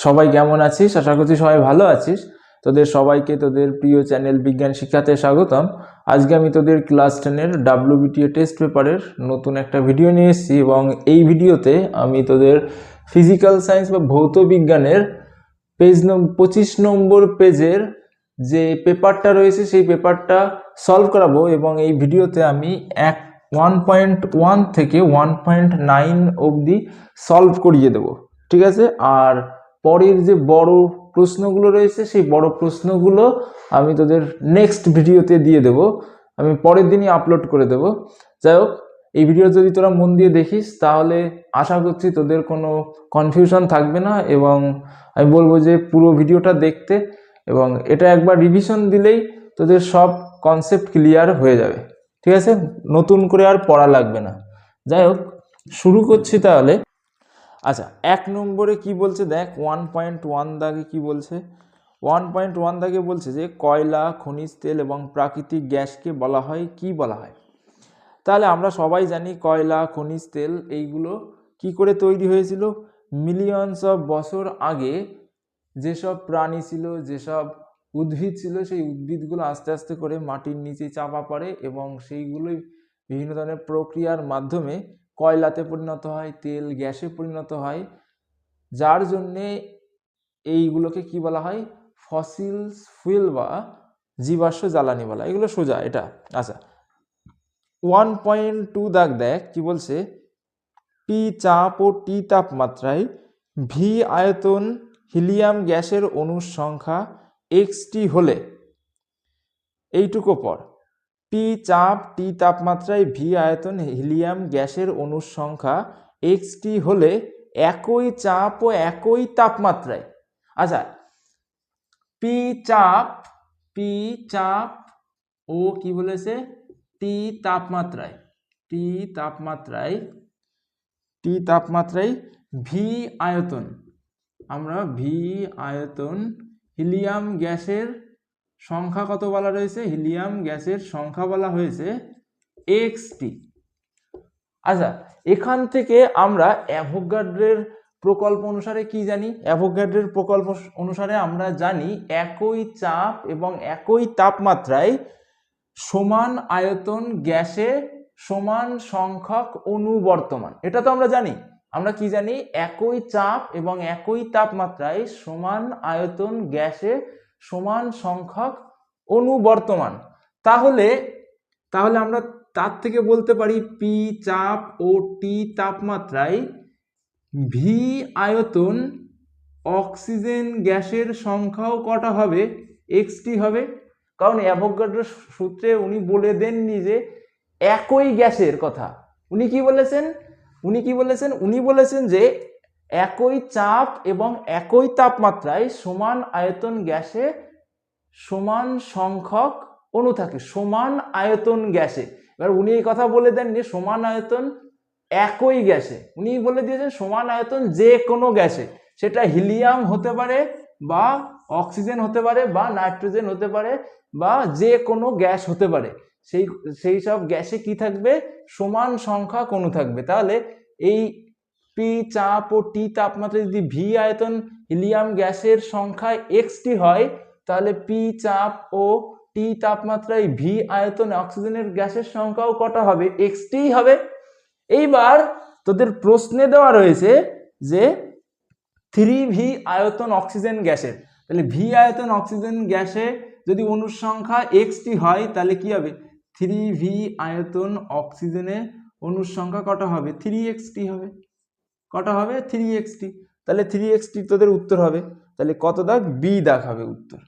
সবাই কেমন আছিস? আশা করছি সবাই ভালো আছিস। তোদের সবাইকে তোদের প্রিয় চ্যানেল বিজ্ঞান শিক্ষাতে স্বাগতম। আজকে আমি তোদের ক্লাস 10-এর WBTA টেস্ট পেপারের নতুন একটা ভিডিও নিয়ে এসেছি এবং এই ভিডিওতে আমি তোদের ফিজিক্যাল সায়েন্স বা ভৌত বিজ্ঞানের পেজ 25 নম্বর পেজের যে পেপারটা রয়েছে সেই পেপারটা সলভ করাবো এবং এই ভিডিওতে আমি 1.1 থেকে 1.9 অবধি সলভ করিয়ে দেবো, ঠিক আছে? আর পরের যে বড় প্রশ্নগুলো রয়েছে সেই বড় প্রশ্নগুলো আমি তোদের নেক্সট ভিডিওতে দিয়ে দেব, আমি পরের দিনই আপলোড করে দেব। যাই হোক, এই ভিডিও যদি তোরা মন দিয়ে দেখিস তাহলে আশা করছি তোদের কোনো কনফিউশন থাকবে না এবং আমি বলবো যে পুরো ভিডিওটা দেখতে, এবং এটা একবার রিভিশন দিলেই তোদের সব কনসেপ্ট ক্লিয়ার হয়ে যাবে, ঠিক আছে? নতুন করে আর পড়া লাগবে না। যাই হোক, শুরু করছি তাহলে। আচ্ছা, 1 নম্বরে কি বলছে দেখ, 1.1 দাগে কি বলছে। 1.1 দাগে বলছে যে কয়লা, খনিজ তেল এবং প্রাকৃতিক গ্যাসকে বলা হয় কি বলা হয়? তাহলে আমরা সবাই জানি কয়লা, খনিজ তেল এইগুলো কি করে তৈরি হয়েছিল। মিলিয়নস অফ বছর আগে যেসব প্রাণী ছিল, যেসব উদ্ভিদ ছিল, সেই উদ্ভিদগুলো আস্তে আস্তে করে মাটির নিচে চাপা পড়ে এবং সেইগুলোই বিভিন্ন ধরনের প্রক্রিয়ার মাধ্যমে কয়লাতে পরিণত হয়, তেল গ্যাসে পরিণত হয়, যার জন্যে এইগুলোকে কি বলা হয়? ফসিলস ফুয়েল বা জীবাশ্ম জ্বালানি বলা। এগুলো সোজা এটা। আচ্ছা, 1.2 দাগ দেখ কি বলছে। পি চাপ ও টি তাপমাত্রায় ভি আয়তন হিলিয়াম গ্যাসের অণুর সংখ্যা এক্সটি হলে, এইটুকু পর, পি চাপ টি তাপমাত্রায় ভি আয়তন হিলিয়াম গ্যাসের অণুর সংখ্যা এক্সটি হলে একই চাপ ও একই তাপমাত্রায়। আচ্ছা, পি চাপ ও কি বলেছে? টি তাপমাত্রায় ভি আয়তন, আমরা ভি আয়তন হিলিয়াম গ্যাসের সংখ্যা কত বলা রয়েছে? হিলিয়াম গ্যাসের সংখ্যা বলা হয়েছে এক্সটি। আচ্ছা, এখান থেকে আমরা অ্যাভোগাড্রোর প্রকল্প অনুসারে কি জানি? অ্যাভোগাড্রোর প্রকল্প অনুসারে আমরা জানি একই চাপ এবং একই তাপমাত্রায় সমান আয়তন গ্যাসে সমান সংখ্যক অণু বর্তমান। এটা তো আমরা জানি। আমরা কি জানি? একই চাপ এবং একই তাপমাত্রায় সমান আয়তন গ্যাসে সমান সংখ্যক অণু বর্তমান। তাহলে আমরা তার থেকে বলতে পারি পি চাপ ও টি তাপমাত্রায় ভি আয়তন অক্সিজেন গ্যাসের সংখ্যাও কটা হবে? এক্সটি হবে। কারণ অ্যাভোগাড্রোর সূত্রে উনি বলে দেননি যে একই গ্যাসের কথা। উনি কি বলেছেন যে একই চাপ এবং একই তাপমাত্রায় সমান আয়তন গ্যাসে সমান সংখ্যক অণু থাকে, সমান আয়তন গ্যাসে। এবার উনি এই কথা বলে দেননি সমান আয়তন একই গ্যাসে, উনি বলে দিয়েছেন সমান আয়তন যে কোনো গ্যাসে, সেটা হিলিয়াম হতে পারে বা অক্সিজেন হতে পারে বা নাইট্রোজেন হতে পারে বা যে কোনো গ্যাস হতে পারে। সেই সব গ্যাসে কি থাকবে? সমান সংখ্যক অণু থাকবে। তাহলে এই পি চাপ ও টি তাপমাত্রায় যদি ভি আয়তন হিলিয়াম গ্যাসের সংখ্যা এক্সটি হয়, তাহলে পি চাপ ও টি তাপমাত্রায় ভি আয়তন অক্সিজেনের গ্যাসের সংখ্যাও কটা হবে? এক্সটি হবে। এইবার তোদের প্রশ্নে দেওয়া রয়েছে যে 3V আয়তন অক্সিজেন গ্যাসের, তাহলে ভি আয়তন অক্সিজেন গ্যাসে যদি অণুর সংখ্যা এক্সটি হয় তাহলে কি হবে? 3V আয়তন অক্সিজেনে অণুর সংখ্যা কটা হবে? 3xt হবে। কটা হবে? 3xt। তাহলে 3xt তোদের উত্তর হবে। তাহলে কত দাগ? বি দাগ হবে উত্তর।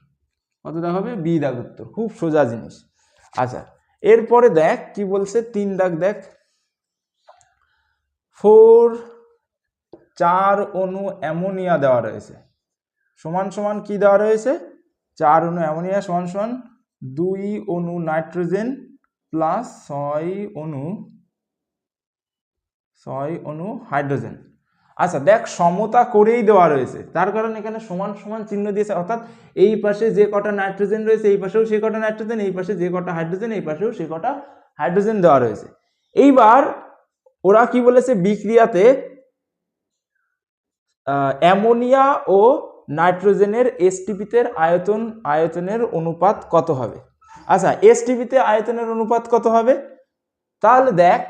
কত দাগ হবে? বি দাগ উত্তর। খুব সোজা জিনিস। আচ্ছা, এরপরে দেখ কি বলছে, 3 দাগ দেখ। 4 অণু অ্যামোনিয়া দেওয়া রয়েছে, সমান সমান কি দেওয়া রয়েছে? 4 অণু অ্যামোনিয়া সমান সমান 2 অণু নাইট্রোজেন প্লাস 6 অণু হাইড্রোজেন। আচ্ছা দেখ, সমতা করেই দেওয়া রয়েছে, তার কারণ এখানে সমান সমান চিহ্ন দিয়েছে, অর্থাৎ এই পাশে যে কটা নাইট্রোজেন রয়েছে এই পাশেও সে কটা নাইট্রোজেন, এই পাশে যে কটা হাইড্রোজেন এই পাশেও সে কটা হাইড্রোজেন দেওয়া রয়েছে। এইবার ওরা কি বলেছে? বিক্রিয়াতে অ্যামোনিয়া ও নাইট্রোজেনের এসটিপিতে আয়তনের অনুপাত কত হবে? আচ্ছা, এসটিপিতে আয়তনের অনুপাত কত হবে? তাহলে দেখ,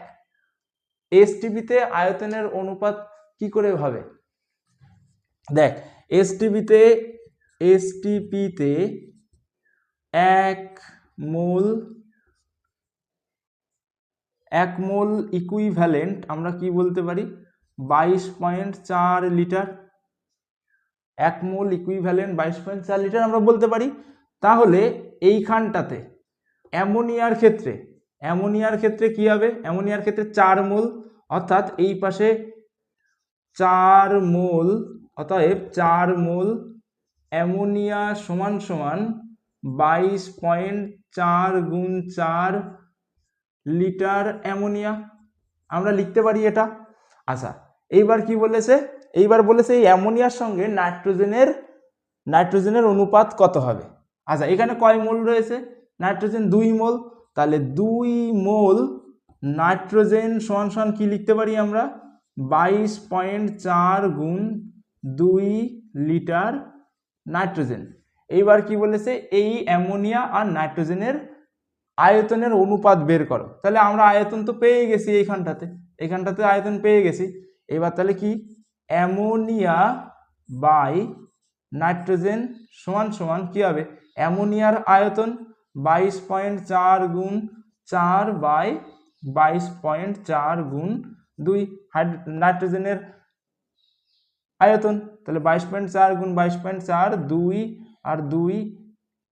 এসটিপিতে আয়তনের অনুপাত কি করে হবে? দেখ, এসটিপিতে এক মোল ইকুইভ্যালেন্ট আমরা কি বলতে পারি? 22.4 লিটার। 1 মোল ইকুইভ্যালেন্ট 22.4 লিটার আমরা বলতে পারি। তাহলে এইখানটাতে অ্যামোনিয়ার ক্ষেত্রে কি হবে? অ্যামোনিয়ার ক্ষেত্রে 4 মোল, অর্থাৎ এই পাশে 4 মোল, অতএব 4 মোল অ্যামোনিয়া সমান 22.4 গুণ 4 লিটার অ্যামোনিয়া আমরা লিখতে পারি এটা। আচ্ছা, এইবার কি বলেছে? এইবার বলেছে এই অ্যামোনিয়ার সঙ্গে নাইট্রোজেনের অনুপাত কত হবে। আচ্ছা, এখানে কয় মোল রয়েছে? নাইট্রোজেন 2 মোল। তাহলে 2 মোল নাইট্রোজেন সমান কি লিখতে পারি আমরা? 22.4 গুণ 2 লিটার নাইট্রোজেন। এইবার কি বলেছে? এই অ্যামোনিয়া আর নাইট্রোজেনের আয়তনের অনুপাত বের করো। তাহলে আমরা আয়তন তো পেয়ে গেছি, এইখানটাতে আয়তন পেয়ে গেছি। এবার তাহলে কি? অ্যামোনিয়া বাই নাইট্রোজেন সমান কি হবে? অ্যামোনিয়ার আয়তন 22.4 গুণ 4 বাই 22.4 গুণ 2, নাইট্রোজেনের আয়তন। তাহলে 22.4 গুণ 22.4, 2 আর 2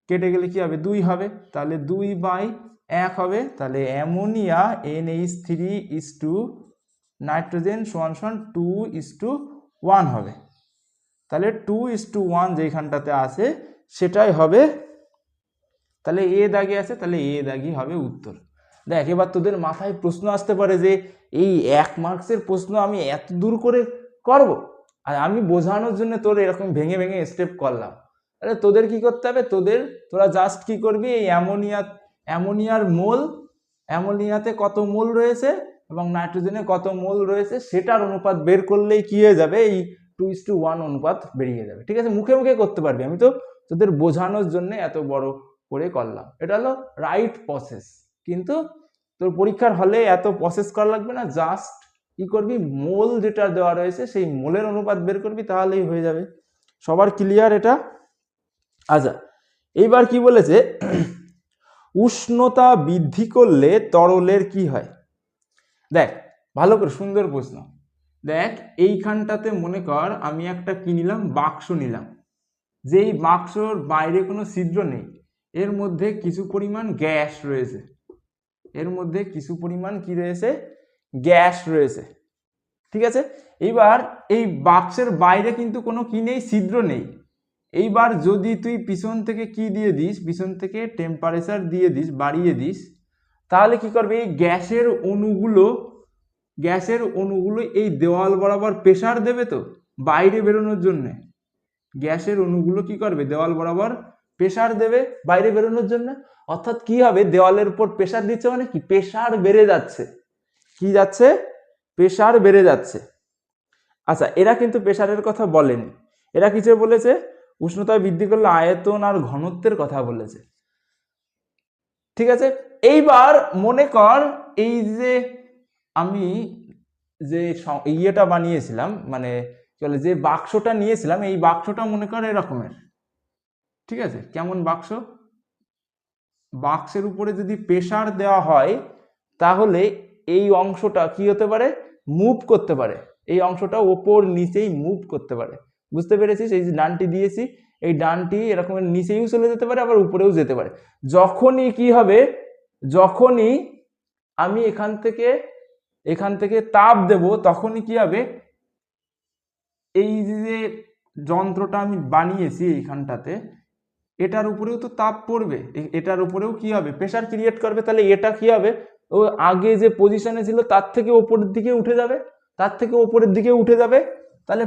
কেটে গেলে কি হবে? 2 হবে। তাহলে 2/1 হবে। তাহলে অ্যামোনিয়া NH3 নাইট্রোজেন সমান 2:1 হবে। তাহলে 2:1 যেখানটাতে আছে সেটাই হবে। তাহলে এ দাগে আছে, তাহলে এ দাগই হবে উত্তর। দেখ, এবার তোদের মাথায় প্রশ্ন আসতে পারে যে এই 1 মার্কসের প্রশ্ন আমি এত দূর করে করব? আর আমি বোঝানোর জন্য তোর এরকম ভেঙে ভেঙে স্টেপ করলাম। তাহলে তোদের কি করতে হবে? তোরা জাস্ট কি করবি? এই অ্যামোনিয়ার মোল, অ্যামোনিয়াতে কত মোল রয়েছে এবং নাইট্রোজেনে কত মোল রয়েছে সেটার অনুপাত বের করলেই কি হয়ে যাবে? এই 2:1 অনুপাত বেরিয়ে যাবে। ঠিক আছে, মুখে মুখে করতে পারবি। আমি তো তোদের বোঝানোর জন্য এত বড় করে করলাম। এটা হলো রাইট প্রসেস। কিন্তু তোর পরীক্ষার হলে এত প্রসেস করা লাগবে না। জাস্ট কি করবি? মোল যেটা দেওয়া রয়েছে সেই মোলের অনুপাত বের করবি, তাহলেই হয়ে যাবে। সবার ক্লিয়ার এটা? আচ্ছা, এইবার কি বলেছে? উষ্ণতা বৃদ্ধি করলে তরলের কি হয়? দেখ, ভালো করে, সুন্দর প্রশ্ন। দেখ, এইখানটাতে মনে কর আমি একটা কি নিলাম? বাক্স নিলাম। যেই বাক্সর বাইরে কোনো ছিদ্র নেই, এর মধ্যে কিছু পরিমাণ গ্যাস রয়েছে। গ্যাস রয়েছে। ঠিক আছে, এইবার এই বাক্সের বাইরে কিন্তু কোনো কি নেই? ছিদ্র নেই। এইবার যদি তুই পিছন থেকে কি দিয়ে দিস? পিছন থেকে টেম্পারেচার দিয়ে দিস, বাড়িয়ে দিস, তাহলে কি করবে? এই গ্যাসের অণুগুলো এই দেওয়াল বরাবর প্রেসার দেবে তো বাইরে বেরোনোর জন্য। গ্যাসের অণুগুলো কি করবে? দেওয়াল বরাবর প্রেসার দেবে বাইরে বেরোনোর জন্য। অর্থাৎ কি হবে? দেওয়ালের উপর প্রেসার দিচ্ছে মানে কি? প্রেসার বেড়ে যাচ্ছে। কি যাচ্ছে? প্রেসার বেড়ে যাচ্ছে। আচ্ছা, এরা কিন্তু প্রেসারের কথা বলেনি। এরা কিছু বলেছে? উষ্ণতা বৃদ্ধি করলে আয়তন আর ঘনত্বের কথা বলেছে। ঠিক আছে, এইবার মনে কর এই যে আমি যে ইয়েটা বানিয়েছিলাম, মানে চলে যে বাক্সটা নিয়েছিলাম, এই বাক্সটা মনে কর এরকমের। ঠিক আছে, কেমন বাক্স? বাক্সের উপরে যদি প্রেসার দেওয়া হয় তাহলে এই অংশটা কি হতে পারে? মুভ করতে পারে। এই অংশটা ওপর নিচেই মুভ করতে পারে। বুঝতে পেরেছিস? এই যে ডানটি দিয়েছি, এই ডানটি এরকম নিচেও চলে যেতে পারে, আবার উপরেও যেতে পারে। যখনই কি হবে? যখনই আমি এখান থেকে তাপ দেব, তখনই কি হবে? এই যে যন্ত্রটা আমি বানিয়েছি এইখানটাতে, এটার উপরেও তো তাপ পড়বে, এটার উপরেও কি হবে? প্রেসার ক্রিয়েট করবে। তাহলে এটা কি হবে? ও আগে যে পজিশনে ছিল তার থেকে উপরের দিকে উঠে যাবে। তাহলে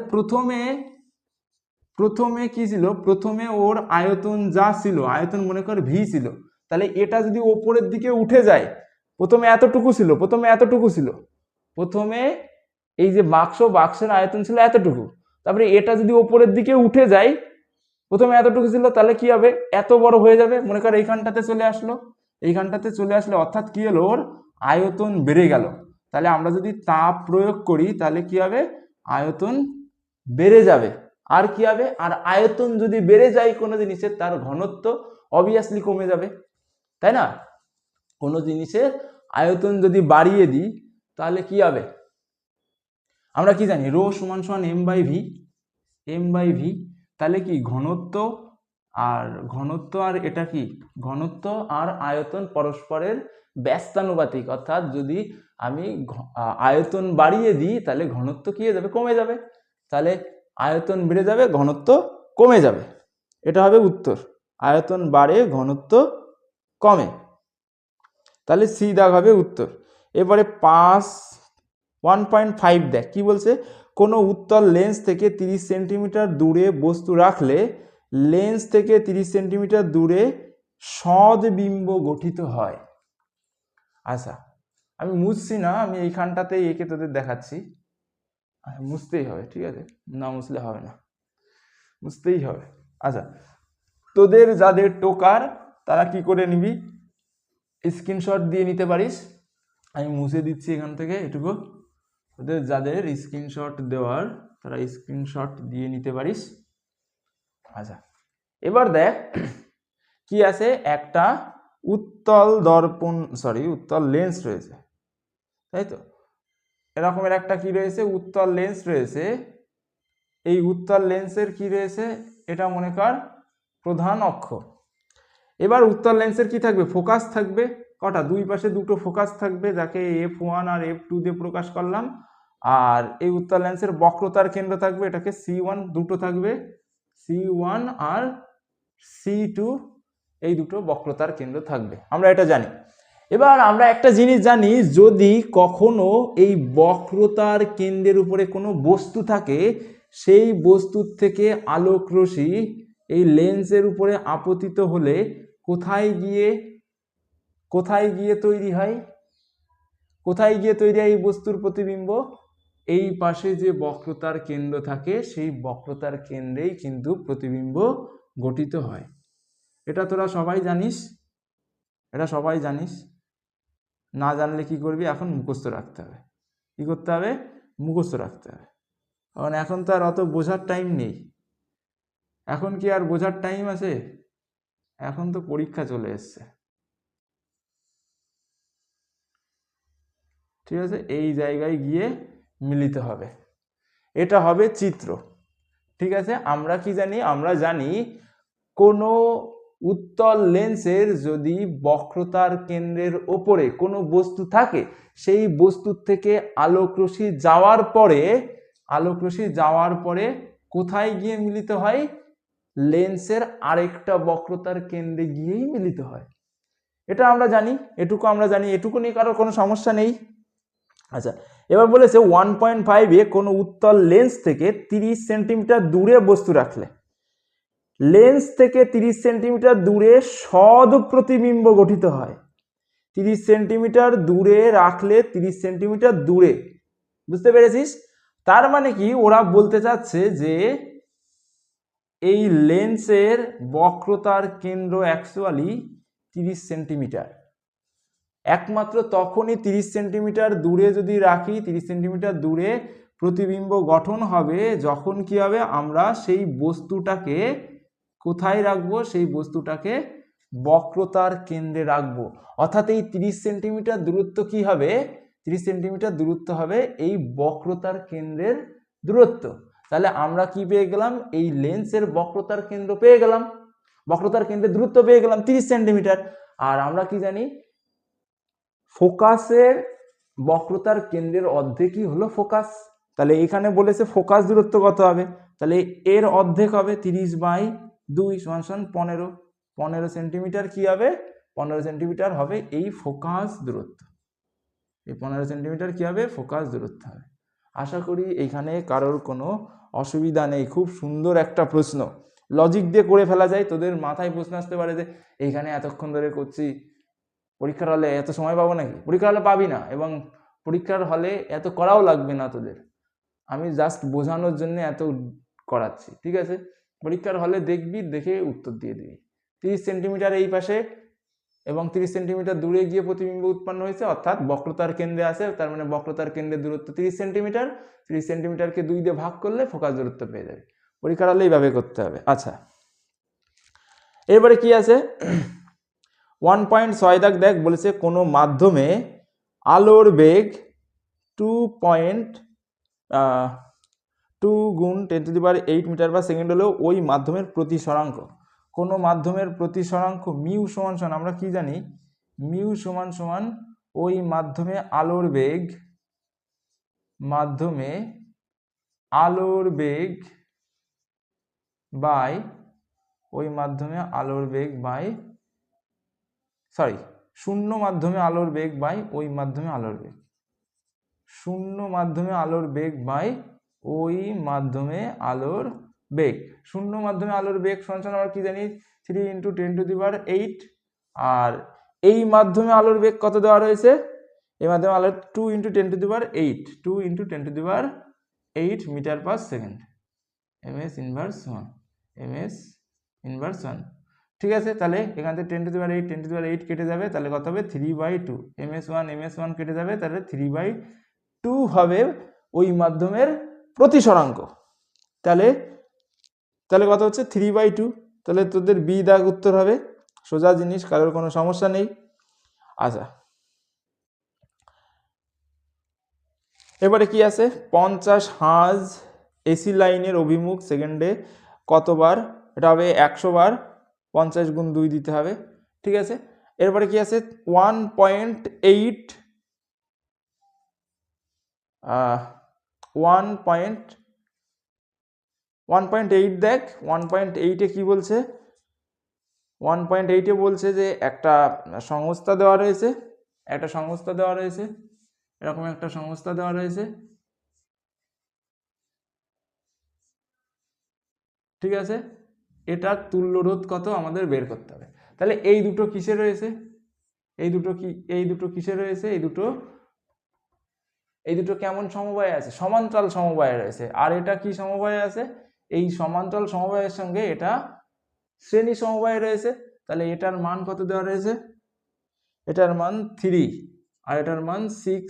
প্রথমে কি ছিল? প্রথমে ওর আয়তন যা ছিল, আয়তন মনে কর ভি ছিল। তাহলে এটা যদি ওপরের দিকে উঠে যায়, প্রথমে এতটুকু ছিল। প্রথমে এই যে বাক্সের আয়তন ছিল এতটুকু। তারপরে এটা যদি ওপরের দিকে উঠে যায়, প্রথমে এতটুকু ছিল, তাহলে কি হবে, এত বড় হয়ে যাবে। মনে করো এইখানটাতে চলে আসলো, এইখানটাতে চলে আসলে অর্থাৎ কি হলো, ওর আয়তন বেড়ে গেল। তাহলে আমরা যদি তাপ প্রয়োগ করি তাহলে কি হবে, আয়তন বেড়ে যাবে। আর কি হবে, আর আয়তন যদি বেড়ে যায় কোনো জিনিসের, তার ঘনত্ব অবভিয়াসলি কমে যাবে, তাই না? কোনো জিনিসের আয়তন যদি বাড়িয়ে দিই তাহলে কি হবে, আমরা কি জানি, রো সমান সমান m/v। তাহলে কি ঘনত্ব আর এটা কি, ঘনত্ব আর আয়তন পরস্পরের ব্যস্তানুপাতিক। অর্থাৎ যদি আমি আয়তন বাড়িয়ে দিই তাহলে ঘনত্ব কি হয়ে যাবে, কমে যাবে। তাহলে আয়তন বেড়ে যাবে, ঘনত্ব কমে যাবে, এটা হবে উত্তর। আয়তন বাড়ে, ঘনত্ব কমে, তাহলে সি দাগ হবে উত্তর। এবারে 1.5 দেখ কি বলছে, কোনো উত্তল লেন্স থেকে 30 সেন্টিমিটার দূরে বস্তু রাখলে লেন্স থেকে 30 সেন্টিমিটার দূরে সদ্বিম্ব গঠিত হয়। আচ্ছা, আমি মুছছি না, আমি এইখানটাতেই এঁকে তোদের দেখাচ্ছি। মুছতেই হবে, ঠিক আছে, না মুছলে হবে না, মুছতেই হবে। আচ্ছা, তোদের যাদের টোকার তারা কি করে নিবি, স্ক্রিনশট দিয়ে নিতে পারিস। আমি মুছে দিচ্ছি এখান থেকে এটুকু। তোদের যাদের স্ক্রিনশট দেওয়ার তারা স্ক্রিনশট দিয়ে নিতে পারিস। আচ্ছা, এবার দেখ কি আছে, একটা উত্তল লেন্স রয়েছে, তাই তো? এরকমের একটা কি রয়েছে, উত্তল লেন্স রয়েছে। এই উত্তল লেন্সের কি রয়েছে, এটা মনে কর প্রধান অক্ষ। এবার উত্তল লেন্সের কি থাকবে, ফোকাস থাকবে কটা, দুই পাশে দুটো ফোকাস থাকবে, যাকে f1 আর f2 দিয়ে প্রকাশ করলাম। আর এই উত্তল লেন্সের বক্রতার কেন্দ্র থাকবে, এটাকে C1, দুটো থাকবে, C1 আর C2, এই দুটো বক্রতার কেন্দ্র থাকবে, আমরা এটা জানি। এবার আমরা একটা জিনিস জানি, যদি কখনো এই বক্রতার কেন্দ্রের উপরে কোনো বস্তু থাকে, সেই বস্তুর থেকে আলোক রশ্মি এই লেন্সের উপরে আপতিত হলে কোথায় গিয়ে তৈরি হয়, এই বস্তুর প্রতিবিম্ব? এই পাশে যে বক্রতার কেন্দ্র থাকে সেই বক্রতার কেন্দ্রেই কিন্তু প্রতিবিম্ব গঠিত হয়। এটা তোরা সবাই জানিস, না জানলে কি করবি, এখন মুখস্থ রাখতে হবে। কি করতে হবে, মুখস্থ রাখতে হবে, কারণ এখন তো আর অত বোঝার টাইম নেই। এখন কি আর বোঝার টাইম আছে? এখন তো পরীক্ষা চলে এসছে, ঠিক আছে? এই জায়গায় গিয়ে মিলিত হবে, এটা হবে চিত্র, ঠিক আছে? আমরা কি জানি, আমরা জানি কোনো উত্তল লেন্সের যদি বক্রতার কেন্দ্রের ওপরে কোনো বস্তু থাকে, সেই বস্তুর থেকে আলোক রশ্মি যাওয়ার পরে কোথায় গিয়ে মিলিত হয়, লেন্সের আরেকটা বক্রতার কেন্দ্রে গিয়েই মিলিত হয়। এটা আমরা জানি, এটুকু নিয়ে কারোর কোনো সমস্যা নেই। আচ্ছা, এবার বলেছে 1.5 কোনো উত্তল লেন্স থেকে 30 সেন্টিমিটার দূরে বস্তু রাখলে লেন্স থেকে 30 সেন্টিমিটার দূরে সদ প্রতিবিম্ব গঠিত হয়। 30 সেন্টিমিটার দূরে রাখলে 30 সেন্টিমিটার দূরে, বুঝতে পেরেছিস? তার মানে কি, ওরা বলতে চাচ্ছে যে এই লেন্সের বক্রতার কেন্দ্র অ্যাকচুয়ালি 30 সেন্টিমিটার। একমাত্র তখনই 30 সেন্টিমিটার দূরে যদি রাখি, 30 সেন্টিমিটার দূরে প্রতিবিম্ব গঠন হবে যখন কি হবে, আমরা সেই বস্তুটাকে কোথায় রাখবো, সেই বস্তুটাকে বক্রতার কেন্দ্রে রাখবো। অর্থাৎ এই 30 সেন্টিমিটার দূরত্ব কি হবে, 30 সেন্টিমিটার দূরত্ব হবে এই বক্রতার কেন্দ্রের দূরত্ব। তাহলে আমরা কি পেয়ে গেলাম, এই লেন্সের বক্রতার কেন্দ্র পেয়ে গেলাম, বক্রতার কেন্দ্রের দূরত্ব পেয়ে গেলাম 30 সেন্টিমিটার। আর আমরা কি জানি, ফোকাসের বক্রতার কেন্দ্রের অর্ধেকই হলো ফোকাস। তাহলে এখানে বলেছে ফোকাস দূরত্ব কত হবে, তাহলে এর অর্ধেক হবে 30/2 = 15 সেন্টিমিটার। কি হবে, 15 সেন্টিমিটার হবে এই ফোকাস দূরত্ব। এই 15 সেন্টিমিটার কি হবে, ফোকাস দূরত্ব হবে। আশা করি এইখানে কারোর কোনো অসুবিধা নেই। খুব সুন্দর একটা প্রশ্ন, লজিক দিয়ে করে ফেলা যায়। তোদের মাথায় প্রশ্ন আসতে পারে যে এইখানে এতক্ষণ ধরে করছি, পরীক্ষার হলে এত সময় পাবো নাকি? পরীক্ষার হলে পাবি না, এবং পরীক্ষার হলে এত করাও লাগবে না তোদের। আমি জাস্ট বোঝানোর জন্য এত করাচ্ছি, ঠিক আছে? পরীক্ষার হলে দেখবি, দেখে উত্তর দিয়ে দিবি। 30 সেন্টিমিটার এই পাশে এবং 30 সেন্টিমিটার দূরে গিয়ে প্রতিবিম্ব উৎপন্ন হয়েছে, অর্থাৎ বক্রতার কেন্দ্রে আছে, তার মানে বক্রতার কেন্দ্রের দূরত্ব 30 সেন্টিমিটার। 30 সেন্টিমিটারকে 2 দিয়ে ভাগ করলে ফোকাস দূরত্ব পেয়ে যাবে। পরীক্ষার হলে এইভাবে করতে হবে। আচ্ছা, এবারে কি আছে 1.6 দাগ দেখ, বলেছে কোনো মাধ্যমে আলোর বেগ 2 গুণ 10⁸ মিটার পার সেকেন্ড হলেও ওই মাধ্যমের প্রতিসরাঙ্ক। কোনো মাধ্যমের প্রতিসরাঙ্ক মিউ সমান সমান, আমরা কি জানি, মিউ সমান সমান ওই মাধ্যমে আলোর বেগ বাই ওই মাধ্যমে আলোর বেগ বাই শূন্য মাধ্যমে আলোর বেগ বাই ওই মাধ্যমে আলোর বেগ, শূন্য মাধ্যমে আলোর বেগ বাই ওই মাধ্যমে আলোর বেগ। শূন্য মাধ্যমে আলোর বেগ সমান আমরা কি জানি 3 × 10⁸। আর এই মাধ্যমে আলোর বেগ কত দেওয়া রয়েছে, এই মাধ্যমে আলোর 2 × 10⁸ metre per second, ms inverse 1, ঠিক আছে? তাহলে এখান থেকে 10⁸ কেটে যাবে, তাহলে কত হবে 3/2, ms1 কেটে যাবে, তাহলে 3/2 হবে ওই মাধ্যমের প্রতিসরাঙ্ক। তাহলে কত হচ্ছে 3/2, তাহলে তোদের বি দাগ উত্তর হবে। সোজা জিনিস, কারোর কোনো সমস্যা নেই। আচ্ছা, এবারে কি আছে 50 হাজ এসি লাইনের অভিমুখ সেকেন্ডে কতবার, এটা হবে 100 বার, 50 × 2 দিতে হবে, ঠিক আছে? এরপরে কি আছে 1.8 দেখ, 1.8-এ কি বলছে, 1.8-এ বলছে যে একটা সংস্থা দেওয়া রয়েছে, এরকম একটা সংস্থা দেওয়া রয়েছে, ঠিক আছে? এটার তুল্য রোধ কত আমাদের বের করতে হবে। তাহলে এই দুটো কিসে রয়েছে, এই দুটো কিসে রয়েছে, এই দুটো কেমন সমবায়ে আছে, সমান্তরাল সমবায়ে রয়েছে। আর এটা কি সমবায়ে আছে, এই সমান্তরাল সমবায়ের সঙ্গে এটা শ্রেণী সমবায়ে রয়েছে। তাহলে এটার মান কত দেওয়া রয়েছে, এটার মান 3 আর এটার মান 6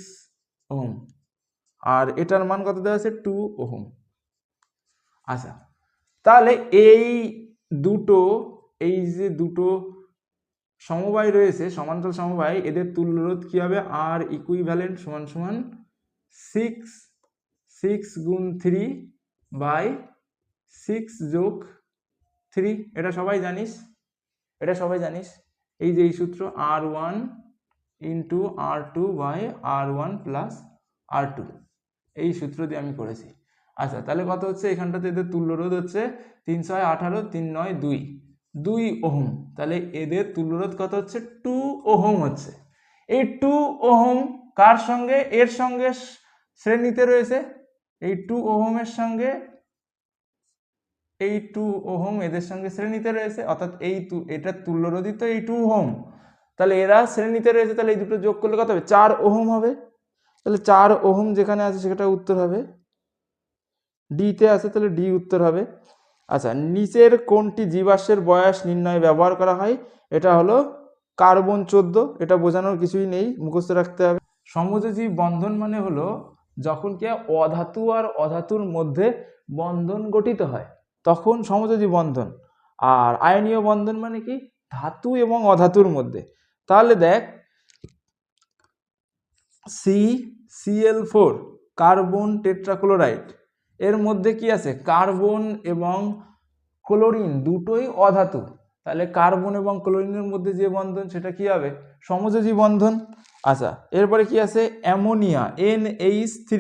ওহম, আর এটার মান কত দেওয়া আছে 2 ওহম। আচ্ছা, তাহলে এই যে দুটো সমবায় রয়েছে, সমান্তরাল সমবায়, এদের তুল্যরোধ কি হবে, আর ইকুইভ্যালেন্ট সমান সমান 6 × 3/6 + 3। এটা সবাই জানিস, এই যে এই সূত্র R1 × R2/R1 + R2, এই সূত্র দিয়ে আমি করেছি। আচ্ছা, তাহলে কত হচ্ছে, এখানটাতে এদের তুল্যরোধ হচ্ছে 318 392 2 ওহম। তাহলে এদের তুল্যরোধ কত হচ্ছে 2 ওহম হচ্ছে। এই 2 ওহম কার সঙ্গে, এর সঙ্গে শ্রেণীতে রয়েছে, এই 2 ওহমের সঙ্গে এই 2 ওহম এদের সঙ্গে শ্রেণীতে রয়েছে, অর্থাৎ এটার তুল্যরোধই তো এই 2 ওহম। তাহলে এরা শ্রেণীতে রয়েছে, তাহলে এই দুটো যোগ করলে কত হবে 4 ওহম হবে। তাহলে 4 ওহম যেখানে আছে সেটা উত্তর হবে, ডিতে আছে, তাহলে ডি উত্তর হবে। আচ্ছা, নিচের কোনটি জীবাশ্মের বয়স নির্ণয়ে ব্যবহার করা হয়, এটা হলো কার্বন 14। এটা বোঝানোর কিছুই নেই, মুখস্থ রাখতে হবে। সমযোজী বন্ধন মানে হলো যখন কি অধাতু আর অধাতুর মধ্যে বন্ধন গঠিত হয় তখন সমযোজী বন্ধন। আর আয়নীয় বন্ধন মানে কি ধাতু এবং অধাতুর মধ্যে। তাহলে দেখ CCl4 কার্বন টেট্রাক্লোরাইড, এর মধ্যে কি আছে কার্বন এবং ক্লোরিন দুটোই অধাতু। তাহলে কার্বন এবং ক্লোরিনের মধ্যে যে বন্ধন সেটা কি হবে সমযোজী বন্ধন। আচ্ছা, এরপরে কি আছে অ্যামোনিয়া NH3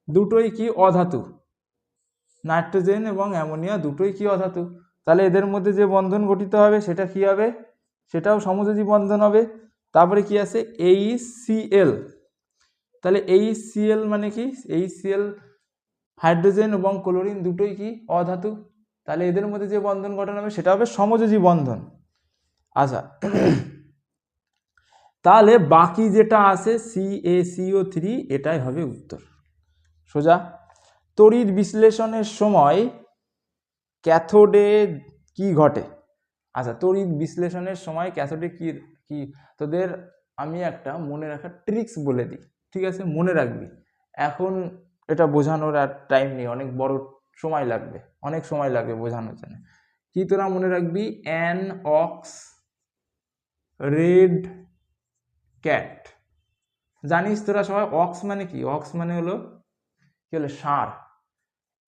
দুটোই কি অধাতু, নাইট্রোজেন এবং অ্যামোনিয়া দুটোই কি অধাতু। তাহলে এদের মধ্যে যে বন্ধন গঠিত হবে সেটা কি হবে, সেটাও সমযোজী বন্ধন হবে। তারপরে কি আছে HCl, তাহলে HCl মানে কি HCl হাইড্রোজেন এবং ক্লোরিন দুটোই কি অধাতু, তাহলে এদের মধ্যে যে বন্ধন গঠন হবে সেটা হবে সমযোজী বন্ধন। আচ্ছা, তাহলে বাকি যেটা আছে CaCO3 এটাই হবে উত্তর, সোজা। তড়িৎ বিশ্লেষণের সময় ক্যাথোডে কি ঘটে? আচ্ছা, তড়িৎ বিশ্লেষণের সময় ক্যাথোডে কি কি তোদের আমি একটা মনে রাখার ট্রিক্স বলে দিই, ঠিক আছে? মনে রাখবি, এখন এটা বোঝানোর আর টাইম নেই, অনেক বড় সময় লাগবে, অনেক সময় লাগবে বোঝানোর জন্য। কি তোরা মনে রাখবি, অ্যান অক্স রেড ক্যাট। জানিস তোরা সবাই অক্স মানে কি? অক্স মানে হলো কি, হলো ষাঁড়।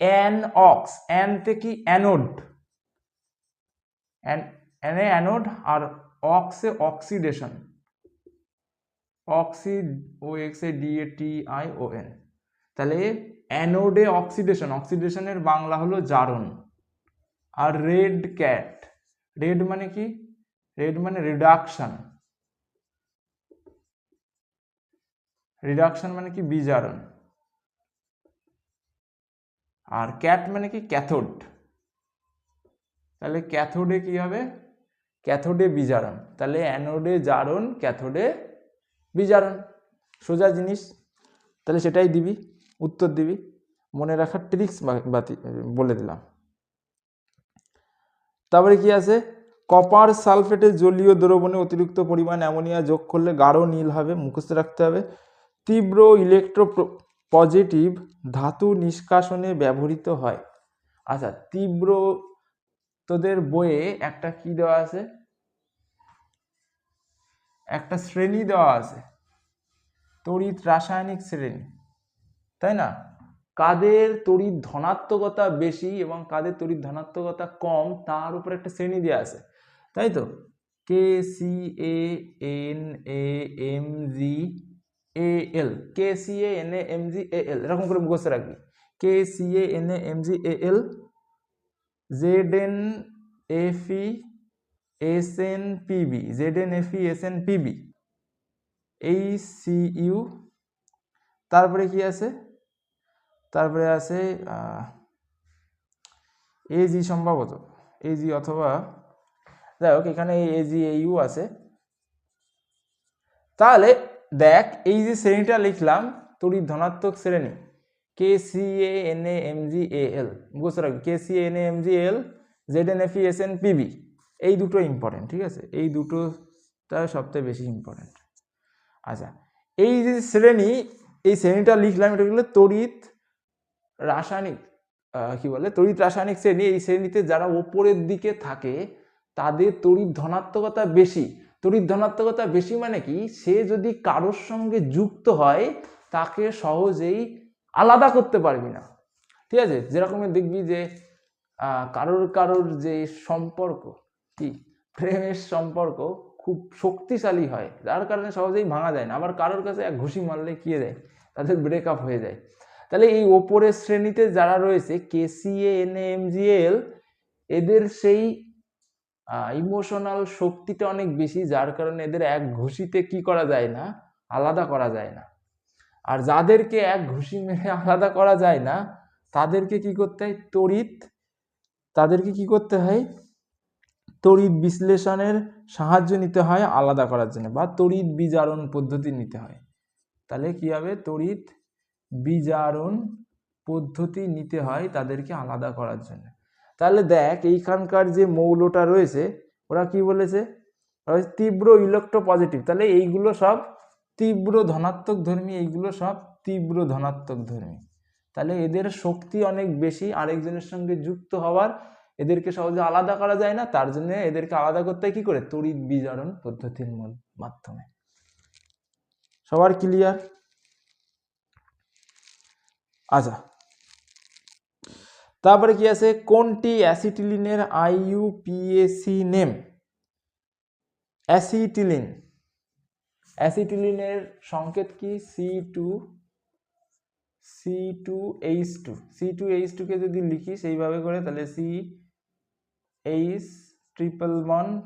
অ্যান অক্স, অ্যানতে কি অ্যানোড, অ্যানে অ্যানোড, আর অক্সে oxidation, oxide O X A D A T I O N. তাহলে অ্যানোডে অক্সিডেশন, অক্সিডেশনের বাংলা হলো জারণ। আর রেড ক্যাট, রেড মানে কি? রেড মানে রিডাকশন, রিডাকশন মানে কি? বিজারণ। আর ক্যাট মানে কি? ক্যাথোড। তাহলে ক্যাথোডে কি হবে? ক্যাথোডে বিজারণ। তাহলে অ্যানোডে জারণ, ক্যাথোডে বিজারণ, সোজা জিনিস। তাহলে সেটাই দিবি, উত্তর দিবি। মনে রাখার ট্রিক্স বলে দিলাম। তারপরে কি আছে, কপার সালফেটের জলীয় দ্রবণে অতিরিক্ত পরিমাণ অ্যামোনিয়া যোগ করলে গাঢ় নীল হবে, মুখস্থ রাখতে হবে। তীব্র ইলেকট্রো পজিটিভ ধাতু নিষ্কাশনে ব্যবহৃত হয়। আচ্ছা, তীব্র, তোদের বইয়ে একটা কি দেওয়া আছে, একটা শ্রেণী দেওয়া আছে, তড়িৎ রাসায়নিক শ্রেণী, তাই না? কাদের তড়িৎ ধনাত্মকতা বেশি এবং কাদের তড়িৎ ধনাত্মকতা কম, তার উপর একটা শ্রেণী দেওয়া আছে, তাই তো? K C A N A M G A L, K C A N A M G A L, এরকম করে মুখস্থ রাখবি। K C A N A M G A L, Z N F E S N P B, Z N F E S N P B, H C U. তারপরে কি আছে? তারপরে আছে AG, সম্ভবত এজি, অথবা যাই হোক, এখানে এজি ইউ আছে। তাহলে দেখ, এই যে শ্রেণীটা লিখলাম তড়িৎ ধনাত্মক শ্রেণী, K C A N A M G A L, বুঝতে রাখবি, K C N A M G L, Z N F E S N P B, এই দুটো ইম্পর্টেন্ট, ঠিক আছে? এই দুটোটা সবথেকে বেশি ইম্পর্টেন্ট। আচ্ছা, এই যে শ্রেণী, এই শ্রেণীটা লিখলাম, এটা হলো তড়িৎ রাসায়নিক, কি বলে, তড়িৎ রাসায়নিক শ্রেণী। এই শ্রেণীতে যারা ওপরের দিকে থাকে তাদের তড়িৎ ধনাত্মকতা বেশি। তড়িৎ ধনাত্মকতা বেশি মানে কি, সে যদি কারোর সঙ্গে যুক্ত হয় তাকে সহজেই আলাদা করতে পারবি না, ঠিক আছে? যেরকম দেখবি যে কারোর যে সম্পর্ক, কি প্রেমের সম্পর্ক খুব শক্তিশালী হয়, যার কারণে সহজেই ভাঙা যায় না। আবার কারোর কাছে এক ঘুষি মারলে কি যায়, তাদের ব্রেকআপ হয়ে যায়। তাহলে এই ওপরের শ্রেণীতে যারা রয়েছে কেসিএ এনএমজিএল, এদের সেই ইমোশনাল শক্তিটা অনেক বেশি, যার কারণে এদের এক ঘুষিতে কি করা যায় না, আলাদা করা যায় না। আর যাদেরকে এক ঘুষি মেরে আলাদা করা যায় না, তাদেরকে কি করতে হয়, তাদেরকে কি করতে হয়, তড়িৎ বিশ্লেষণের সাহায্য নিতে হয় আলাদা করার জন্য, বা তড়িৎ বিজারণ পদ্ধতি নিতে হয়। তাহলে কি হবে, তড়িৎ বিজারণ পদ্ধতি নিতে হয় তাদেরকে আলাদা করার জন্য। তাহলে দেখ, এইখানকার যে মৌলটা রয়েছে, ওরা কি বলেছে, তীব্র ইলেকট্রোপজিটিভ। তাহলে এইগুলো সব তীব্র ধনাত্মক ধর্মী, এইগুলো সব তীব্র ধনাত্মক ধর্মী। তাহলে এদের শক্তি অনেক বেশি, আরেকজনের সঙ্গে যুক্ত হওয়ার, এদেরকে সহজে আলাদা করা যায় না, তার জন্য এদেরকে আলাদা করতে কি করে, তড়িৎ বিজারণ পদ্ধতির মাধ্যমে। সবার ক্লিয়ার? আচ্ছা, তারপরে কি আছে, কোনটি অ্যাসিটিলিনের আইইউপিএসি নেম? অ্যাসিটিলিন, অ্যাসিটিলিনের সংকেত কি, C2H2, C2H2 কে যদি লিখিস এইভাবে করে, তাহলে CH ট্রিপল বন্ড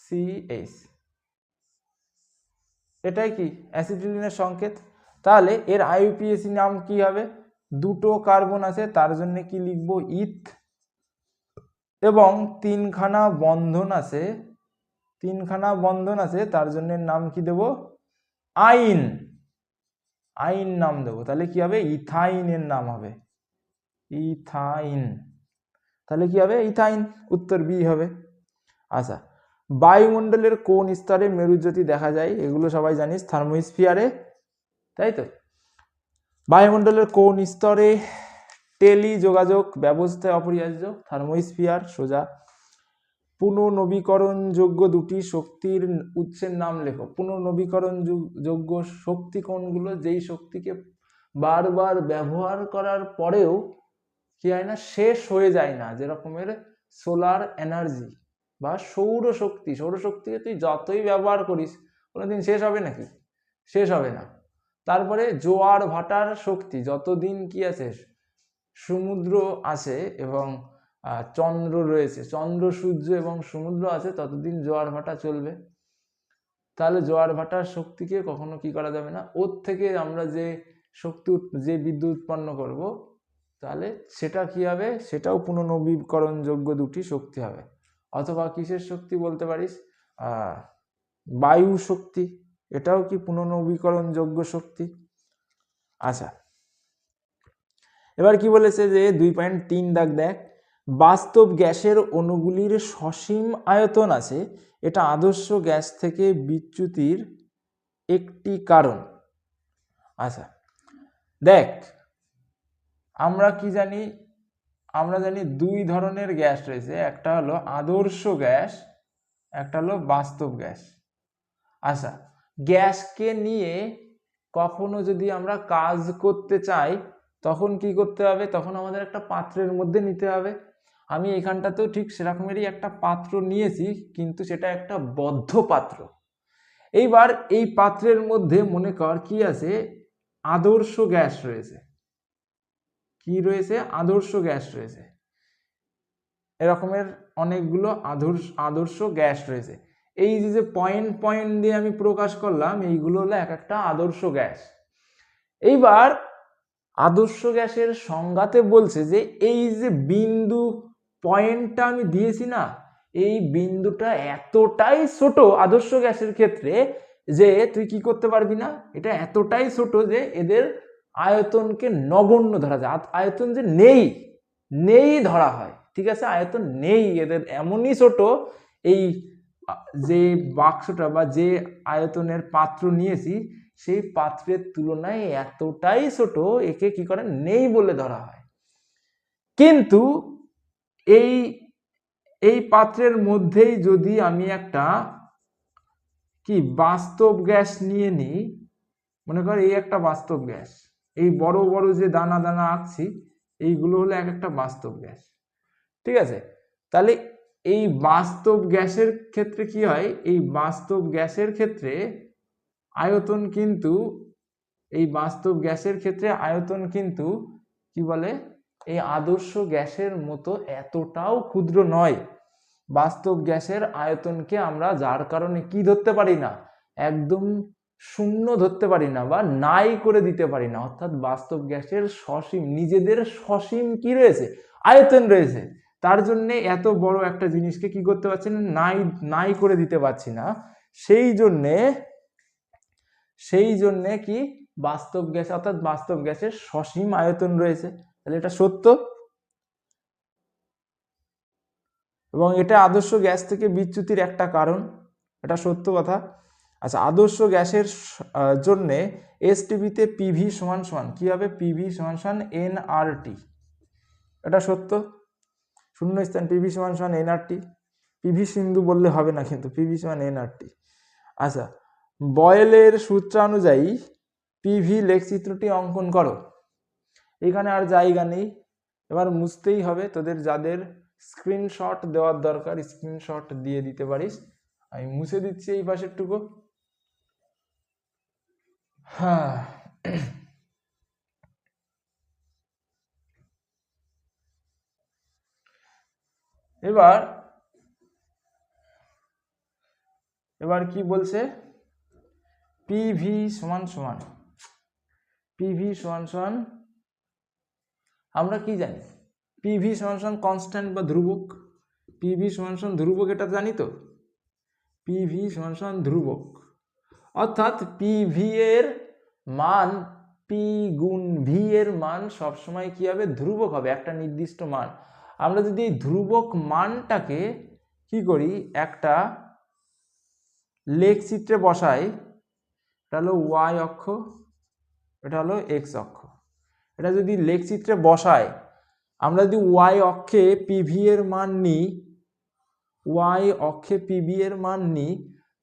CH, এটাই কি অ্যাসিটিলিনের সংকেত। তাহলে এর আইইউপিএসি নাম কি হবে, দুটো কার্বন আছে তার জন্য কি লিখবো, ইথ, এবং তিনখানা বন্ধন আছে তার জন্য নাম কি দেব, আইন। আইন নাম দেবো, তাহলে কি হবে? ইথাইনের নাম হবে ইথাইন। তাহলে কি হবে? ইথাইন। উত্তর বি হবে। আচ্ছা, বায়ুমণ্ডলের কোন স্তরে মেরুজ্যোতি দেখা যায়? এগুলো সবাই জানিস, থার্মোস্ফিয়ারে, তাই তো। বায়ুমণ্ডলের কোন স্তরে টেলি যোগাযোগ ব্যবস্থায় অপরিহার্য? থার্মোস্ফিয়ার, সোজা। পুনর্নবীকরণযোগ্য দুটি শক্তির উৎসের নাম লেখো। পুনর্নবীকরণযোগ্য শক্তি কোনগুলো? যেই শক্তিকে বারবার ব্যবহার করার পরেও কি হয় না, শেষ হয়ে যায় না, যেরকমের সোলার এনার্জি বা সৌরশক্তি। সৌরশক্তিকে তুই যতই ব্যবহার করিস কোনোদিন শেষ হবে নাকি? শেষ হবে না। তারপরে জোয়ার ভাটার শক্তি, যতদিন কি আছে সমুদ্র আছে এবং চন্দ্র রয়েছে, চন্দ্র সূর্য এবং সমুদ্র আছে, ততদিন জোয়ার ভাটা চলবে। তাহলে জোয়ার ভাটার শক্তিকে কখনো কি করা যাবে না। ওর থেকে আমরা যে শক্তি, যে বিদ্যুৎ উৎপন্ন করব, তাহলে সেটা কি হবে? সেটাও পুনর্নবীকরণযোগ্য দুটি শক্তি হবে। অথবা কিসের শক্তি বলতে পারিস? বায়ু শক্তি, এটাও কি পুনর্নবীকরণযোগ্য শক্তি। আচ্ছা, এবার কি বলেছে যে 2.3 দাগ দেখ, বাস্তব গ্যাসের অণুগুলির সসীম আয়তন আছে, এটা আদর্শ গ্যাস থেকে বিচ্যুতির একটি কারণ। আচ্ছা দেখ, আমরা কি জানি? আমরা জানি দুই ধরনের গ্যাস রয়েছে, একটা হলো আদর্শ গ্যাস, একটা হলো বাস্তব গ্যাস। আচ্ছা, গ্যাসকে নিয়ে কখনো যদি আমরা কাজ করতে চাই তখন কি করতে হবে? তখন আমাদের একটা পাত্রের মধ্যে নিতে হবে। আমি এখানটাতেও ঠিক সেরকমেরই একটা পাত্র নিয়েছি, কিন্তু সেটা একটা বদ্ধ পাত্র। এইবার এই পাত্রের মধ্যে মনে কর কি আছে? আদর্শ গ্যাস রয়েছে। কি রয়েছে? আদর্শ গ্যাস রয়েছে। এরকমের অনেকগুলো আদর্শ গ্যাস রয়েছে। এই যে পয়েন্ট পয়েন্ট দিয়ে আমি প্রকাশ করলাম, এইগুলো হলো এক একটা আদর্শ গ্যাস। এইবার আদর্শ গ্যাসের সংজ্ঞাতে বলছে যে এই যে বিন্দু পয়েন্টটা আমি দিয়েছি না, এই বিন্দুটা এতটাই ছোট আদর্শ গ্যাসের ক্ষেত্রে যে তুই কি করতে পারবি না, এটা এতটাই ছোট যে এদের আয়তনকে নগণ্য ধরা যায়। আয়তন যে নেই ধরা হয়, ঠিক আছে? আয়তন নেই এদের, এমনই ছোট। এই যে বাক্সটা বা যে আয়তনের পাত্র নিয়েছি, সেই পাত্রের তুলনায় এতটাই ছোট, একে কি করে? নেই বলে ধরা হয়। কিন্তু এই পাত্রের মধ্যেই যদি আমি একটা কি বাস্তব গ্যাস নিয়ে নিই, মনে কর এই একটা বাস্তব গ্যাস, এই বড় বড় যে দানা দানা আঁকছি এইগুলো হলো এক একটা বাস্তব গ্যাস, ঠিক আছে? তাহলে এই বাস্তব গ্যাসের ক্ষেত্রে কি হয়? এই বাস্তব গ্যাসের ক্ষেত্রে আয়তন কিন্তু, এই বাস্তব গ্যাসের ক্ষেত্রে আয়তন কিন্তু কি বলে? এই আদর্শ গ্যাসের মতো এতটাও ক্ষুদ্র নয়। বাস্তব গ্যাসের আয়তনকে আমরা যার কারণে কি ধরতে পারি না, একদম শূন্য ধরতে পারি না বা নাই করে দিতে পারি না। অর্থাৎ বাস্তব গ্যাসের সসীম, নিজেদের সসীম কি রয়েছে? আয়তন রয়েছে। তার জন্য এত বড় একটা জিনিসকে কি করতে পারছি না? নাই করে দিতে পারছি না। সেই জন্যে কি বাস্তব গ্যাস, অর্থাৎ বাস্তব গ্যাসের সসীম আয়তন রয়েছে। তাহলে এটা সত্য, এবং এটা আদর্শ গ্যাস থেকে বিচ্যুতির একটা কারণ, এটা সত্য কথা। আচ্ছা, আদর্শ গ্যাসের জন্য এসটিপিতে পিভি সমান সমান কি হবে? পিভি সমান সমান এনআরটি, এটা সত্য। শূন্যস্থান পিভি সমান সমান এনআরটি, পিভি সিন্ধু বললে হবে না, কিন্তু পিভি সমান এনআরটি। আচ্ছা, বয়েলের সূত্রানুযায়ী পিভি লেখচিত্রটি অঙ্কন করো। এখানে আর জায়গা নেই, এবার মুছতেই হবে। তোদের যাদের স্ক্রিনশট দেওয়ার দরকার স্ক্রিনশট দিয়ে দিতে পারিস, আমি মুছে দিচ্ছি এই পাশেরটুকু। হ্যাঁ, এবার কি বলছে? পিভি সমান সমান আমরা কি জানি? পিভি সমান সমান কনস্ট্যান্ট বা ধ্রুবক। পিভি সমান সমান ধ্রুবক, এটা জানি তো। পিভি সমান সমান ধ্রুবক, অর্থাৎ পিভি এর মান পি গুণ ভি এর মান সবসময় কি হবে, ধ্রুবক হবে, একটা নির্দিষ্ট মান। আমরা যদি এই ধ্রুবক মানটাকে কি করি, একটা লেখচিত্রে বসাই, এটা হলো ওয়াই অক্ষ, এটা হলো এক্স অক্ষ। এটা যদি লেখচিত্রে বসাই, আমরা যদি ওয়াই অক্ষে পিভি এর মান নিই, ওয়াই অক্ষে পিভি এর মান নিই,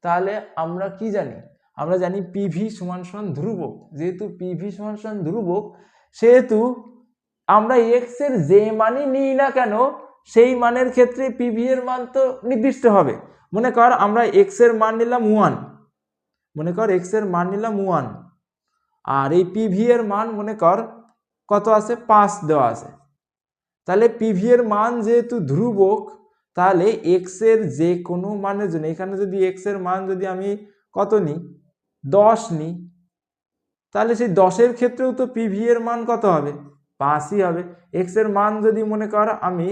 তাহলে আমরা কি জানি, আমরা জানি পিভি সমান সমান ধ্রুবক। যেহেতু পিভি সমান সমান ধ্রুবক, সেহেতু আমরা এক্স এর যে মানই নিই না কেন, সেই মানের ক্ষেত্রে পিভি এর মান তো নির্দিষ্ট হবে। মনে কর আমরা এক্স এর মান নিলাম 1, মনে কর এক্স এর মান নিলাম 1, আর এই পিভি এর মান মনে কর কত আছে, 5 দেওয়া আছে। তাহলে পিভি এর মান যেহেতু ধ্রুবক, তাহলে এক্স এর যে কোনো মানের জন্য, এখানে যদি এক্স এর মান যদি আমি কত নিই, 10 নিই, তাহলে সেই 10-এর ক্ষেত্রেও তো পিভি এর মান কত হবে, 5ই হবে। এক্স এর মান যদি মনে কর আমি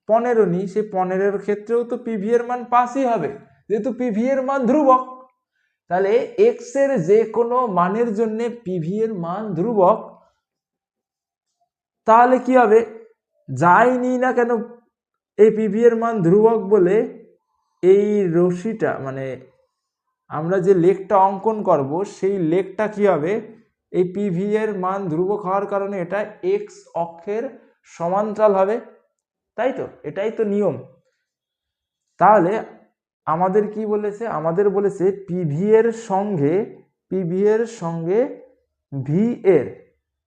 15 নিই, সেই 15-এর ক্ষেত্রেও তো পিভি এর মান 5ই হবে, যেহেতু পিভি এর মান ধ্রুবক। তাহলে এক্স এর যে কোনো মানের জন্য পিভি এর মান ধ্রুবক। তাহলে কি হবে, যাই নিই না কেন এই পিভি এর মান ধ্রুবক বলে, এই রশ্মিটা মানে আমরা যে লেখটা অঙ্কন করব, সেই লেখটা কি হবে, এই পিভি এর মান ধ্রুবক হওয়ার কারণে এটা এক্স অক্ষের সমান্তরাল হবে, তাই তো, এটাই তো নিয়ম। তাহলে আমাদের কি বলেছে, আমাদের বলেছে পিভি এর সঙ্গে ভি এর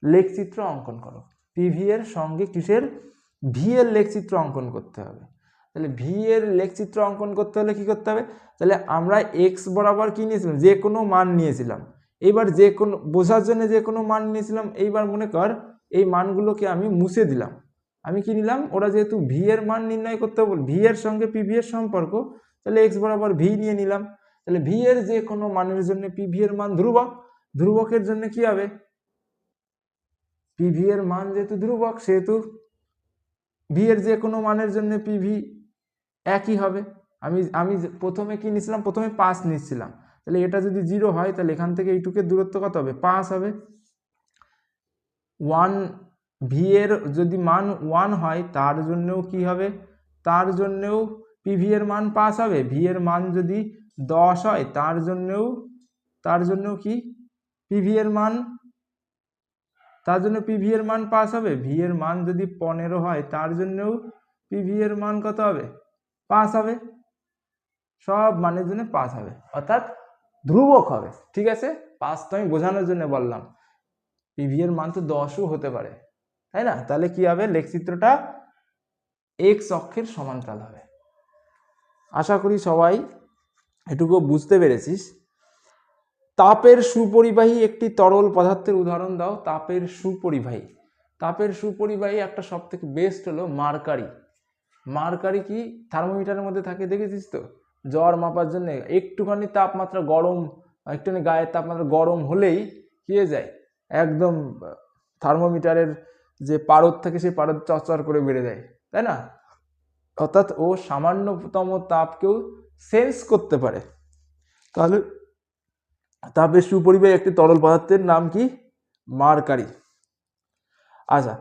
লেখচিত্র অঙ্কন করো। পিভি এর সঙ্গে কিসের, ভি এর লেখচিত্র অঙ্কন করতে হবে। তাহলে ভি এর লেখচিত্র অঙ্কন করতে হলে কি করতে হবে, তাহলে আমরা এক্স বরাবর কি নিয়েছিলাম, যে কোনো মান নিয়েছিলাম। এইবার যে কোনো বোঝার জন্য যে কোনো মান নিয়েছিলাম, এইবার মনে কর এই মানগুলোকে আমি মুছে দিলাম। আমি কি নিলাম, ওরা যেহেতু ভি এর মান নির্ণয় করতে বল, ভি এর সঙ্গে পিভি এর সম্পর্ক, তাহলে এক্স বরাবর ভি নিয়ে নিলাম। তাহলে ভি এর যে কোনো মানের জন্য পিভি এর মান ধ্রুবক, ধ্রুবকের জন্য কি হবে, পিভি এর মান যেহেতু ধ্রুবক, সেহেতু ভি এর যে কোনো মানের জন্য পিভি একই হবে। আমি প্রথমে কি নিয়েছিলাম, প্রথমে 5 নিচ্ছিলাম, তাহলে এটা যদি 0 হয়, তাহলে এখান থেকে এইটুকের দূরত্ব কত হবে, 5 হবে। 1 ভি এর যদি মান 1 হয়, তার জন্যও কি হবে, তার জন্যও পিভি এর মান 5 হবে। ভি এর মান যদি 10 হয়, তার জন্যও কি পিভি এর মান, তার জন্য পিভি এর মান 5 হবে। ভি এর মান যদি 15 হয়, তার জন্যও পিভি এর মান কত হবে, 5 হবে। সব মানের জন্য 5 হবে, অর্থাৎ ধ্রুবক হবে। ঠিক আছে, 5 তো আমি বোঝানোর জন্য বললাম, পিভি এর মান তো 10ও হতে পারে, তাই না। তাহলে কি হবে, লেখচিত্রটা এক্স অক্ষের সমান্তরাল হবে। আশা করি সবাই এটুকু বুঝতে পেরেছিস। তাপের সুপরিবাহী একটি তরল পদার্থের উদাহরণ দাও। তাপের সুপরিবাহী একটা সব থেকে বেস্ট হলো মার্কারি। মার্কারি কি থার্মোমিটারের মধ্যে থাকে, দেখেছিস তো, জ্বর মাপার জন্য একটুখানি তাপমাত্রা গরম, একটুখানি গায়ের তাপমাত্রা গরম হলেই কি হয়ে যায়, একদম থার্মোমিটারের যে পারদ থাকে সেই পারদ চরচর করে বেড়ে যায়, তাই না। অর্থাৎ ও সামান্যতম তাপকেও সেন্স করতে পারে। তাহলে তাপের সুপরিবাহী একটি তরল পদার্থের নাম কি, মার্কারি। আচ্ছা,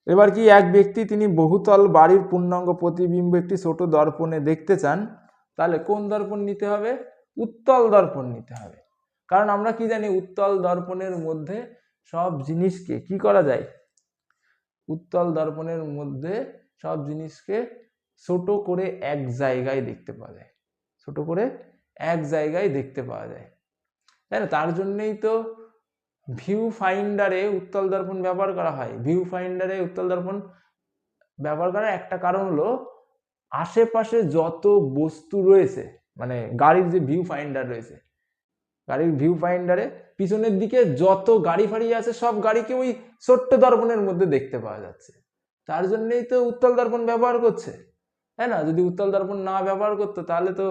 এবার কি, এক ব্যক্তি তিনি বহুতল বাড়ির পূর্ণাঙ্গ প্রতিবিম্ব একটি ছোট দর্পণে দেখতে চান, তাহলে কোন দর্পণ নিতে হবে, উত্তল দর্পণ নিতে হবে। কারণ আমরা কি জানি, উত্তল দর্পণের মধ্যে সব জিনিসকে কি করা যায়, উত্তল দর্পণের মধ্যে সব জিনিসকে ছোট করে এক জায়গায় দেখতে পাওয়া যায়, ছোট করে এক জায়গায় দেখতে পাওয়া যায়, তাই না। তার জন্যই তো ভিউ ফাইন্ডারে উত্তল দর্পণ ব্যবহার করা হয়। ভিউ ফাইন্ডারে উত্তল দর্পণ ব্যবহার করার একটা কারণ হলো, আশেপাশে যত বস্তু রয়েছে, মানে গাড়ির যে ভিউ ফাইন্ডার রয়েছে, গাড়ির ভিউ ফাইন্ডারে পিছনের দিকে যত গাড়ি ফাড়ি আছে, সব গাড়িকে ওই ছোট্ট দর্পণের মধ্যে দেখতে পাওয়া যাচ্ছে। তার জন্যই তো উত্তল দর্পণ ব্যবহার করছে, তাই না। যদি উত্তল দর্পণ না ব্যবহার করতো, তাহলে তো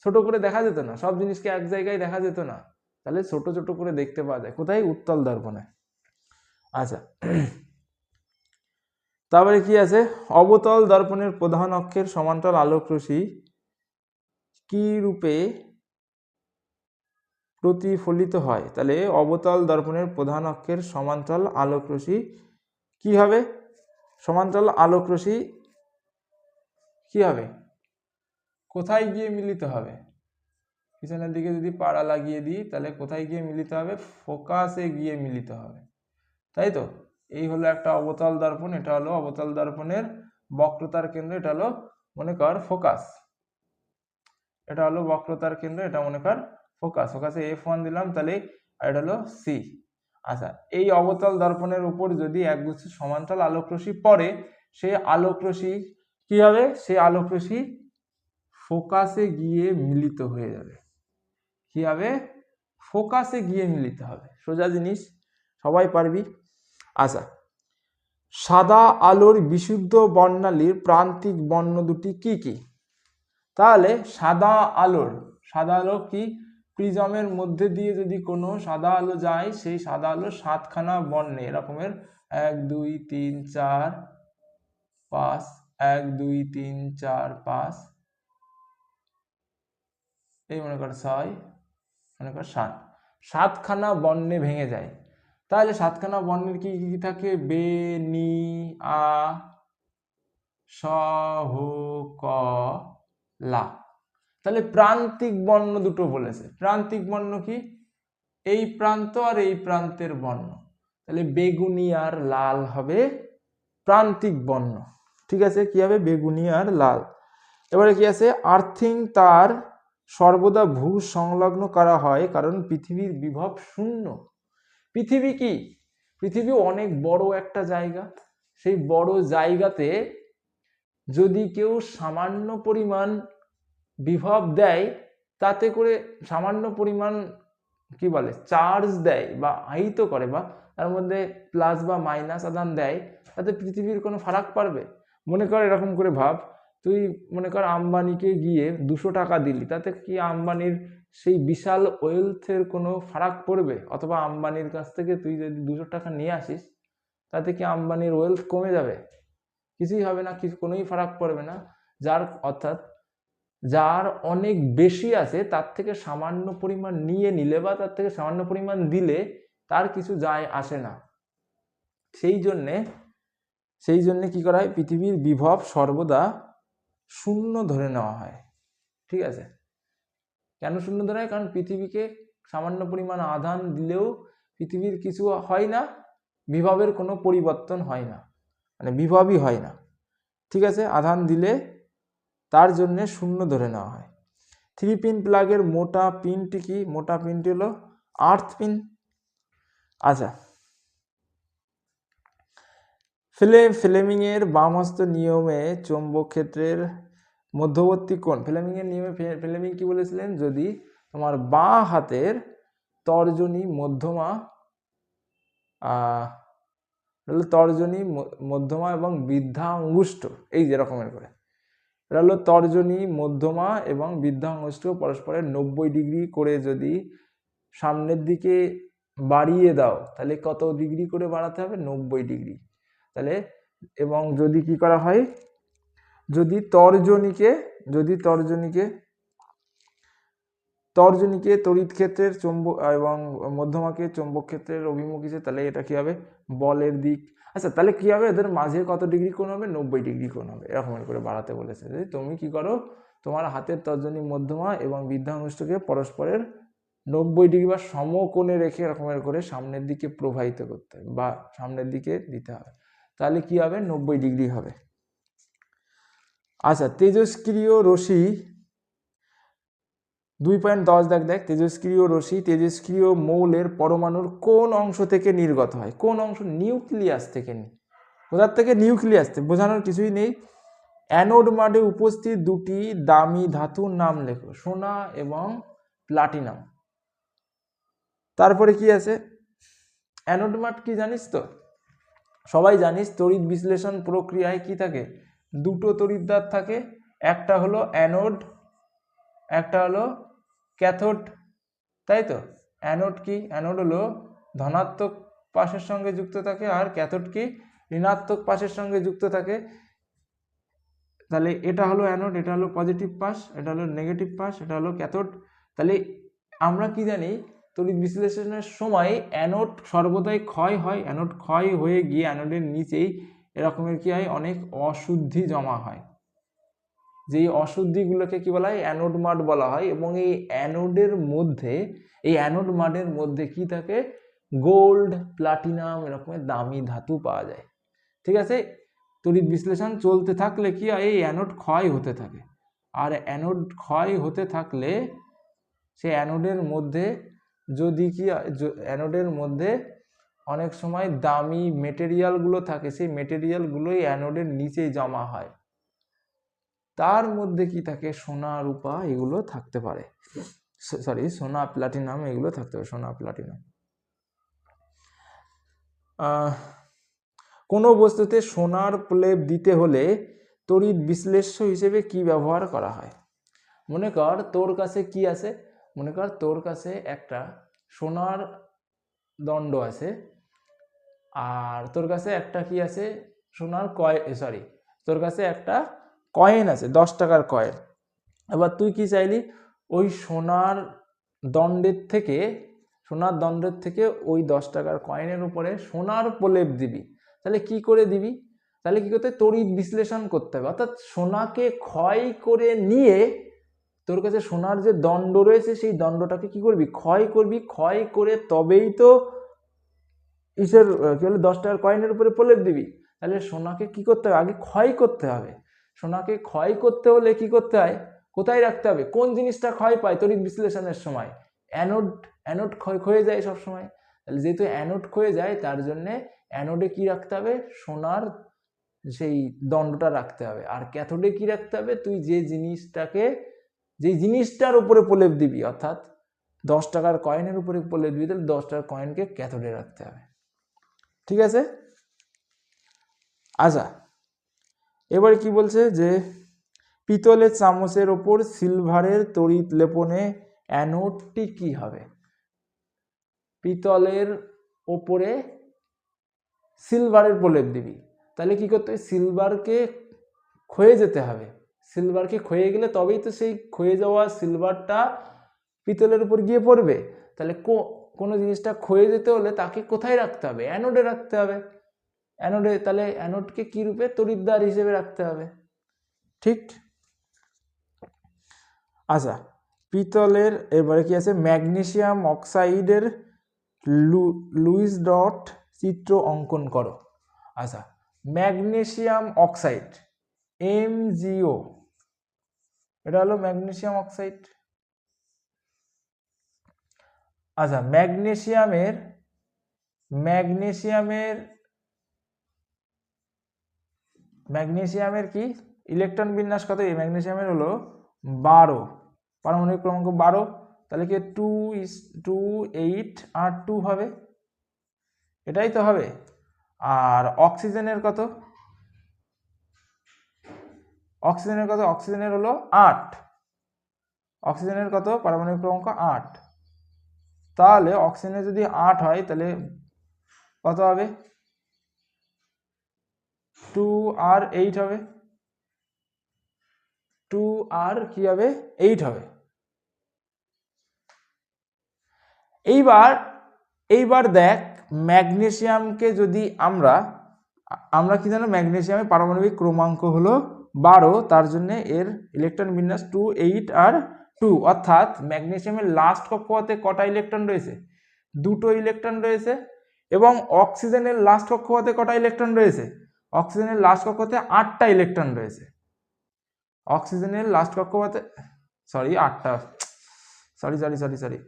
ছোট করে দেখা যেত না, সব জিনিসকে এক জায়গায় দেখা যেত না, তাহলে ছোট ছোট করে দেখতে পাওয়া যায় কোথায়, উত্তল দর্পণে। আচ্ছা, তারপরে কি আছে, অবতল দর্পণের প্রধান অক্ষের সমান্তরাল আলোক রশ্মি কি রূপে প্রতিফলিত হয়। তাহলে অবতল দর্পণের প্রধান অক্ষের সমান্তরাল আলোক রশ্মি কি হবে? সমান্তরাল আলোক রশ্মি কি হবে? কোথায় গিয়ে মিলিত হবে? পিছনের দিকে যদি পাড়া লাগিয়ে দিই তাহলে কোথায় গিয়ে মিলিত হবে? ফোকাসে গিয়ে মিলিত হবে, তাই তো? এই হলো একটা অবতল দর্পণ, এটা হলো অবতল দর্পণের বক্রতার কেন্দ্র, এটা হলো মনে কর ফোকাস, এটা হলো বক্রতার কেন্দ্র, এটা মনে কর ফোকাস। ফোকাসে F1 দিলাম, তাহলে এটা হলো সি। আচ্ছা, এই অবতল দর্পণের উপর যদি একগুচ্ছ সমান্তরাল আলোক রশ্মি পড়ে, সেই আলোক রশ্মি কি হবে? সেই আলোক রশ্মি ফোকাসে গিয়ে মিলিত হয়ে যাবে। কি হবে? ফোকাসে গিয়ে মিলিত হবে। সোজা জিনিস, সবাই পারবি। আচ্ছা, সাদা আলোর বিশুদ্ধ বর্ণালীর প্রান্তিক বর্ণ দুটি কি কি? তাহলে সাদা আলো কি? প্রিজমের মধ্যে দিয়ে যদি কোনো সাদা আলো যায়, সেই সাদা আলো 7খানা বর্ণে এরকমের 1 2 3 4 5 1 2 3 4 5 এই মনে কর 6 মনে কর 7খানা বর্ণে ভেঙে যায়। তাহলে 7খানা বর্ণের কি কি থাকে? বে, নি, আ, স, হ, ক, লা। তাহলে প্রান্তিক বর্ণ দুটো বলেছে। প্রান্তিক বর্ণ কি? এই প্রান্ত আর এই প্রান্তের বর্ণ। তাহলে বেগুনি আর লাল হবে প্রান্তিক বর্ণ। ঠিক আছে, কি হবে? বেগুনি আর লাল। এবারে কি আছে? আর্থিং তার সর্বদা ভূ সংলগ্ন করা হয় কারণ পৃথিবীর বিভব শূন্য। পৃথিবী কি? পৃথিবী অনেক বড় একটা জায়গা। সেই বড় জায়গাতে যদি কেউ সামান্য পরিমাণ বিভব দেয়, তাতে করে সামান্য পরিমাণ কি বলে চার্জ দেয় বা আহিত করে, বা তার মধ্যে প্লাস বা মাইনাস আদান দেয়, তাতে পৃথিবীর কোনো ফারাক পড়বে? মনে কর এরকম করে ভাব, তুই মনে কর আম্বানিকে গিয়ে 200 টাকা দিলি, তাতে কি আম্বানির সেই বিশাল ওয়েলথের কোনো ফারাক পড়বে? অথবা আম্বানির কাছ থেকে তুই যদি 200 টাকা নিয়ে আসিস, তাতে কি আম্বানির ওয়েলথ কমে যাবে? কিছুই হবে না, কিছু কোনোই ফারাক পড়বে না। অর্থাৎ যার অনেক বেশি আছে তার থেকে সামান্য পরিমাণ নিয়ে নিলে বা তার থেকে সামান্য পরিমাণ দিলে তার কিছু যায় আসে না। সেই জন্যে কি করা হয়? পৃথিবীর বিভব সর্বদা শূন্য ধরে নেওয়া হয়। ঠিক আছে? কেন শূন্য ধরে হয়? কারণ পৃথিবীকে সামান্য পরিমাণ আধান দিলেও পৃথিবীর কিছু হয় না, বিভবের কোনো পরিবর্তন হয় না, মানে বিভবই হয় না। ঠিক আছে? আধান দিলে তার জন্য শূন্য ধরে নেওয়া হয়। 3 পিন প্লাগের মোটা পিনটি কি? মোটা পিনটি হলো আর্থ পিন। আচ্ছা, ফ্লেমিং এর বামহস্ত নিয়মে চৌম্বক ক্ষেত্রের মধ্যবর্তী কোণ। ফ্লেমিং এর নিয়মে ফ্লেমিং কি বলেছিলেন? যদি তোমার বাঁ হাতের তর্জনী মধ্যমা এবং বৃদ্ধা অঙ্গুষ্ঠ, এই যে রকমের করে, এটা হলো তর্জনী, মধ্যমা এবং বৃদ্ধা অঙ্গুষ্ঠ পরস্পরের 90 ডিগ্রি করে যদি সামনের দিকে বাড়িয়ে দাও, তাহলে কত ডিগ্রি করে বাড়াতে হবে? 90 ডিগ্রি। তাহলে এবং যদি কি করা হয়? যদি তর্জনীকে তড়িৎ ক্ষেত্রের চৌম্বক এবং মধ্যমাকে চৌম্বক ক্ষেত্রের অভিমুখ হিসেবে, তাহলে এটা কি হবে? বলের দিক। আচ্ছা, তাহলে কি হবে? এদের মাঝে কত ডিগ্রি কোণ হবে? 90 ডিগ্রি কোণ হবে। এরকম করে বাড়াতে বলেছে। তুমি কি করো? তোমার হাতের তর্জনী, মধ্যমা এবং বৃদ্ধা অঙ্গুষ্ঠকে পরস্পরের 90 ডিগ্রি বা সমকোণে রেখে এরকমের করে সামনের দিকে প্রবাহিত করতে হবে বা সামনের দিকে দিতে হবে। তাহলে কি হবে? 90 ডিগ্রি হবে। আচ্ছা, তেজস্ক্রিয় রশ্মি 2.10 দেখ, তেজস্ক্রিয় রশ্মি তেজস্ক্রিয় মৌলের পরমাণুর কোন অংশ থেকে নির্গত হয়? কোন অংশ? নিউক্লিয়াস থেকে। কোথার থেকে? নিউক্লিয়াস থেকে। বোঝানোর কিছুই নেই। অ্যানোড মাডে উপস্থিত দুটি দামি ধাতুর নাম লেখো। সোনা এবং প্লাটিনাম। তারপরে কি আছে? অ্যানোড মাড কি জানিস তো? সবাই জানিস, তড়িৎ বিশ্লেষণ প্রক্রিয়ায় কি থাকে? দুটো তড়িৎদ্বার থাকে, একটা হলো অ্যানোড, একটা হলো ক্যাথোড, তাই তো? অ্যানোড কি? অ্যানোড হলো ধনাত্মক পাশের সঙ্গে যুক্ত থাকে, আর ক্যাথোড কি? ঋণাত্মক পাশের সঙ্গে যুক্ত থাকে। তাহলে এটা হলো অ্যানোড, এটা হলো পজিটিভ পাশ, এটা হলো নেগেটিভ পাশ, এটা হলো ক্যাথোড। তাহলে আমরা কি জানি তড়িৎ বিশ্লেষণের সময় অ্যানোড সর্বদাই ক্ষয় হয়, অ্যানোড ক্ষয় হয়ে গিয়ে অ্যানোডের নিচেই এরকমের কি হয়, অনেক অশুদ্ধি জমা হয়। যেই অশুদ্ধিগুলোকে কি বলা হয়, অ্যানোড মাড বলা হয়। এবং এই অ্যানোডের মধ্যে, এই অ্যানোড মাডের মধ্যে কি থাকে, গোল্ড, প্লাটিনাম এরকমের দামি ধাতু পাওয়া যায়। ঠিক আছে, তড়িৎ বিশ্লেষণ চলতে থাকলে কি হয়, এই অ্যানোড ক্ষয় হতে থাকে। আর অ্যানোড ক্ষয় হতে থাকলে সে অ্যানোডের মধ্যে যদি কি, অ্যানোডের মধ্যে অনেক সময় দামি মেটেরিয়ালগুলো থাকে, সেই মেটেরিয়ালগুলোই অ্যানোডের নিচে জমা হয়। তার মধ্যে কি থাকে, সোনা, রূপা এগুলো থাকতে পারে, সরি সোনা, প্লাটিনাম এগুলো থাকতে পারে, সোনা, প্লাটিনাম। কোনো বস্তুতে সোনার প্রলেপ দিতে হলে তড়িৎ বিশ্লেষ্য হিসেবে কি ব্যবহার করা হয়? মনে কর তোর কাছে কি আছে, মনে কর তোর কাছে একটা সোনার দণ্ড আছে, আর তোর কাছে একটা কি আছে, সোনার তোর কাছে একটা কয়েন আছে, 10 টাকার কয়েন। এবার তুই কি চাইলি, ওই সোনার দণ্ডের থেকে ওই 10 টাকার কয়েনের উপরে সোনার প্রলেপ দিবি। তাহলে কি করে দিবি, তাহলে কি করতে, তড়িৎ বিশ্লেষণ করতে হবে। অর্থাৎ সোনাকে ক্ষয় করে নিয়ে তোর কাছে সোনার যে দণ্ড রয়েছে সেই দণ্ডটাকে কি করবি, ক্ষয় করবি। ক্ষয় করে তবেই তো ইসের কি বলে 10 টাকার কয়েনের উপরে প্রলেপ দিবি। তাহলে সোনাকে কি করতে হবে, আগে ক্ষয় করতে হবে। সোনাকে ক্ষয় করতে হলে কি করতে হয়, কোথায় রাখতে হবে, কোন জিনিসটা ক্ষয় পায় তড়িৎ বিশ্লেষণের সময়, অ্যানোড ক্ষয়ে যায় সব সময়। তাহলে যেহেতু অ্যানোড ক্ষয়ে যায়, তার জন্য অ্যানোডে কি রাখতে হবে, সোনার সেই দণ্ডটা রাখতে হবে। আর ক্যাথোডে কি রাখতে হবে, তুই যে জিনিসটার উপরে প্রলেপ দিবি, অর্থাৎ 10 টাকার কয়েনের উপরে প্রলেপ দিবি, তাহলে 10 টাকার কয়েনকে ক্যাথোডে রাখতে হবে। ঠিক আছে, আচ্ছা এবারে কি বলছে যে পিতলের চামচের ওপর সিলভারের তড়িৎ লেপনে অ্যানোডটি কি হবে? পিতলের ওপরে সিলভারের প্রলেপ দিবি, তাহলে কি করতে হবে, সিলভারকে ক্ষয়ে যেতে হবে। সিলভারকে ক্ষয়ে গেলে তবেই তো সেই ক্ষয়ে যাওয়া সিলভারটা পিতলের উপর গিয়ে পড়বে। তাহলে কোনো জিনিসটা ক্ষয়ে যেতে হলে তাকে কোথায় রাখতে হবে, অ্যানোডে রাখতে হবে। অ্যানোডে, তাহলে অ্যানোডকে কি রূপে, তড়িৎদ্বার হিসেবে রাখতে হবে। ঠিক, আচ্ছা পিতলের এবারে কি আছে, ম্যাগনেসিয়াম অক্সাইডের লুইস ডট চিত্র অঙ্কন করো। আচ্ছা ম্যাগনেসিয়াম অক্সাইড MgO, এটা হলো ম্যাগনেসিয়াম অক্সাইড। আচ্ছা ম্যাগনেসিয়ামের কি ইলেকট্রন বিন্যাস কত, এই ম্যাগনেসিয়ামের হলো 12, পারমাণবিক ক্রমাঙ্ক 12। তাহলে কি 2:8 আর 2 হবে, এটাই তো হবে। আর অক্সিজেনের কত, অক্সিজেনের হলো 8, অক্সিজেনের কত, পারমাণবিক ক্রমাঙ্ক 8। তাহলে অক্সিজেনের যদি 8 হয় তাহলে কত হবে, 2 আর 8 হবে, 2 আর কি হবে, 8 হবে। এইবার দেখ ম্যাগনেসিয়ামকে যদি আমরা কি জানো, ম্যাগনেসিয়ামের পারমাণবিক ক্রমাঙ্ক হলো 12, তার জন্য এর ইলেকট্রন বিন্যাস 2, 8 আর 2। অর্থাৎ ম্যাগনেসিয়ামের লাস্ট কক্ষপথে কটা ইলেকট্রন রয়েছে, 2টো ইলেকট্রন রয়েছে। এবং অক্সিজেনের লাস্ট কক্ষপথে কটা ইলেকট্রন রয়েছে, অক্সিজেনের লাস্ট কক্ষপথে 8টা ইলেকট্রন রয়েছে। অক্সিজেনের লাস্ট কক্ষপথে সরি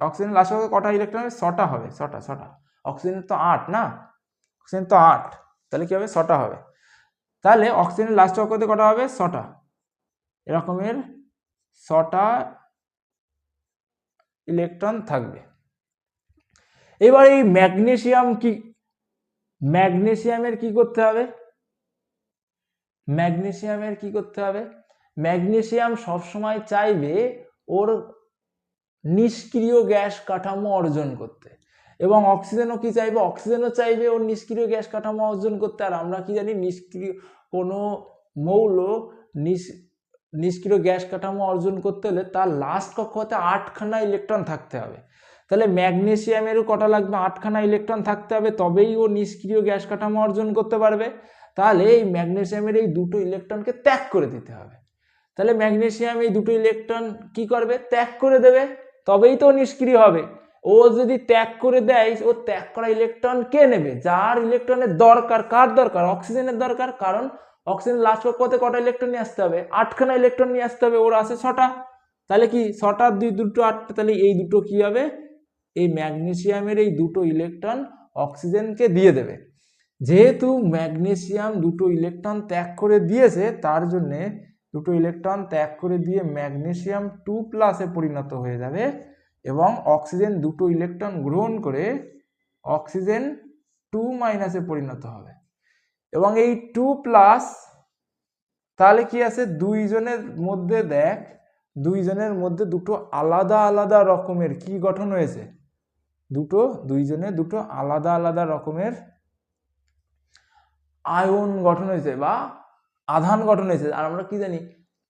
অক্সিজেনের লাস্ট কক্ষপথে কটা ইলেকট্রন, 6টা হবে, 6টা। অক্সিজেনের তো 8 না, অক্সিজেন তো 8, তাহলে কি হবে, 6টা হবে। তাহলে অক্সিজেনের লাস্ট কক্ষপথে কটা হবে, 6টা, এরকমের 6টা ইলেকট্রন থাকবে। এবার এই ম্যাগনেসিয়ামের কি করতে হবে, ম্যাগনেসিয়াম সবসময় চাইবে ওর নিষ্ক্রিয় গ্যাস কাঠামো অর্জন করতে। এবং অক্সিজেনও কি চাইবে, অক্সিজেনও চাইবে ওর নিষ্ক্রিয় গ্যাস কাঠামো অর্জন করতে। আর আমরা কি জানি, নিষ্ক্রিয় কোনো মৌল নিষ্ক্রিয় গ্যাস কাঠামো অর্জন করতে হলে তার লাস্ট কক্ষপথে 8খানা ইলেকট্রন থাকতে হবে। তাহলে ম্যাগনেসিয়ামেরও কটা লাগবে? 8খানা ইলেকট্রন থাকতে হবে, তবেই ও নিষ্ক্রিয় গ্যাস কাঠামো অর্জন করতে পারবে। তাহলে এই ম্যাগনেসিয়ামের এই দুটো ইলেকট্রনকে ত্যাগ করে দিতে হবে। তাহলে ম্যাগনেসিয়াম এই দুটো ইলেকট্রন কি করবে? ত্যাগ করে দেবে, তবেই তো নিষ্ক্রিয় হবে। ও যদি ত্যাগ করে দেয়, ও ত্যাগ করা ইলেকট্রন কে নেবে? যার ইলেকট্রনের দরকার। কার দরকার? অক্সিজেনের দরকার। কারণ অক্সিজেন লাস্ট কক্ষপথে কটা ইলেকট্রন নিয়ে আসতে হবে? 8খানা ইলেকট্রন নিয়ে আসতে হবে, ওর আছে 6টা। তাহলে কি 6টা 2 দুটো 8টা, তাহলে এই দুটো কি হবে? এই ম্যাগনেসিয়ামের এই দুটো ইলেকট্রন অক্সিজেনকে দিয়ে দেবে। যেহেতু ম্যাগনেসিয়াম দুটো ইলেকট্রন ত্যাগ করে দিয়েছে, তার জন্যে দুটো ইলেকট্রন ত্যাগ করে দিয়ে ম্যাগনেসিয়াম 2+ পরিণত হয়ে যাবে এবং অক্সিজেন দুটো ইলেকট্রন গ্রহণ করে অক্সিজেন 2- পরিণত হবে। এবং এই 2+, তাহলে কি আছে? দুইজনের মধ্যে দেখ, দুইজনের মধ্যে দুটো আলাদা আলাদা রকমের কি গঠন হয়েছে? দুইজনের দুটো আলাদা আলাদা রকমের আয়ন গঠন হয়েছে বা আধান গঠন হয়েছে। আর আমরা কি জানি?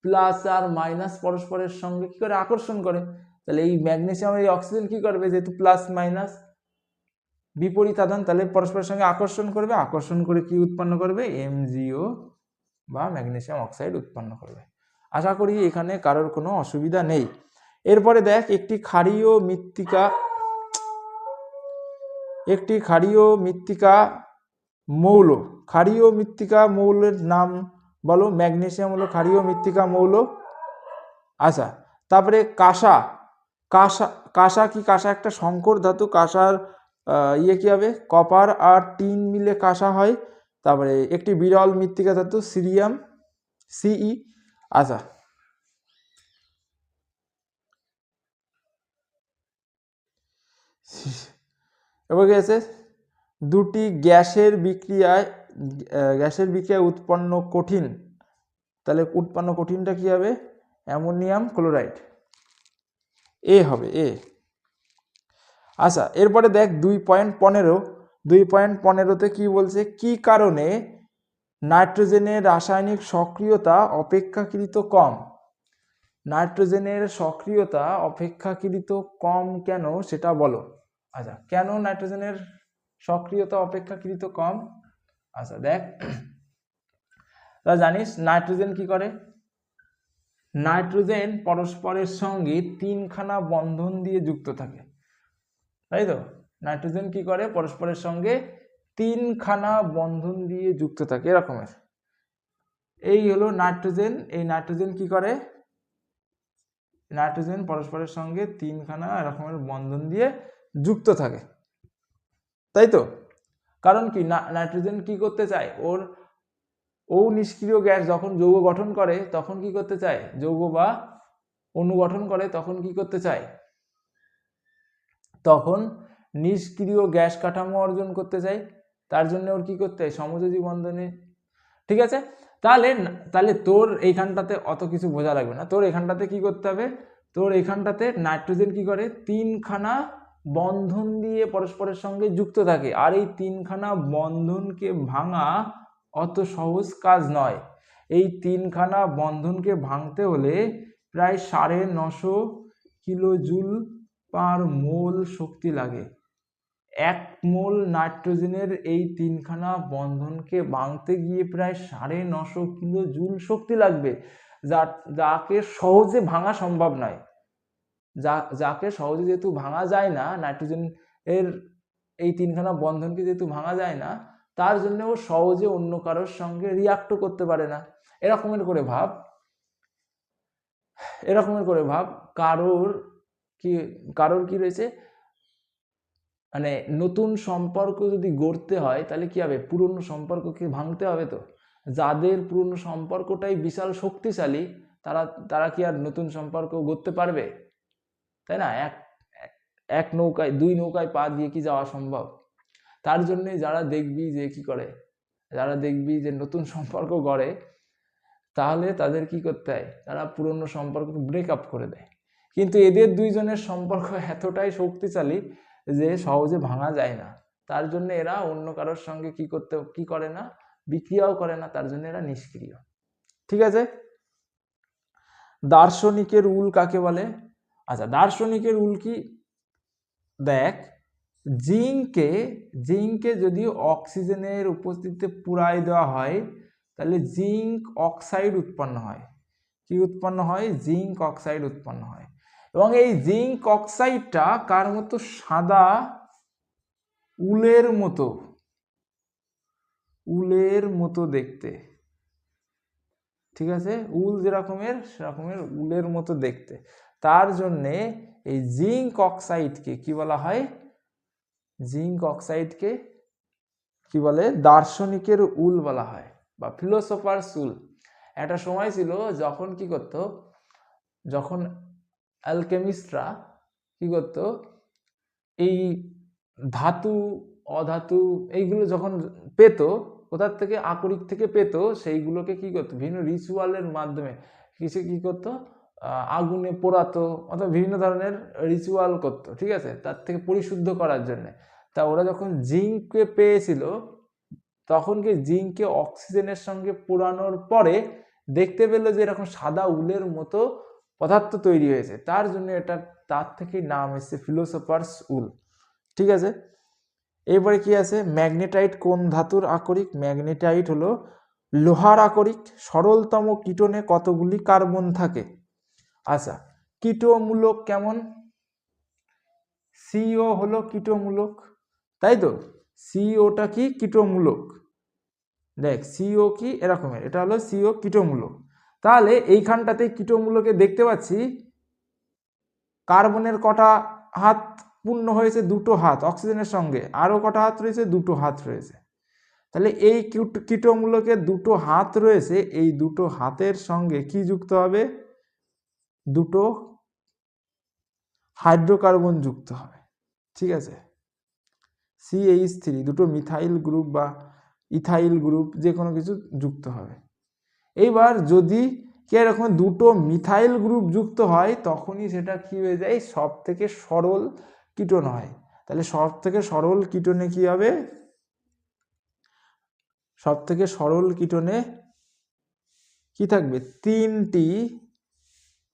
প্লাস আর মাইনাস পরস্পরের সঙ্গে কি করে? আকর্ষণ করে। তাহলে এই ম্যাগনেসিয়াম এই অক্সিজেন কি করবে? যেহেতু প্লাস মাইনাস বিপরীত আধান, তাহলে পরস্পরের সঙ্গে আকর্ষণ করবে, আকর্ষণ করে কি উৎপন্ন করবে? MgO বা ম্যাগনেসিয়াম অক্সাইড উৎপন্ন করবে। আশা করি এখানে কারোর কোনো অসুবিধা নেই। এরপরে দেখ, একটি ক্ষারীয় মৃত্তিকা মৌল। ক্ষারীয় মৃত্তিকা মৌলের নাম বলো। ম্যাগনেসিয়াম হলো ক্ষারীয় মৃত্তিকা মৌল। আচ্ছা, তারপরে কাঁসা। কাঁসা কি? কাঁসা একটা সংকর ধাতু। কাঁসার কি হবে? কপার আর টিন মিলে কাঁসা হয়। তারপরে একটি বিরল মৃত্তিকা ধাতু সিরিয়াম, Ce। আচ্ছা, এবার কি আছে? দুটি গ্যাসের বিক্রিয়ায় উৎপন্ন কঠিন। তাহলে উৎপন্ন কঠিনটা কি হবে? অ্যামোনিয়াম ক্লোরাইড, এ হবে, এ। আচ্ছা, এরপরে দেখ 2.15তে কি বলছে? কি কারণে নাইট্রোজেনের রাসায়নিক সক্রিয়তা অপেক্ষাকৃত কম? নাইট্রোজেনের সক্রিয়তা অপেক্ষাকৃত কম কেন সেটা বলো। আচ্ছা, কেন নাইট্রোজেনের সক্রিয়তা অপেক্ষাকৃত কম? আচ্ছা দেখ, তা জানিস নাইট্রোজেন কি করে? নাইট্রোজেন পরস্পরের সঙ্গে 3খানা বন্ধন দিয়ে যুক্ত থাকে, তাই তো? নাইট্রোজেন কি করে? পরস্পরের সঙ্গে 3খানা বন্ধন দিয়ে যুক্ত থাকে, এরকমের। এই হলো নাইট্রোজেন। এই নাইট্রোজেন কি করে? নাইট্রোজেন পরস্পরের সঙ্গে 3খানা এরকমের বন্ধন দিয়ে যুক্ত থাকে, তাই তো? কারণ কি? নাইট্রোজেন কি করতে চায়? ও নিষ্ক্রিয় গ্যাস যখন যৌগ গঠন করে তখন কি করতে চায়? যৌগ বা অণু গঠন করে তখন কি করতে চায়? তখন নিষ্ক্রিয় গ্যাস কাঠামো অর্জন করতে চায়। তার জন্য ওর কি করতে হয়? সমযোজী বন্ধনে। ঠিক আছে? তাহলে তোর এইখানটাতে অত কিছু বোঝা লাগবে না। তোর এখানটাতে কি করতে হবে? তোর এখানটাতে নাইট্রোজেন কি করে? 3খানা বন্ধন দিয়ে পরস্পরের সঙ্গে যুক্ত থাকে। আর এই 3খানা বন্ধনকে ভাঙা অত সহজ কাজ নয়। এই 3খানা বন্ধনকে ভাঙতে হলে প্রায় 950 কিলোজুল পার মোল শক্তি লাগে। 1 মোল নাইট্রোজেনের এই 3খানা বন্ধনকে ভাঙতে গিয়ে প্রায় 950 কিলোজুল শক্তি লাগবে, যাকে সহজে ভাঙা সম্ভব নয়। যাকে সহজে যেহেতু ভাঙা যায় না, নাইট্রোজেন এর এই 3খানা বন্ধনকে যেহেতু ভাঙা যায় না, তার জন্য ও সহজে অন্য কারোর সঙ্গে রিয়াক্টও করতে পারে না। এরকমের করে ভাব কারোর কি রয়েছে, মানে নতুন সম্পর্ক যদি গড়তে হয় তাহলে কি হবে? পুরনো সম্পর্ককে ভাঙতে হবে। তো যাদের পুরনো সম্পর্কটাই বিশাল শক্তিশালী, তারা কি আর নতুন সম্পর্ক গড়তে পারবে? তাই না? এক নৌকায় 2 নৌকায় পা দিয়ে কি যাওয়া সম্ভব? তার জন্য যারা দেখবি যে নতুন সম্পর্ক গড়ে, তাহলে তাদের কি করতে হয়? তারা পুরনো সম্পর্ককে ব্রেকআপ করে দেয়। কিন্তু এদের দুইজনের সম্পর্ক এতটাই শক্তিশালী যে সহজে ভাঙা যায় না। তার জন্য এরা অন্য কারোর সঙ্গে কি করে না? বিক্রিয়াও করে না। তার জন্য এরা নিষ্ক্রিয়। ঠিক আছে? দার্শনিকের উল কাকে বলে? আচ্ছা, দার্শনিকের উল কি, দেখ জিঙ্কে যদি অক্সিজেনের উপস্থিতিতে পুড়াই দেওয়া হয় তাহলে জিঙ্ক অক্সাইড উৎপন্ন হয়। কি উৎপন্ন হয়? জিঙ্ক অক্সাইড উৎপন্ন হয়। এবং এই জিঙ্ক অক্সাইডটা কার মতো? সাদা উলের মতো দেখতে। ঠিক আছে, উল যেরকমের সেরকমের উলের মতো দেখতে। তার জন্যে এই জিঙ্ক অক্সাইডকে কি বলা হয়? জিঙ্ক অক্সাইডকে কি বলে? দার্শনিকের উল বলা হয় বা ফিলোসোফার্স উল। একটা সময় ছিল যখন কি করতো, যখন অ্যালকেমিস্টরা কি করতো, এই ধাতু অধাতু এইগুলো যখন পেত, কোথার থেকে? আকরিক থেকে পেত, সেইগুলোকে কি করতো? বিভিন্ন রিচুয়ালের মাধ্যমে কিছু কি করতো, আগুনে পোড়াতো অথবা বিভিন্ন ধরনের রিচুয়াল করতো। ঠিক আছে, তার থেকে পরিশুদ্ধ করার জন্য। তা ওরা যখন জিঙ্ককে পেয়েছিল, তখন কি জিঙ্ককে অক্সিজেনের সঙ্গে পোড়ানোর পরে দেখতে পেলো যে এরকম সাদা উলের মতো পদার্থ তৈরি হয়েছে। তার জন্য এটা, তার থেকেই নাম এসেছে ফিলোসোফার্স উল। ঠিক আছে, এরপরে কি আছে? ম্যাগনেটাইট কোন ধাতুর আকরিক? ম্যাগনেটাইট হলো লোহার আকরিক। সরলতম কিটোনে কতগুলি কার্বন থাকে? আচ্ছা, কিটোমূলক কেমন? সিও হলো কিটোমূলক, তাই তো? সিওটা কি? কিটোমূলক। দেখ সিও কি এরকমের, এটা হলো সিও কিটোমূলক। তাহলে এইখানটাতে কিটোমূলকে দেখতে পাচ্ছি কার্বনের কটা হাত পূর্ণ হয়েছে? দুটো হাত অক্সিজেনের সঙ্গে। আরো কটা হাত রয়েছে? দুটো হাত রয়েছে। তাহলে এই কিটোমূলকে দুটো হাত রয়েছে, এই দুটো হাতের সঙ্গে কি যুক্ত হবে? দুটো হাইড্রোকার্বন যুক্ত হবে। ঠিক আছে, CH3 দুটো মিথাইল গ্রুপ বা ইথাইল গ্রুপ যে কোনো কিছু যুক্ত হবে। এইবার যদি কি এরকম দুটো মিথাইল গ্রুপ যুক্ত হয়, তখনই সেটা কি হয়ে যায়? সব থেকে সরল কিটোন হয়। তাহলে সব থেকে সরল কিটোনে কি হবে? সব থেকে সরল কিটোনে কি থাকবে?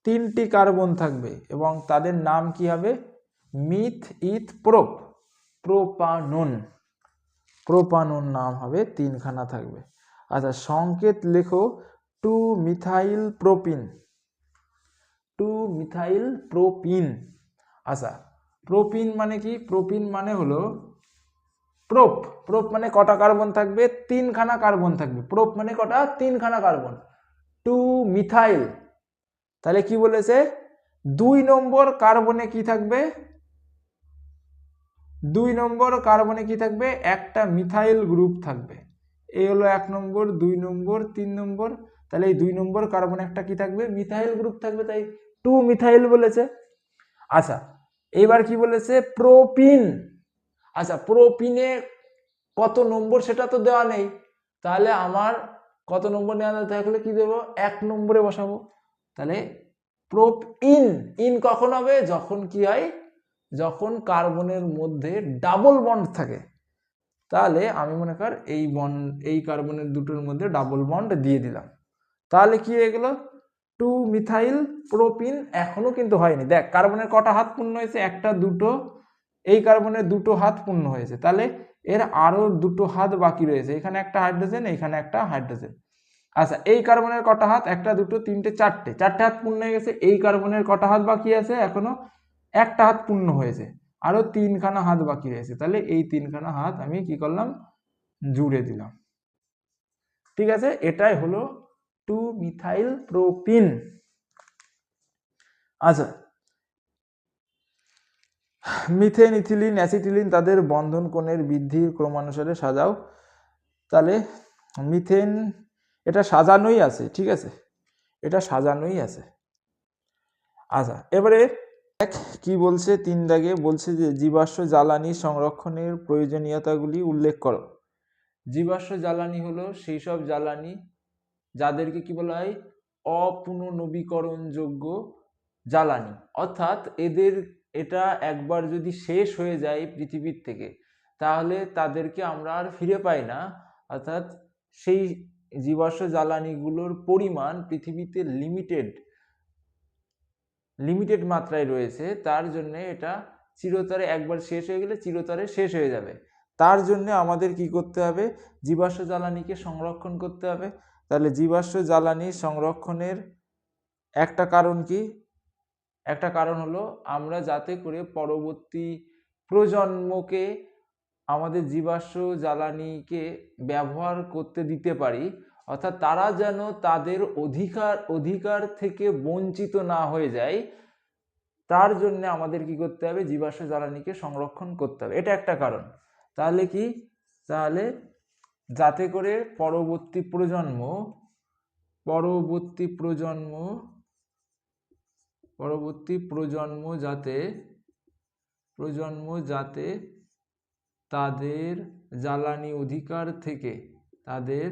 তিনটি কার্বন থাকবে এবং তাদের নাম কি হবে? মিথ ইথ প্রোপানন নাম হবে, তিনখানা থাকবে। আচ্ছা, সংকেত লেখো 2-মিথাইল প্রোপিন। আচ্ছা, প্রোপিন মানে কি? প্রোপিন মানে হলো প্রোপ মানে কটা কার্বন থাকবে? তিনখানা কার্বন থাকবে। প্রোপ মানে কটা? তিনখানা কার্বন। 2-মিথাইল, তাহলে কি বলেছে? 2 নম্বর কার্বনে কি থাকবে? 2 নম্বর কার্বনে কি থাকবে? একটা মিথাইল গ্রুপ থাকবে। এই হলো 1 নম্বর, 2 নম্বর, 3 নম্বর। তাহলে এই 2 নম্বর কার্বনে একটা কি থাকবে? মিথাইল গ্রুপ থাকবে, তাই 2-মিথাইল বলেছে। আচ্ছা, এবার কি বলেছে? প্রোপিন। আচ্ছা, প্রোপিনে কত নম্বর সেটা তো দেওয়া নেই, তাহলে আমার কত নম্বর নেওয়া থাকলে কি দেবো? 1 নম্বরে বসাবো। তাহলে ইন কখন হবে? যখন কি হয়? যখন কার্বনের মধ্যে ডাবল বন্ড থাকে। তাহলে আমি মনে কর এই কার্বনের দুটোর মধ্যে ডাবল বন্ড দিয়ে দিলাম, তাহলে কি হয়ে গেল? 2-মিথাইল প্রোপিন। এখনো কিন্তু হয়নি। দেখ কার্বনের কটা হাত পূর্ণ হয়েছে? একটা, দুটো। এই কার্বনের দুটো হাত পূর্ণ হয়েছে, তাহলে এর আরো দুটো হাত বাকি রয়েছে। এখানে একটা হাইড্রোজেন, এখানে একটা হাইড্রোজেন। আচ্ছা, এই কার্বনের কটা হাত? একটা, দুটো, তিনটে, চারটে হাত পূর্ণ হয়ে গেছে। এই কার্বনের কটা হাত বাকি আছে? এখনো একটা হাত পূর্ণ হয়েছে, আরো 3খানা হাত বাকি রয়েছে। তাহলে এই 3খানা হাত আমি কি করলাম? জুড়ে দিলাম। ঠিক আছে, এটাই হলো 2-মিথাইল প্রোপিন। আচ্ছা, মিথেন, ইথিলিন, অ্যাসিটিলিন তাদের বন্ধন কোণের বৃদ্ধির ক্রমানুসারে সাজাও। তাহলে মিথেন, এটা সাজানোই আছে। ঠিক আছে, এটা সাজানোই আছে। আচ্ছা, এবারে দেখ কি বলছে। 3 দাগে বলছে যে জীবাশ্ম জ্বালানি সংরক্ষণের প্রয়োজনীয়তাগুলি উল্লেখ করো। জীবাশ্ম জ্বালানি হলো সেই সব জ্বালানি যাদেরকে কি বলা হয়? অপুনর্নবীকরণযোগ্য জ্বালানি। অর্থাৎ এটা একবার যদি শেষ হয়ে যায় পৃথিবীর থেকে, তাহলে তাদেরকে আমরা আর ফিরে পাই না। অর্থাৎ সেই জীবাশ্ম জ্বালানিগুলোর পরিমাণ পৃথিবীতে লিমিটেড, লিমিটেড মাত্রায় রয়েছে, তার জন্য এটা চিরতরে একবার শেষ হয়ে গেলে চিরতরে শেষ হয়ে যাবে। তার জন্য আমাদের কি করতে হবে, জীবাশ্ম জ্বালানিকে সংরক্ষণ করতে হবে। তাহলে জীবাশ্ম জ্বালানি সংরক্ষণের একটা কারণ কি, একটা কারণ হলো আমরা যাতে করে পরবর্তী প্রজন্মকে আমাদের জীবাশ্ম জ্বালানিকে ব্যবহার করতে দিতে পারি, অর্থাৎ তারা যেন তাদের অধিকার থেকে বঞ্চিত না হয়ে যায়, তার জন্য আমাদের কি করতে হবে, জীবাশ্ম জ্বালানিকে সংরক্ষণ করতে হবে। এটা একটা কারণ। তাহলে কি, তাহলে যাতে করে পরবর্তী প্রজন্ম যাতে তাদের জ্বালানি অধিকার থেকে, তাদের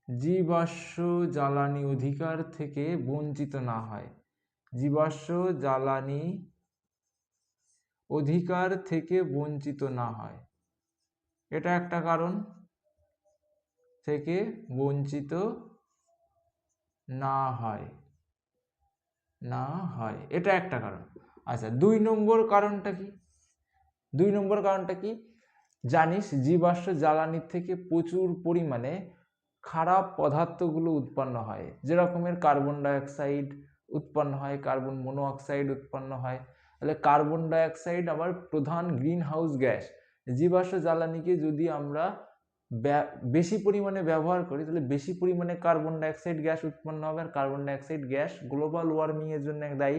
জীবাশ্ম জ্বালানি অধিকার থেকে বঞ্চিত না হয়, জীবাশ্ম জ্বালানি অধিকার থেকে বঞ্চিত না হয়, এটা একটা কারণ, থেকে বঞ্চিত না হয়, এটা একটা কারণ। আচ্ছা, 2 নম্বর কারণটা কি, জানিস জীবাশ্ম জ্বালানির থেকে প্রচুর পরিমাণে খারাপ পদার্থগুলো উৎপন্ন হয়, যেরকমের কার্বন ডাইঅক্সাইড উৎপন্ন হয়, কার্বন মনোঅক্সাইড উৎপন্ন হয়। তাহলে কার্বন ডাইঅক্সাইড আবার প্রধান গ্রিন হাউস গ্যাস। জীবাশ্ম জ্বালানিকে যদি আমরা বেশি পরিমাণে ব্যবহার করি তাহলে বেশি পরিমাণে কার্বন ডাইঅক্সাইড গ্যাস উৎপন্ন হবে, আর carbon dioxide gas global warming এর জন্য দায়ী।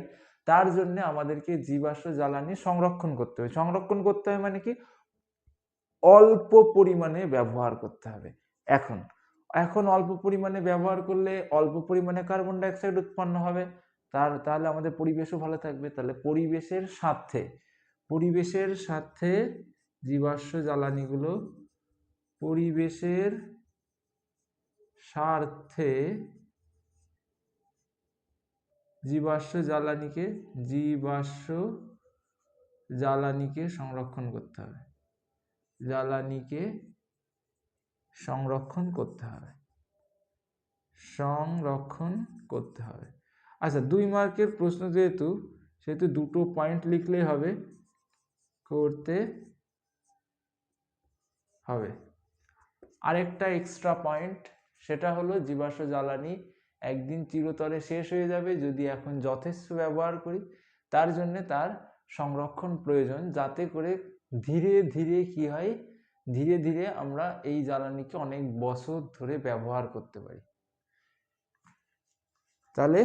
তার জন্য আমাদেরকে জীবাশ্ম জ্বালানি সংরক্ষণ করতে হবে। মানে কি, অল্প পরিমাণে ব্যবহার করতে হবে। এখন অল্প পরিমাণে ব্যবহার করলে অল্প পরিমাণে কার্বন ডাইঅক্সাইড উৎপন্ন হবে, তাহলে আমাদের পরিবেশও ভালো থাকবে। তাহলে পরিবেশের স্বার্থে জীবাশ্ম জ্বালানিগুলো, পরিবেশের স্বার্থে জীবাশ্ম জ্বালানিকে সংরক্ষণ করতে হবে। আচ্ছা, 2 মার্কের প্রশ্ন যেহেতু দুটো পয়েন্ট লিখলেই হবে, করতে হবে। আরেকটা এক্সট্রা পয়েন্ট, সেটা হলো জীবাশ্ম জ্বালানি একদিন চিরতরে শেষ হয়ে যাবে যদি এখন যথেষ্ট ব্যবহার করি। তার জন্য তার সংরক্ষণ প্রয়োজন, যাতে করে ধীরে ধীরে আমরা এই জ্বালানিকে অনেক বছর ধরে ব্যবহার করতে পারি। তাহলে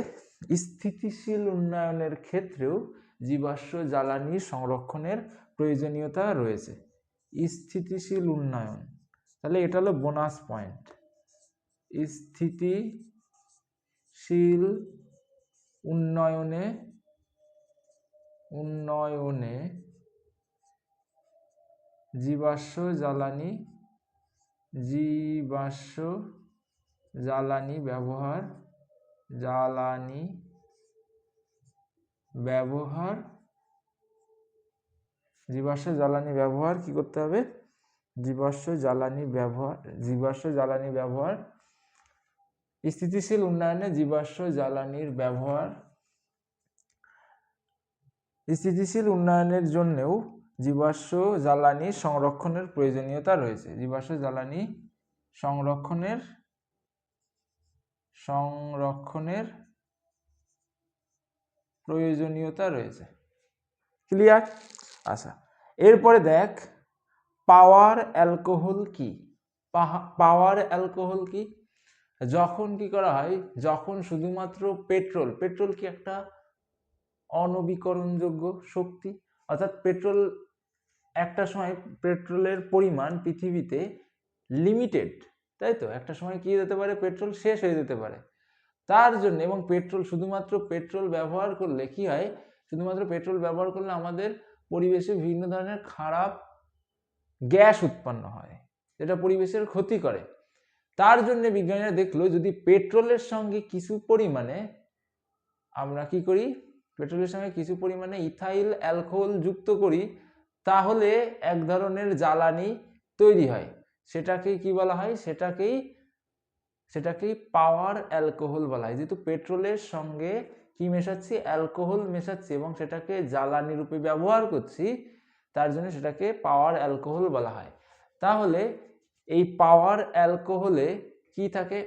স্থিতিশীল উন্নয়নের ক্ষেত্রেও জীবাশ্ম জ্বালানি সংরক্ষণের প্রয়োজনীয়তা রয়েছে। স্থিতিশীল উন্নয়ন, তাহলে এটা হলো বোনাস পয়েন্ট। স্থিতিশীল উন্নয়নে জীবাশ্ম জ্বালানি ব্যবহার কি করতে হবে, জীবাশ্ম জ্বালানি ব্যবহার স্থিতিশীল উন্নয়নে জীবাশ্ম জ্বালানির ব্যবহার, স্থিতিশীল উন্নয়নের জন্যও জীবাশ্ম জ্বালানি সংরক্ষণের প্রয়োজনীয়তা রয়েছে। জীবাশ্ম জ্বালানি সংরক্ষণের প্রয়োজনীয়তা রয়েছে। ক্লিয়ার? আচ্ছা, এরপরে দেখ পাওয়ার অ্যালকোহল কি। যখন কি করা হয়, যখন শুধুমাত্র পেট্রোল কি একটা অনবীকরণযোগ্য শক্তি, অর্থাৎ একটা সময় পেট্রোলের পরিমাণ পৃথিবীতে লিমিটেড, তাই তো? একটা সময় কি যেতে পারে, পেট্রোল শেষ হয়ে যেতে পারে। তার জন্য, এবং শুধুমাত্র পেট্রোল ব্যবহার করলে কি হয়, আমাদের পরিবেশে বিভিন্ন ধরনের খারাপ গ্যাস উৎপন্ন হয়, যেটা পরিবেশের ক্ষতি করে। তার জন্য বিজ্ঞানীরা দেখলো, যদি পেট্রোলের সঙ্গে কিছু পরিমাণে আমরা কি করি, পেট্রোলের সঙ্গে কিছু পরিমাণে ইথাইল অ্যালকোহল যুক্ত করি, তাহলে এক ধরনের জ্বালানি তৈরি হয়। সেটাকেই কি বলা হয়, সেটাকেই পাওয়ার অ্যালকোহল বলা হয়। যেহেতু পেট্রোলের সঙ্গে কি মেশাচ্ছি, অ্যালকোহল মেশাচ্ছি এবং সেটাকে জ্বালানি রূপে ব্যবহার করছি, তার জন্য সেটাকে পাওয়ার অ্যালকোহল বলা হয়। তাহলে এই পাওয়ার অ্যালকোহলে কি থাকে,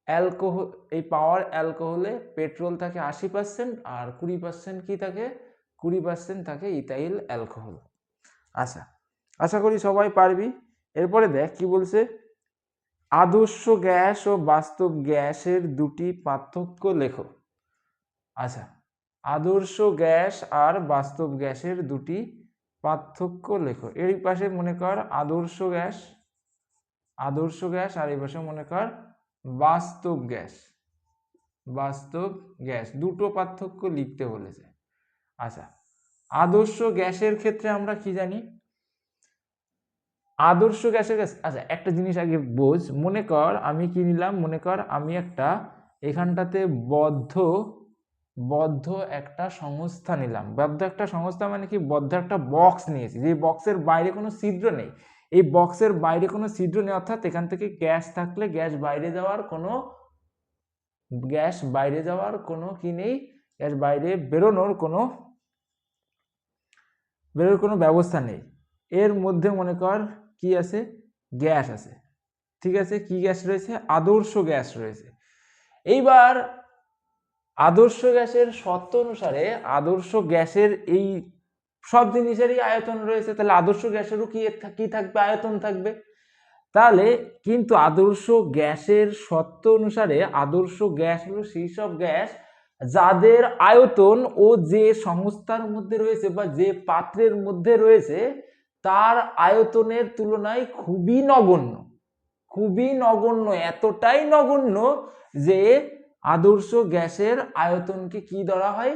অ্যালকোহল, এই পাওয়ার অ্যালকোহলে পেট্রোল থাকে 80% আর 20% কি থাকে, 20% থাকে ইথাইল অ্যালকোহল। আচ্ছা, আশা করি সবাই পারবি। এরপরে দেখ কি বলছে, আদর্শ গ্যাস ও বাস্তব গ্যাসের দুটি পার্থক্য লেখো। আচ্ছা, আদর্শ গ্যাস আর বাস্তব গ্যাসের দুটি পার্থক্য লেখো। এই পাশে মনে কর আদর্শ গ্যাস, আদর্শ গ্যাস, আর এই পাশে মনে কর বাস্তব গ্যাস, বাস্তব গ্যাস, দুটো পার্থক্য লিখতে বলেছে। আচ্ছা, আদর্শ গ্যাসের ক্ষেত্রে আমরা কি জানি, আদর্শ গ্যাসের গ্যাস, আচ্ছা একটা জিনিস আগে বোঝ, মনে কর আমি কি নিলাম, মনে কর আমি একটা এখানটাতে বদ্ধ একটা সংস্থা নিলাম। বদ্ধ একটা সংস্থা মানে কি, বদ্ধ একটা বক্স নিয়েছি, যে বক্সের বাইরে কোনো ছিদ্র নেই। এই বক্সের বাইরে কোনো ছিদ্র নেই, অর্থাৎ এখান থেকে গ্যাস থাকলে গ্যাস বাইরে যাওয়ার কোনো কি নেই, গ্যাস বাইরে বেরোনোর কোনো ব্যবস্থা নেই। এর মধ্যে মনে কর কি আছে, গ্যাস আছে, ঠিক আছে। কি গ্যাস রয়েছে, আদর্শ গ্যাস রয়েছে। এইবার আদর্শ গ্যাসের শর্ত অনুসারে আদর্শ গ্যাসের এই সব জিনিসেরই আয়তন রয়েছে, তাহলে আদর্শ গ্যাসেরও কি থাকবে, আয়তন থাকবে। তাহলে কিন্তু আদর্শ গ্যাসের শর্ত অনুসারে আদর্শ গ্যাস হলো সেই সব গ্যাস যাদের আয়তন ও যে সংস্থার মধ্যে রয়েছে বা যে পাত্রের মধ্যে রয়েছে তার আয়তনের তুলনায় খুবই নগণ্য, খুবই নগণ্য, এতটাই নগণ্য যে আদর্শ গ্যাসের আয়তনকে কি ধরা হয়,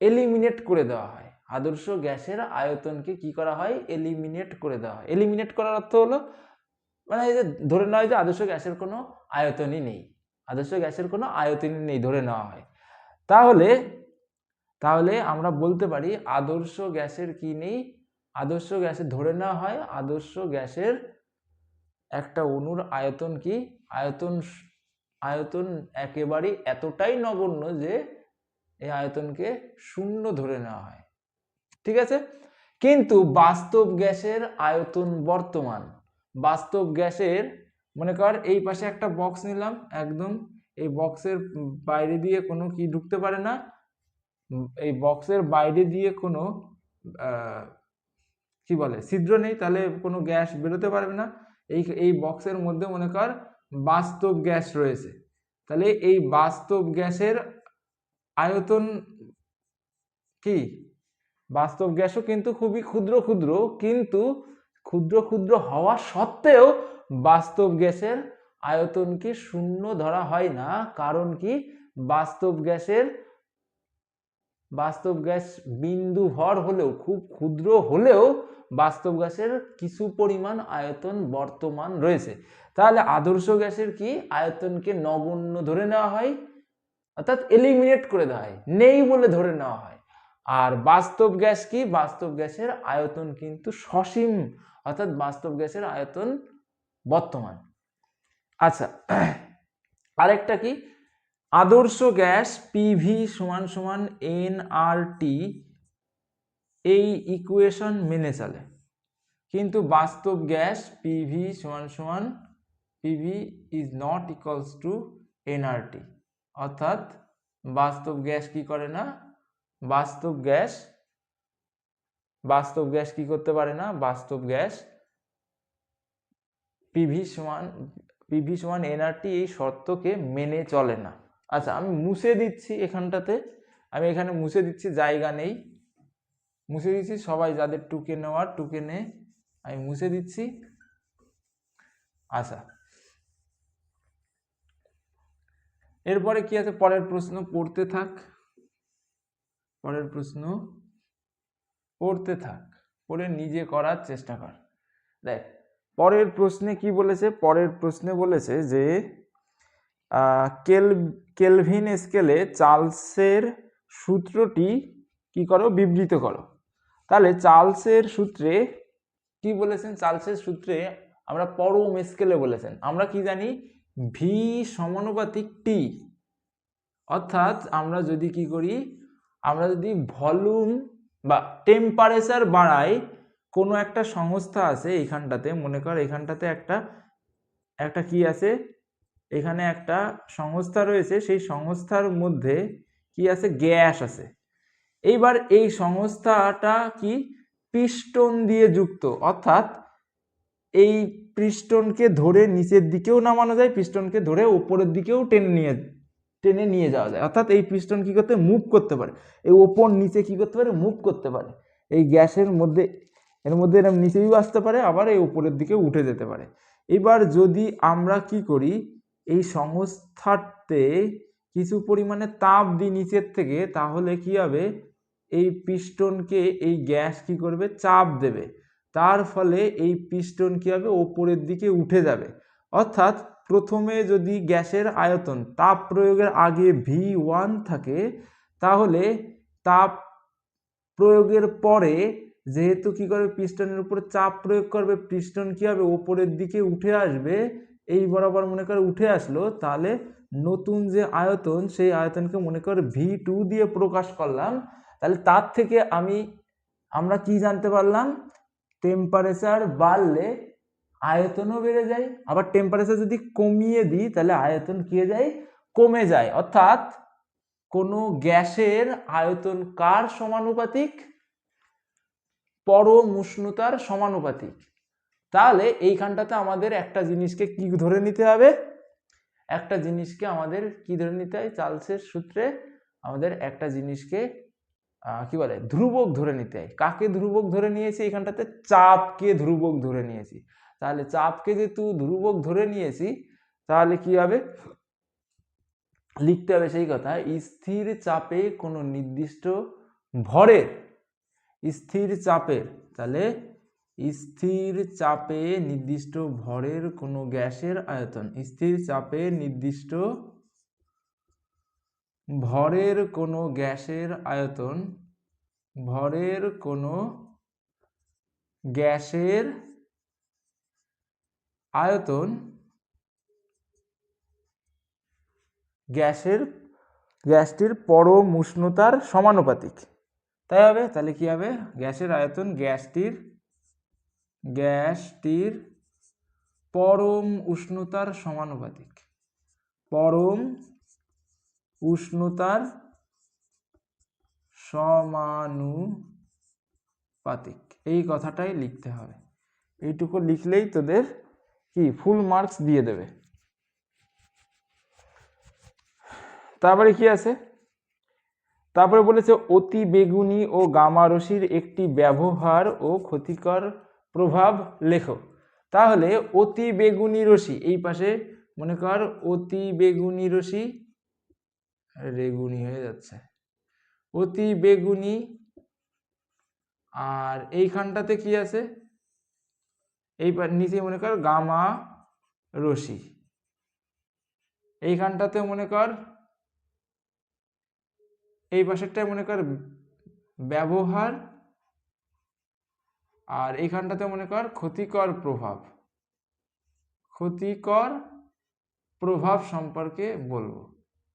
এলিমিনেট করে দেওয়া হয়। আদর্শ গ্যাসের আয়তনকে কি করা হয়, এলিমিনেট করে দেওয়া হয়। এলিমিনেট করার অর্থ হলো মানে এই যে ধরে নেওয়া হয় যে আদর্শ গ্যাসের কোনো আয়তনই নেই, আদর্শ গ্যাসের কোনো আয়তনই নেই ধরে নেওয়া হয়। তাহলে আমরা বলতে পারি আদর্শ গ্যাসের কি নেই, আদর্শ গ্যাসের ধরে নেওয়া হয় আদর্শ গ্যাসের একটা অণুর আয়তন কি, আয়তন একেবারেই এতটাই নগণ্য যে এই আয়তনকে শূন্য ধরে নেওয়া হয়, ঠিক আছে। কিন্তু বাস্তব গ্যাসের আয়তন বর্তমান, বাস্তব গ্যাসের মনে কর এই পাশে একটা বক্স নিলাম, একদম এই বক্সের বাইরে দিয়ে কোনো কি ঢুকতে পারে না, এই বক্সের বাইরে দিয়ে কোনো কি বলে ছিদ্র নেই, তাহলে কোনো গ্যাস বেরোতে পারবে না। এই বক্সের মধ্যে মনে কর বাস্তব গ্যাস রয়েছে, তাহলে এই বাস্তব গ্যাসের আয়তন কি, বাস্তব গ্যাসও কিন্তু খুবই ক্ষুদ্র ক্ষুদ্র, কিন্তু ক্ষুদ্র ক্ষুদ্র হওয়া সত্ত্বেও বাস্তব গ্যাসের আয়তনকে শূন্য ধরা হয় না। কারণ কি, বাস্তব গ্যাস বিন্দু ভর হলেও, খুব ক্ষুদ্র হলেও বাস্তব গ্যাসের কিছু পরিমাণ আয়তন বর্তমান রয়েছে। তাহলে আদর্শ গ্যাসের কি, আয়তনকে নগণ্য ধরে নেওয়া হয়, অর্থাৎ এলিমিনেট করে দেওয়া হয়, নেই বলে ধরে নেওয়া হয়। আর বাস্তব গ্যাস কি, বাস্তব গ্যাসের আয়তন কিন্তু সসীম, অর্থাৎ বাস্তব গ্যাসের আয়তন বর্তমান। আচ্ছা, আরেকটা কি, আদর্শ গ্যাস পিভি সমান সমান এনআরটি এই ইকুয়েশন মেনে চলে, কিন্তু বাস্তব গ্যাস পিভি সমান সমান PV is not equals to nRT, অর্থাৎ বাস্তব গ্যাস কি করে না, বাস্তব গ্যাস কি করতে পারে না, বাস্তব গ্যাস পিভি সমান এনআরটি এই শর্তকে মেনে চলে না। আচ্ছা, আমি মুছে দিচ্ছি এখানটাতে, আমি এখানে মুছে দিচ্ছি, জায়গা নেই, মুছে দিচ্ছি, সবাই যাদের টুকে নেওয়ার টুকে নে, আমি মুছে দিচ্ছি। আচ্ছা, এরপরে কি আছে, পরের প্রশ্ন পড়তে থাক, পরের প্রশ্ন পড়তে থাক, পড়ে নিজে করার চেষ্টা কর। দেখ পরের প্রশ্নে কি বলেছে, পরের প্রশ্নে বলেছে যে কেলভিন স্কেলে চার্লসের সূত্রটি কি করো, বিবৃত করো। তাহলে চার্লসের সূত্রে কি বলেছেন, চার্লসের সূত্রে আমরা পরম স্কেলে বলেছেন, আমরা কি জানি, ভি সমানুপাতিক টি, অর্থাৎ আমরা যদি কি করি, আমরা যদি ভলিউম বা টেম্পারেচার বাড়াই, কোনো একটা সংস্থা আছে এইখানটাতে, মনে কর এখানটাতে একটা কি আছে, এখানে একটা সংস্থা রয়েছে, সেই সংস্থার মধ্যে কি আছে, গ্যাস আছে। এইবার এই সংস্থাটা কি পিস্টন দিয়ে যুক্ত, অর্থাৎ এই পিস্টনকে ধরে নিচের দিকেও নামানো যায়, পিস্টনকে ধরে উপরের দিকেও টেনে নিয়ে যাওয়া যায়। অর্থাৎ এই পিস্টন কি করতে, মুভ করতে পারে, এই ওপর নিচে কি করতে পারে, মুভ করতে পারে। এই গ্যাসের মধ্যে, এর মধ্যে এরকম নিচেও আসতে পারে, আবার এই উপরের দিকে উঠে যেতে পারে। এবার যদি আমরা কি করি, এই সংস্থাতে কিছু পরিমাণে তাপ দিই নিচের থেকে, তাহলে কি হবে, এই পিস্টনকে এই গ্যাস কি করবে, চাপ দেবে, তার ফলে এই পিস্টন কি হবে, ওপরের দিকে উঠে যাবে। অর্থাৎ প্রথমে যদি গ্যাসের আয়তন তাপ প্রয়োগের আগে V1 থাকে, তাহলে তাপ প্রয়োগের পরে যেহেতু কি করবে, পিস্টনের উপরে চাপ প্রয়োগ করবে, পিস্টন কি হবে, ওপরের দিকে উঠে আসবে। এই বরাবর মনে করে উঠে আসলো, তাহলে নতুন যে আয়তন, সেই আয়তনকে মনে করে V2 দিয়ে প্রকাশ করলাম। তাহলে তার থেকে আমরা কি জানতে পারলাম, টেম্পারেচার বাড়লে আয়তনও বেড়ে যায়, আবার টেম্পারেচার যদি কমিয়ে দিই তাহলে আয়তন কি হয়ে যায়, কমে যায়। অর্থাৎ কোনো গ্যাসের আয়তন কার সমানুপাতিক, পরম উষ্ণতার সমানুপাতিক। তাহলে এইখানটাতে আমাদের একটা জিনিসকে কি ধরে নিতে হবে, একটা জিনিসকে আমাদের কি ধরে নিতে হয়, চার্লসের সূত্রে আমাদের একটা জিনিসকে কি বলে, ধ্রুবক ধরে নিতে হয়। কাকে ধ্রুবক ধরে নিয়েছি, এখানটাতে চাপকে ধ্রুবক ধরে নিয়েছি। তাহলে চাপকে যেহেতু ধ্রুবক ধরে নিয়েছি, তাহলে কি হবে, লিখতে হবে সেই কথা, স্থির চাপে কোনো নির্দিষ্ট ভরের, স্থির চাপের, তাহলে স্থির চাপে নির্দিষ্ট ভরের কোনো গ্যাসের আয়তন, স্থির চাপে নির্দিষ্ট ভরের কোনো গ্যাসের আয়তন, ভরের কোনো গ্যাসের আয়তন গ্যাসটির পরম উষ্ণতার সমানুপাতিক। তাই হবে, তাহলে কি হবে, গ্যাসের আয়তন গ্যাসটির পরম উষ্ণতার সমানুপাতিক, পরম উষ্ণতার সমানুপাতিক, এই কথাটাই লিখতে হবে। এইটুকু লিখলেই তোদের কি ফুল মার্কস দিয়ে দেবে। তারপরে কি আছে, তারপরে বলেছে অতি বেগুনি ও গামা রশ্মির একটি ব্যবহার ও ক্ষতিকর প্রভাব লেখো। তাহলে অতি বেগুনি রশ্মি, এই পাশে মনে কর অতি বেগুনি রশ্মি, রেগুনি হয়ে যাচ্ছে, অতি বেগুনি, আর এইখানটাতে কি আছে, এই নিচে মনে কর গামা রশ্মি, এইখানটাতে মনে কর, এই পাশেরটায় মনে কর ব্যবহার, আর এইখানটাতে মনে কর ক্ষতিকর প্রভাব, ক্ষতিকর প্রভাব সম্পর্কে বলবো।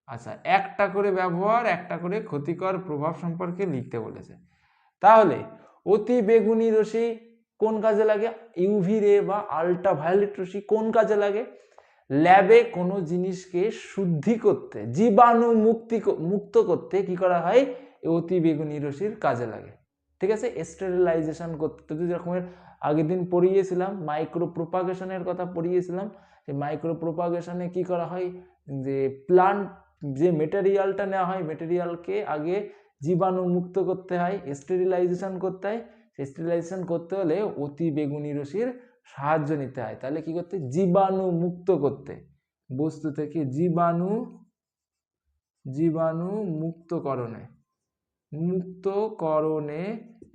আচ্ছা, একটা করে ব্যবহার, একটা করে ক্ষতিকর প্রভাব সম্পর্কে লিখতে বলেছে। তাহলে অতি বেগুনি রশ্মি কোন কাজে লাগে, ইউভি রে বা আল্ট্রাভায়োলেট রশ্মি কোন কাজে লাগে, ল্যাবে কোনো জিনিসকে শুদ্ধি করতে, জীবাণু মুক্ত করতে কি করা হয়, অতি বেগুনি রশ্মির কাজে লাগে। ঠিক আছে, স্টেরিলাইজেশন করতে, যেরকম আগের দিন পড়িয়েছিলাম মাইক্রো প্রোপাগেশনের কথা পড়িয়েছিলাম, এই মাইক্রো প্রোপাগেশনে কি করা হয়, যে প্লান্ট যে মেটেরিয়ালটা নেওয়া হয়, মেটেরিয়ালকে আগে জীবাণু মুক্ত করতে হয়, স্টেরিলাইজেশন করতে হয়। স্টেরিলাইজেশন করতে হলে অতি বেগুনি রশ্মির সাহায্য নিতে হয়। তাহলে কি করতে, জীবাণু মুক্ত করতে, বস্তু থেকে জীবাণু মুক্তকরণে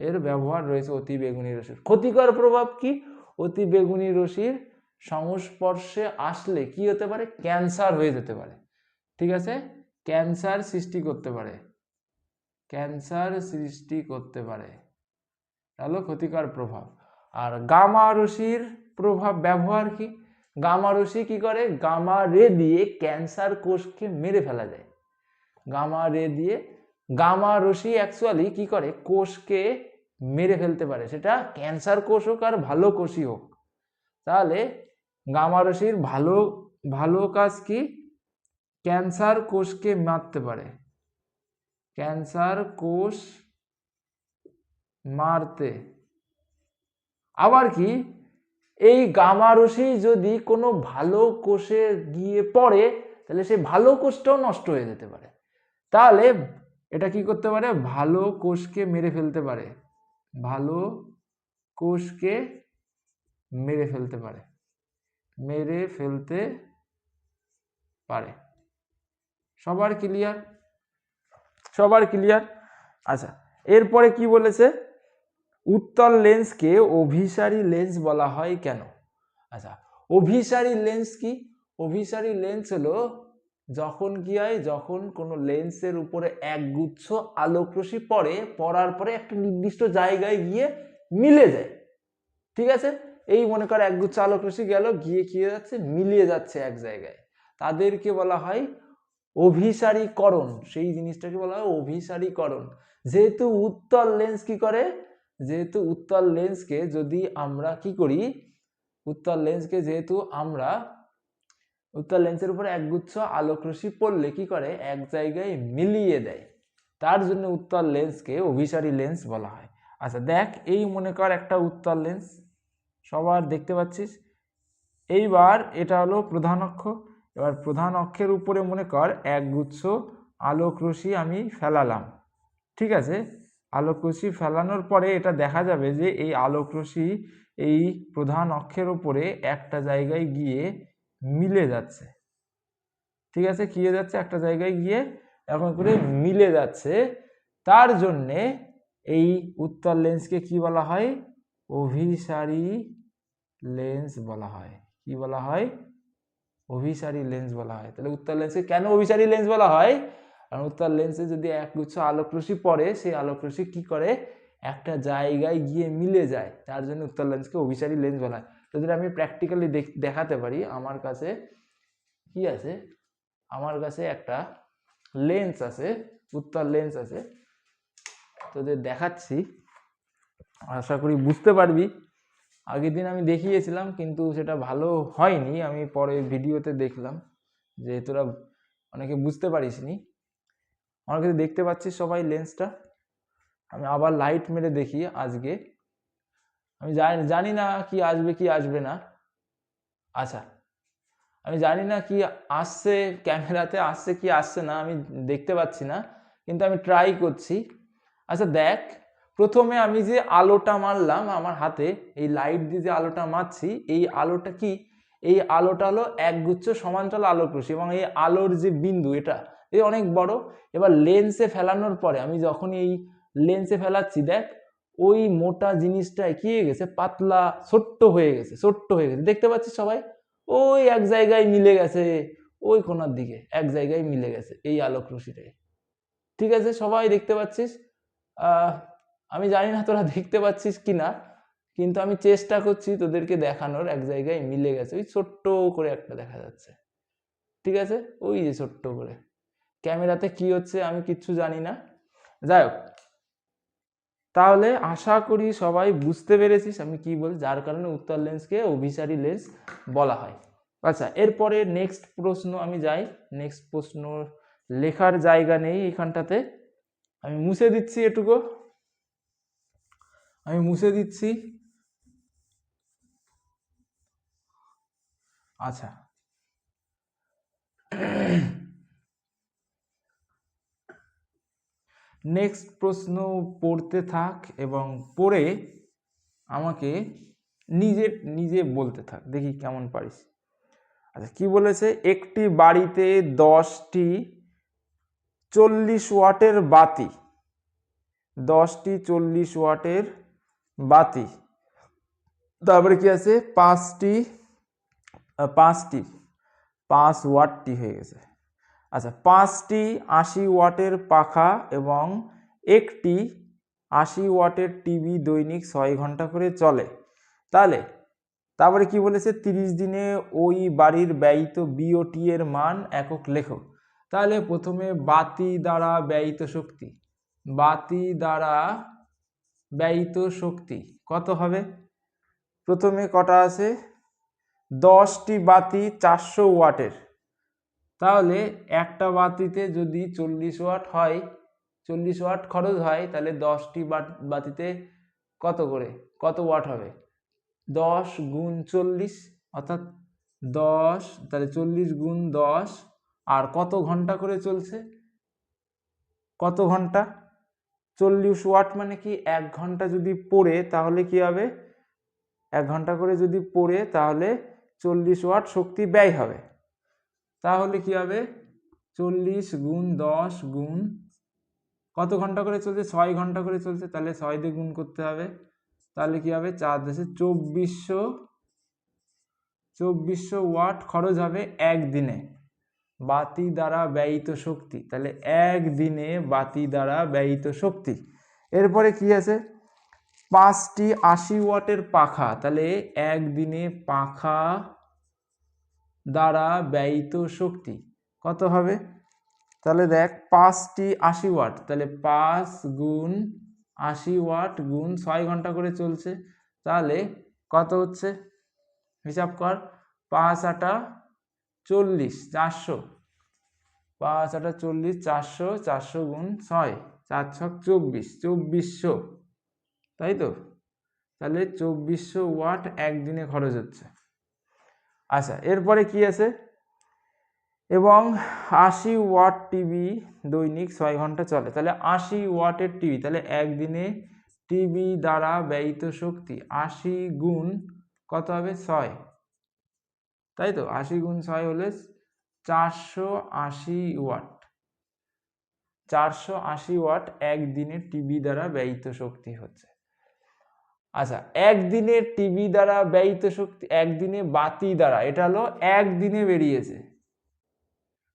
এর ব্যবহার রয়েছে অতি বেগুনি রশ্মির। ক্ষতিকর প্রভাব কি, অতি বেগুনি রশ্মির সংস্পর্শে আসলে কি হতে পারে, ক্যান্সার হয়ে যেতে পারে। ঠিক আছে, ক্যান্সার সৃষ্টি করতে পারে, তাহলে ক্ষতিকর প্রভাব। আর গামা রশ্মির প্রভাব ব্যবহার কি, গামা রশ্মি কি করে, গামা রে দিয়ে ক্যান্সার কোষকে মেরে ফেলা যায়। গামা রে দিয়ে গামা রশ্মি অ্যাকচুয়ালি কি করে কোষকে মেরে ফেলতে পারে, সেটা ক্যান্সার কোষ হোক আর ভালো কোষই হোক। তাহলে গামা রশ্মির ভালো ভালো কাজ কি, ক্যান্সার কোষকে মারতে পারে, ক্যান্সার কোষ মারতে। আবার কি এই গামা রশ্মি যদি কোনো ভালো কোষে গিয়ে পড়ে তাহলে সেই ভালো কোষটাও নষ্ট হয়ে যেতে পারে। তাহলে এটা কি করতে পারে, ভালো কোষকে মেরে ফেলতে পারে, ভালো কোষকে মেরে ফেলতে পারে, মেরে ফেলতে পারে। সবার ক্লিয়ার? সবার ক্লিয়ার? আচ্ছা, এরপরে কি বলেছে, উত্তল লেন্সকে অভিসারী লেন্স বলা হয় কেন? আচ্ছা, অভিসারী লেন্স কি? অভিসারী লেন্স হলো যখন কি হয়, যখন কোনো লেন্সের উপরে একগুচ্ছ আলোকরশ্মি পড়ার পরে একটা নির্দিষ্ট জায়গায় গিয়ে মিলে যায়। ঠিক আছে, এই মনে কর একগুচ্ছ আলোকরশ্মি গেল, গিয়ে কি যাচ্ছে, মিলিয়ে যাচ্ছে এক জায়গায়, তাদেরকে বলা হয় অভিসারীকরণ। সেই জিনিসটাকে বলা হয় অভিসারীকরণ। যেহেতু উত্তল লেন্স কি করে, যেহেতু উত্তল লেন্সকে যদি আমরা কি করি, উত্তল লেন্সকে যেহেতু আমরা উত্তল লেন্সের উপরে একগুচ্ছ আলোকরশ্মি পড়লে কি করে, এক জায়গায় মিলিয়ে দেয়, তার জন্য উত্তল লেন্সকে অভিসারী লেন্স বলা হয়। আচ্ছা দেখ, এই মনে কর একটা উত্তল লেন্স, সবার দেখতে পাচ্ছিস। এইবার এটা হলো প্রধান অক্ষ। এবার প্রধান অক্ষের উপরে মনে কর একগুচ্ছ আলোকরশ্মি আমি ফেলালাম। ঠিক আছে, আলোকরশ্মি ফেলানোর পরে এটা দেখা যাবে যে এই আলোকরশ্মি এই প্রধান অক্ষের উপরে একটা জায়গায় গিয়ে মিলে যাচ্ছে। ঠিক আছে, কি হয়ে যাচ্ছে, একটা জায়গায় গিয়ে এরকম করে মিলে যাচ্ছে। তার জন্যে এই উত্তল লেন্সকে কি বলা হয়, অভিসারী লেন্স বলা হয়। কি বলা হয়, অভিসারী লেন্স বলা হয়। তাহলে উত্তল লেন্সকে কেন অভিসারী লেন্স বলা হয়, কারণ উত্তল লেন্সে যদি একগুচ্ছ আলোকরশ্মি পড়ে, সেই আলোকরশ্মি কি করে, একটা জায়গায় গিয়ে মিলে যায়, তার জন্য উত্তল লেন্সকে অভিসারী লেন্স বলা হয়। যদি আমি প্র্যাকটিক্যালি দেখাতে পারি, আমার কাছে কি আছে, আমার কাছে একটা লেন্স আছে, উত্তল লেন্স আছে, তোদের দেখাচ্ছি, আশা করি বুঝতে পারবি। আগের দিন আমি দেখিয়েছিলাম কিন্তু সেটা ভালো হয়নি, আমি পরে ভিডিওতে দেখলাম যে তোরা অনেকে বুঝতে পারিসনি। আমার কাছে দেখতে পাচ্ছিস সবাই লেন্সটা, আমি আবার লাইট মেরে দেখি আজকে, আমি জানি না কি আসবে কি আসবে না। আচ্ছা, আমি জানি না কি আসছে, ক্যামেরাতে আসছে কি আসছে না আমি দেখতে পাচ্ছি না, কিন্তু আমি ট্রাই করছি। আচ্ছা দেখ, প্রথমে আমি যে আলোটা মারলাম আমার হাতে, এই লাইট দিয়ে যে আলোটা মারছি, এই আলোটা কি, এই আলোটা হলো একগুচ্ছ সমান্তরাল আলোকরশ্মি, এবং এই আলোর যে বিন্দু এটা এই অনেক বড়। এবার লেন্সে ফেলানোর পরে আমি যখন এই লেন্সে ফেলাচ্ছি, দেখ ওই মোটা জিনিসটা কি হয়ে গেছে, পাতলা ছোট্ট হয়ে গেছে, ছোট্ট হয়ে গেছে, দেখতে পাচ্ছিস সবাই, ওই এক জায়গায় মিলে গেছে, ওই কোণার দিকে এক জায়গায় মিলে গেছে এই আলোকরশ্মিটাই। ঠিক আছে, সবাই দেখতে পাচ্ছিস? আমি জানি না তোরা দেখতে পাচ্ছিস কি না, কিন্তু আমি চেষ্টা করছি তোদেরকে দেখানোর, এক জায়গায় মিলে গেছে, ওই ছোট্ট করে একটা দেখা যাচ্ছে। ঠিক আছে, ওই যে ছোট্ট করে, ক্যামেরাতে কি হচ্ছে আমি কিচ্ছু জানি না, যাই হোক। তাহলে আশা করি সবাই বুঝতে পেরেছিস আমি কি বলি, যার কারণে উত্তল লেন্সকে অভিসারী লেন্স বলা হয়। আচ্ছা, এরপরে নেক্সট প্রশ্ন আমি যাই। নেক্সট প্রশ্ন লেখার জায়গা নেই এখানটাতে, আমি মুছে দিচ্ছি, এটুকু আমি মুছে দিচ্ছি। আচ্ছা, নেক্সট প্রশ্ন পড়তে থাক এবং পড়ে আমাকে নিজে নিজে বলতে থাক, দেখি কেমন পারিস। আচ্ছা, কি বলেছে, একটি বাড়িতে 10টি 40 ওয়াটের বাতি, 10টি 40 ওয়াটের বাতি, তারপরে কি আছে, 5 ওয়াটটি হয়ে গেছে। আচ্ছা, 5টি 80 ওয়াটের পাখা এবং একটি 80 ওয়াটের টিভি দৈনিক 6 ঘন্টা করে চলে। তারপরে কি বলেছে, 30 দিনে ওই বাড়ির ব্যয়িত বিওটি এর মান একক লেখো। তাহলে প্রথমে বাতি দ্বারা ব্যয়িত শক্তি, বাতি দ্বারা ব্যয়িত শক্তি কত হবে? প্রথমে কটা আছে, 10টি বাতি 400 ওয়াটের, তাহলে একটা বাতিতে যদি 40 ওয়াট হয়, 40 ওয়াট খরচ হয়, তাহলে 10টি বাতিতে কত করে, কত ওয়াট হবে? 10 গুণ 40 অর্থাৎ 10, তাহলে 40 গুণ 10, আর কত ঘন্টা করে চলছে, কত ঘন্টা? 40 ওয়াট মানে কি 1 ঘন্টা যদি পড়ে তাহলে কি হবে, 1 ঘন্টা করে যদি পড়ে তাহলে 40 ওয়াট শক্তি ব্যয় হবে। তাহলে কি হবে, 40 গুণ 10 গুণ কত ঘন্টা করে চলছে, 6 ঘন্টা করে চলছে, তাহলে 6 দিয়ে গুণ করতে হবে, তাহলে কি হবে 4 × 2400 ওয়াট খরচ হবে একদিনে বাতি দ্বারা ব্যয়িত শক্তি। তাহলে একদিনে বাতি দ্বারা ব্যয়িত শক্তি। এরপরে কি আছে, 5টি 80 ওয়াটের পাখা, তাহলে একদিনে পাখা দ্বারা ব্যয়িত শক্তি কত হবে? তাহলে দেখ 5টি 80 ওয়াট, তাহলে 5 গুণ 80 ওয়াট গুণ 6 ঘন্টা করে চলছে, তাহলে কত হচ্ছে হিসাব কর, 5 × 8 = 40, 400, 5 × 8 = 40, 400, 400 গুণ 6, 4 × 6 = 24, 2400, তাই তো? তাহলে 2400 ওয়াট একদিনে খরচ হচ্ছে। আচ্ছা, এরপরে কি আছে, এবং 80 ওয়াট টিভি দৈনিক 6 ঘন্টা চলে, তাহলে 80 ওয়াটের টিভি, তাহলে একদিনে টিভি দ্বারা ব্যয়িত শক্তি 80 গুণ কত হবে, 6, তাই তো? 80 গুণ 6 হলে 480 ওয়াট, 480 ওয়াট একদিনে টিভি দ্বারা ব্যয়িত শক্তি হচ্ছে। আচ্ছা, একদিনে টিভি দ্বারা ব্যয়িত শক্তি, একদিনে বাতি দ্বারা, এটা হলো একদিনে বেরিয়েছে,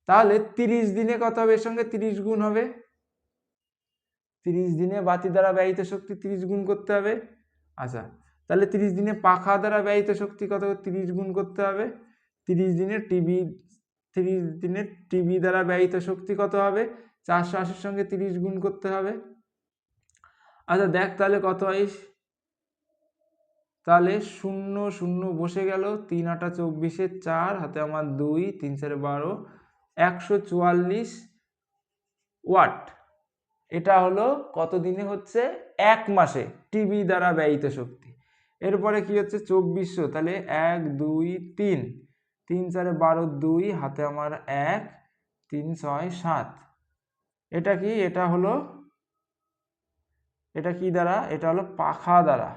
তাহলে 30 দিনে কত হবে, এর সঙ্গে 30 গুণ হবে, 30 দিনে বাতি দ্বারা ব্যয়িত শক্তি 30 গুণ করতে হবে। আচ্ছা, তাহলে 30 দিনে পাখা দ্বারা ব্যয়িত শক্তি কত, 30 গুণ করতে হবে। 30 দিনে টিভি দ্বারা ব্যয়িত শক্তি কত হবে, 480 সঙ্গে 30 গুণ করতে হবে। আচ্ছা দেখ তাহলে কত হয়, তাহলে 0 0 বসে গেল, 3 × 8 = 24, 4 হাতে আমার 2, 3 × 4 = 12, 144 ওয়াট। এটা হলো কত দিনে হচ্ছে, 1 মাসে টিভি দ্বারা ব্যয়িত শক্তি। এরপরে কি হচ্ছে 2400, তাহলে 1 2 3, 3 × 4 = 12, 2 হাতে আমার 1, 3 6 7, এটা কি, এটা হলো, এটা কি দ্বারা, এটা হলো পাখা দ্বারা।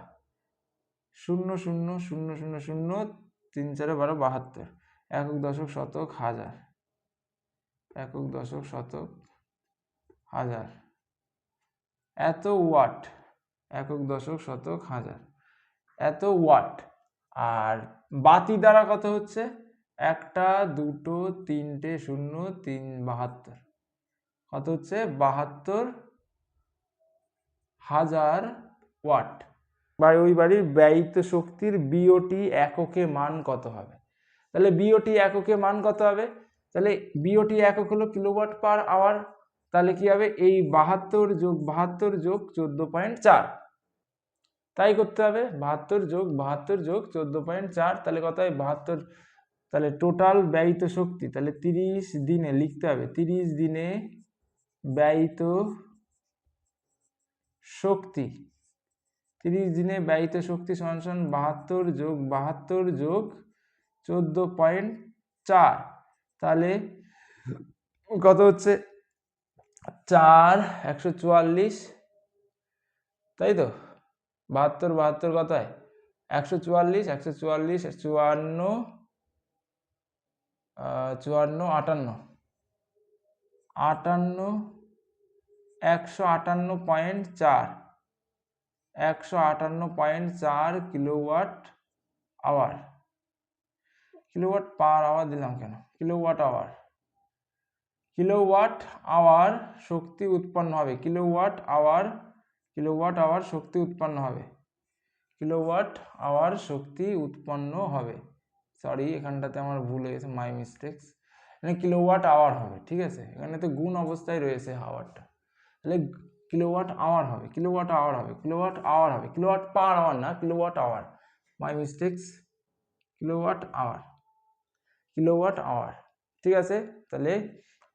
0 0 0 0 0, 3 × 4 = 12, 72, একক দশক শতক হাজার, একক দশক শতক হাজার, এত ওয়াট, একক দশক শতক হাজার, এত ওয়াট। আর বাতি দ্বারা কত হচ্ছে, 1 2 3 0 3 72, কত হচ্ছে 72,000 ওয়াট। ওই বাড়ির ব্যয়িত শক্তির বিওটি এককে মান কত হবে? তাহলে বিওটি এককে মান কত হবে, তাহলে বিওটি একক হলো কিলোওয়াট পার আওয়ার, তাহলে কি হবে, এই 72 + 72 + 14.4, তাই করতে হবে, 72 + 72 + 14.4, তাহলে কত হয় 72, তাহলে টোটাল ব্যয়িত শক্তি, তাহলে 30 দিনে লিখতে হবে, 30 দিনে ব্যয়িত শক্তি, 30 দিনে ব্যয়িত শক্তি = 72 + 72 + 14.4, তাহলে কত হচ্ছে 4 144, তাই তো? 72 72 কত হয় 144, 144 54 54 58 158.4, 158.4 kilowatt hour, kilowatt per hour দিলাম কেন, কিলোওয়াট আওয়ার, কিলোওয়াট আওয়ার শক্তি উৎপন্ন হবে, কিলোওয়াট আওয়ার শক্তি উৎপন্ন হবে, কিলোওয়াট আওয়ার শক্তি উৎপন্ন হবে। সরি, এখানটাতে আমার ভুল হয়ে গেছে, মাই মিস্টেক্স। এখানে কিলোওয়াট আওয়ার হবে, ঠিক আছে, এখানে তো গুণ অবস্থায় রয়েছে আওয়ারটা, তাহলে কিলোওয়াট আওয়ার হবে, কিলোওয়াট আওয়ার হবে, কিলোওয়াট আওয়ার হবে, কিলোওয়াট পার আওয়ার না, kilowatt hour, my mistakes, kilowatt hour, kilowatt hour, ঠিক আছে। তাহলে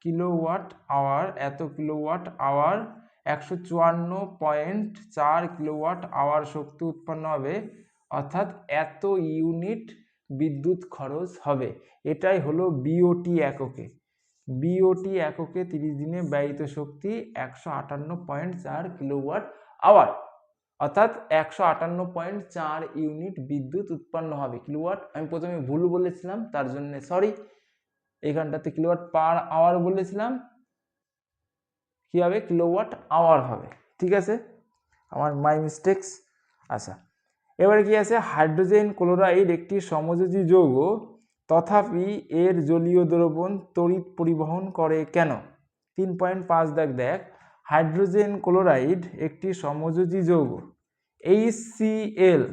কিলোওয়াট আওয়ার, এত কিলোওয়াট আওয়ার 154.4 কিলোওয়াট আওয়ার শক্তি উৎপন্ন হবে, অর্থাৎ এত ইউনিট বিদ্যুৎ খরচ হবে। এটাই হলো বিওটি এককে। বিওটি এককে 30 দিনে ব্যয়িত শক্তি 158.4 কিলোওয়াট আওয়ার, অর্থাৎ 158.4 ইউনিট বিদ্যুৎ উৎপন্ন হবে। কিলোওয়াট আমি প্রথমে ভুল বলেছিলাম, তার জন্য সরি, এইখানটাতে কিলোওয়াট পার আওয়ার বলেছিলাম, কি হবে, কিলোওয়াট আওয়ার হবে, ঠিক আছে, আমার মাই মিস্টেক্স। আচ্ছা, এবারে কি আছে, হাইড্রোজেন ক্লোরাইড একটি সমযোজী যৌগ, তথাপি এর জলীয় দ্রবণ তড়িৎ পরিবহন করে কেন? 3.5 দেখ, হাইড্রোজেন ক্লোরাইড একটি সমযোজী যৌগ, HCl,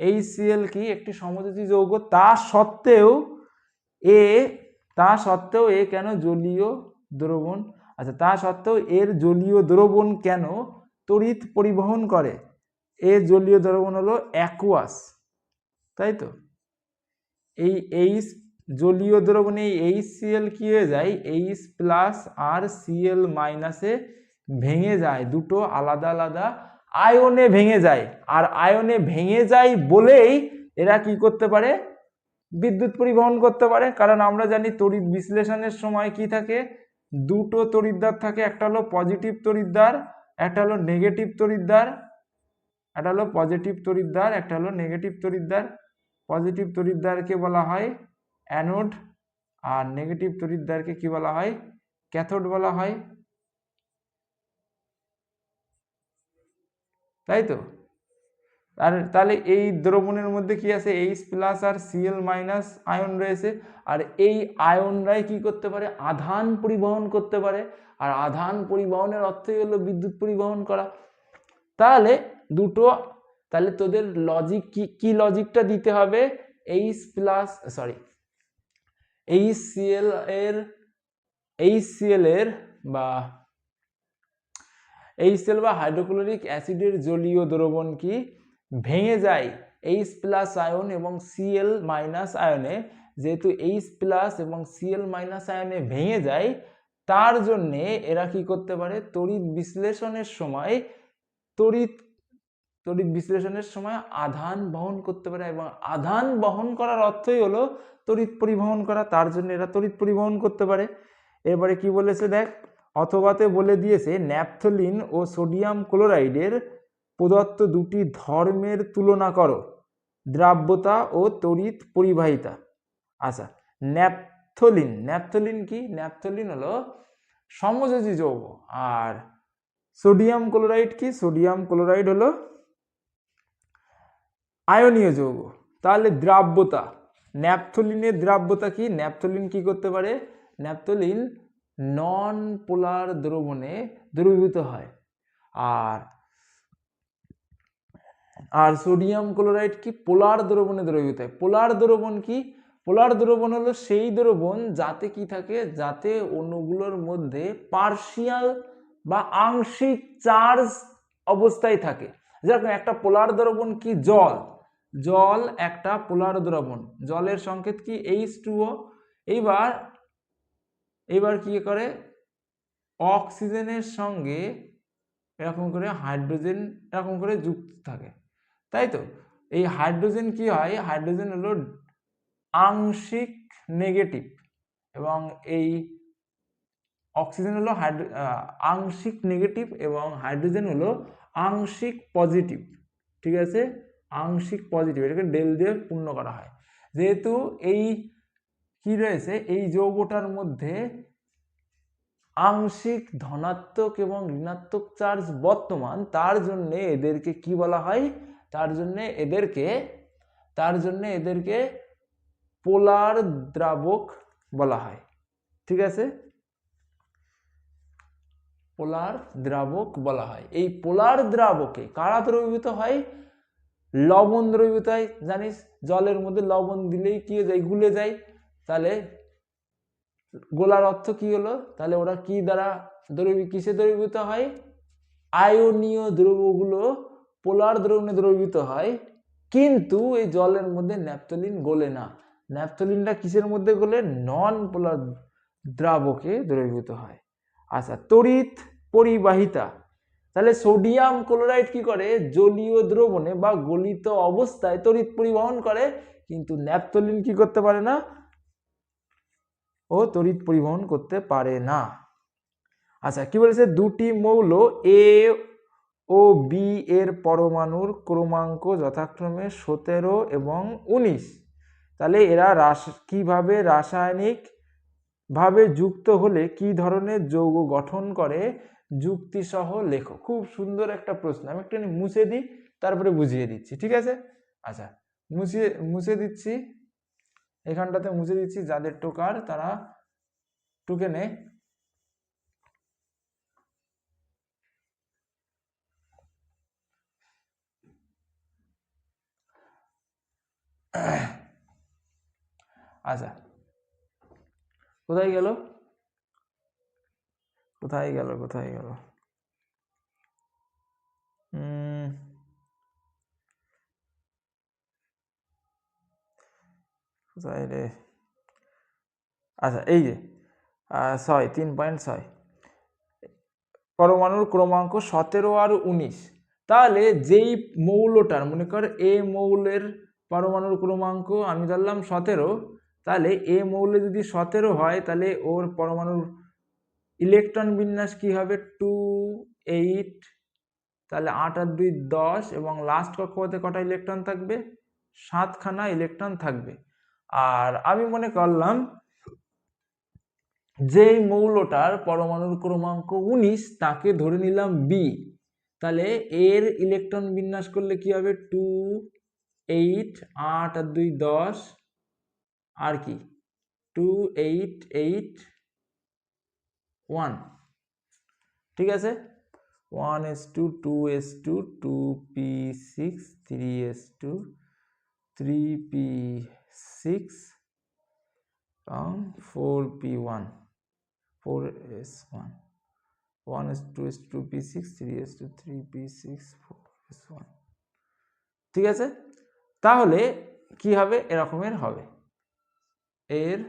HCl কি একটি সমযোজী যৌগ, তা সত্ত্বেও এ কেন জলীয় দ্রবণ, আচ্ছা, তা সত্ত্বেও এর জলীয় দ্রবণ কেন তড়িৎ পরিবহন করে? এর জলীয় দ্রবণ হলো অ্যাকুয়াস, তাই তো, এই জলীয় দ্রবণে HCl কি হয়ে যায়, H প্লাস আর Cl মাইনাসে ভেঙে যায়, দুটো আলাদা আলাদা আয়নে ভেঙে যায়, আর আয়নে ভেঙে যায় বলেই এরা কি করতে পারে, বিদ্যুৎ পরিবহন করতে পারে। কারণ আমরা জানি তড়িৎ বিশ্লেষণের সময় কি থাকে, দুটো তড়িৎদ্বার থাকে, একটা হলো পজিটিভ তড়িৎদ্বার, একটা হলো নেগেটিভ তড়িৎদ্বার, একটা হলো পজিটিভ তড়িৎদ্বার, একটা হলো নেগেটিভ তড়িৎদ্বার। পজিটিভ তড়িৎদ্বারকে বলা হয় অ্যানোড, আর নেগেটিভ তড়িৎদ্বারকে কি বলা হয়, ক্যাথোড বলা হয়, তাই তো। আর তাহলে এই দ্রবণের মধ্যে কি আছে, H প্লাস আর Cl মাইনাস আয়ন রয়েছে, আর এই আয়নরাই কি করতে পারে, আধান পরিবহন করতে পারে, আর আধান পরিবহনের অর্থই হলো বিদ্যুৎ পরিবহন করা। তাহলে দুটো, তাহলে তোদের লজিক কি লজিকটা দিতে হবে, H প্লাস সরি HCl এর বা হাইড্রোক্লোরিক অ্যাসিডের জলীয় দ্রবণ কি ভেঙে যায় H প্লাস আয়ন এবং Cl মাইনাস আয়নে, যেহেতু H প্লাস এবং Cl মাইনাস আয়নে ভেঙে যায়, তার জন্যে এরা কি করতে পারে, তড়িৎ বিশ্লেষণের সময় আধান বহন করতে পারে, এবং আধান বহন করার অর্থই হলো তড়িৎ পরিবহন করা, তার জন্য এরা তড়িৎ পরিবহন করতে পারে। এবারে কি বলেছে দেখ, অথবাতে বলে দিয়েছে ন্যাপথলিন ও সোডিয়াম ক্লোরাইডের প্রদত্ত দুটি ধর্মের তুলনা করো, দ্রাব্যতা ও তড়িৎ পরিবাহিতা। আচ্ছা, ন্যাপথলিন কি, ন্যাপথলিন হলো সমযোজী যৌগ, আর সোডিয়াম ক্লোরাইড কি, সোডিয়াম ক্লোরাইড হলো আয়নীয় যৌগ। তাহলে দ্রাব্যতা, ন্যাপথলিনের দ্রাব্যতা কি, ন্যাপথলিন কি করতে পারে, ন্যাপথলিন নন পোলার দ্রবণে দ্রবীভূত হয়, আর সোডিয়াম ক্লোরাইড কি পোলার দ্রবণে দ্রবীভূত হয়। পোলার দ্রবণ কি, পোলার দ্রবণ হলো সেই দ্রবণ যাতে কি থাকে, যাতে অণুগুলোর মধ্যে পার্শিয়াল বা আংশিক চার্জ অবস্থায় থাকে। যেরকম একটা পোলার দ্রবণ কি, জল একটা পোলার দ্রবণ, জলের সংকেত কি H2O। এইবার কি করে, অক্সিজেনের সঙ্গে এরকম করে হাইড্রোজেন এরকম করে যুক্ত থাকে, তাই তো। এই হাইড্রোজেন কি হয়, হাইড্রোজেন হলো আংশিক নেগেটিভ, এবং এই অক্সিজেন হলো আংশিক নেগেটিভ, এবং হাইড্রোজেন হলো আংশিক পজিটিভ, ঠিক আছে, আংশিক পজিটিভ, এটাকে ডেল দিয়ে পূর্ণ করা হয়। যেহেতু এই কি রয়েছে, এই যৌগটার মধ্যে আংশিক ধনাত্মক এবং ঋণাত্মক চার্জ বর্তমান, তার জন্য এদেরকে কি বলা হয়, তার জন্য এদেরকে পোলার দ্রাবক বলা হয়, ঠিক আছে, পোলার দ্রাবক বলা হয়। এই পোলার দ্রাবকে কারা দ্রবীভূত হয়, লবণ দ্রবীভূত হয়, জানিস জলের মধ্যে লবণ দিলেই কি হয়ে যায়, গুলে যায়। তাহলে গোলার অর্থ কি হলো, তাহলে ওরা কি দ্বারা কিসে দ্রবীভূত হয়, আয়নীয় দ্রবগুলো পোলার দ্রবণে দ্রবীভূত হয়, কিন্তু এই জলের মধ্যে ন্যাপথলিন গোলে না। ন্যাপথলিনটা কিসের মধ্যে গোলে, নন পোলার দ্রাবকে দ্রবীভূত হয়। আচ্ছা, তড়িৎ পরিবাহিতা, তাহলে সোডিয়াম ক্লোরাইড কি করে, জলীয় দ্রবণে বা গলিত অবস্থায় তড়িৎ পরিবহন করে, কিন্তু ন্যাপথলিন কি করতে পারে না, ও তড়িৎ পরিবহন করতে পারে না। আচ্ছা, কি বলেছে, দুটি মৌল এ ও বি এর পরমাণুর ক্রমাঙ্ক যথাক্রমে 17 এবং 19, তাহলে এরা কিভাবে রাসায়নিক ভাবে যুক্ত হলে কি ধরনের যৌগ গঠন করে, যুক্তি সহ লেখো। খুব সুন্দর একটা প্রশ্ন, আমি একটু মুছে দিই তারপরে বুঝিয়ে দিচ্ছি, ঠিক আছে। আচ্ছা, মুছে দিচ্ছি, এখানটাতে মুছে দিচ্ছি, যাদের টোকার তারা টুকে নে। আচ্ছা, কোথায় গেল কোথায় গেল কোথায় গেল কোথায় রে, আচ্ছা এই যে 3.6 পরমাণুর ক্রমাঙ্ক 17 আর 19, তাহলে যেই মৌলটার, মনে কর এ মৌলের পরমাণুর ক্রমাঙ্ক আমি ধরলাম 17, তাহলে এ মৌলে যদি 17 হয়, তাহলে ওর পরমাণুর ইলেকট্রন বিন্যাস কি হবে, 2 8, তাহলে 8 আর 2 10, এবং লাস্ট কক্ষপথে কটা ইলেকট্রন থাকবে, 7খানা ইলেকট্রন থাকবে। আর আমি মনে করলাম যেই মৌলটার পরমাণুর ক্রমাঙ্ক 19, তাকে ধরে নিলাম বি, তাহলে এর ইলেকট্রন বিন্যাস করলে কি হবে, 2 8, 8 আর 2 10, আর কি 2 8 8 1, ঠিক আছে, 1s2 2s2 2p6 3s2 3p6 4p1 4s1 1s2 2p6 3s2 3p6 4s1, ঠিক আছে। তাহলে কি হবে, এরকমের হবে এর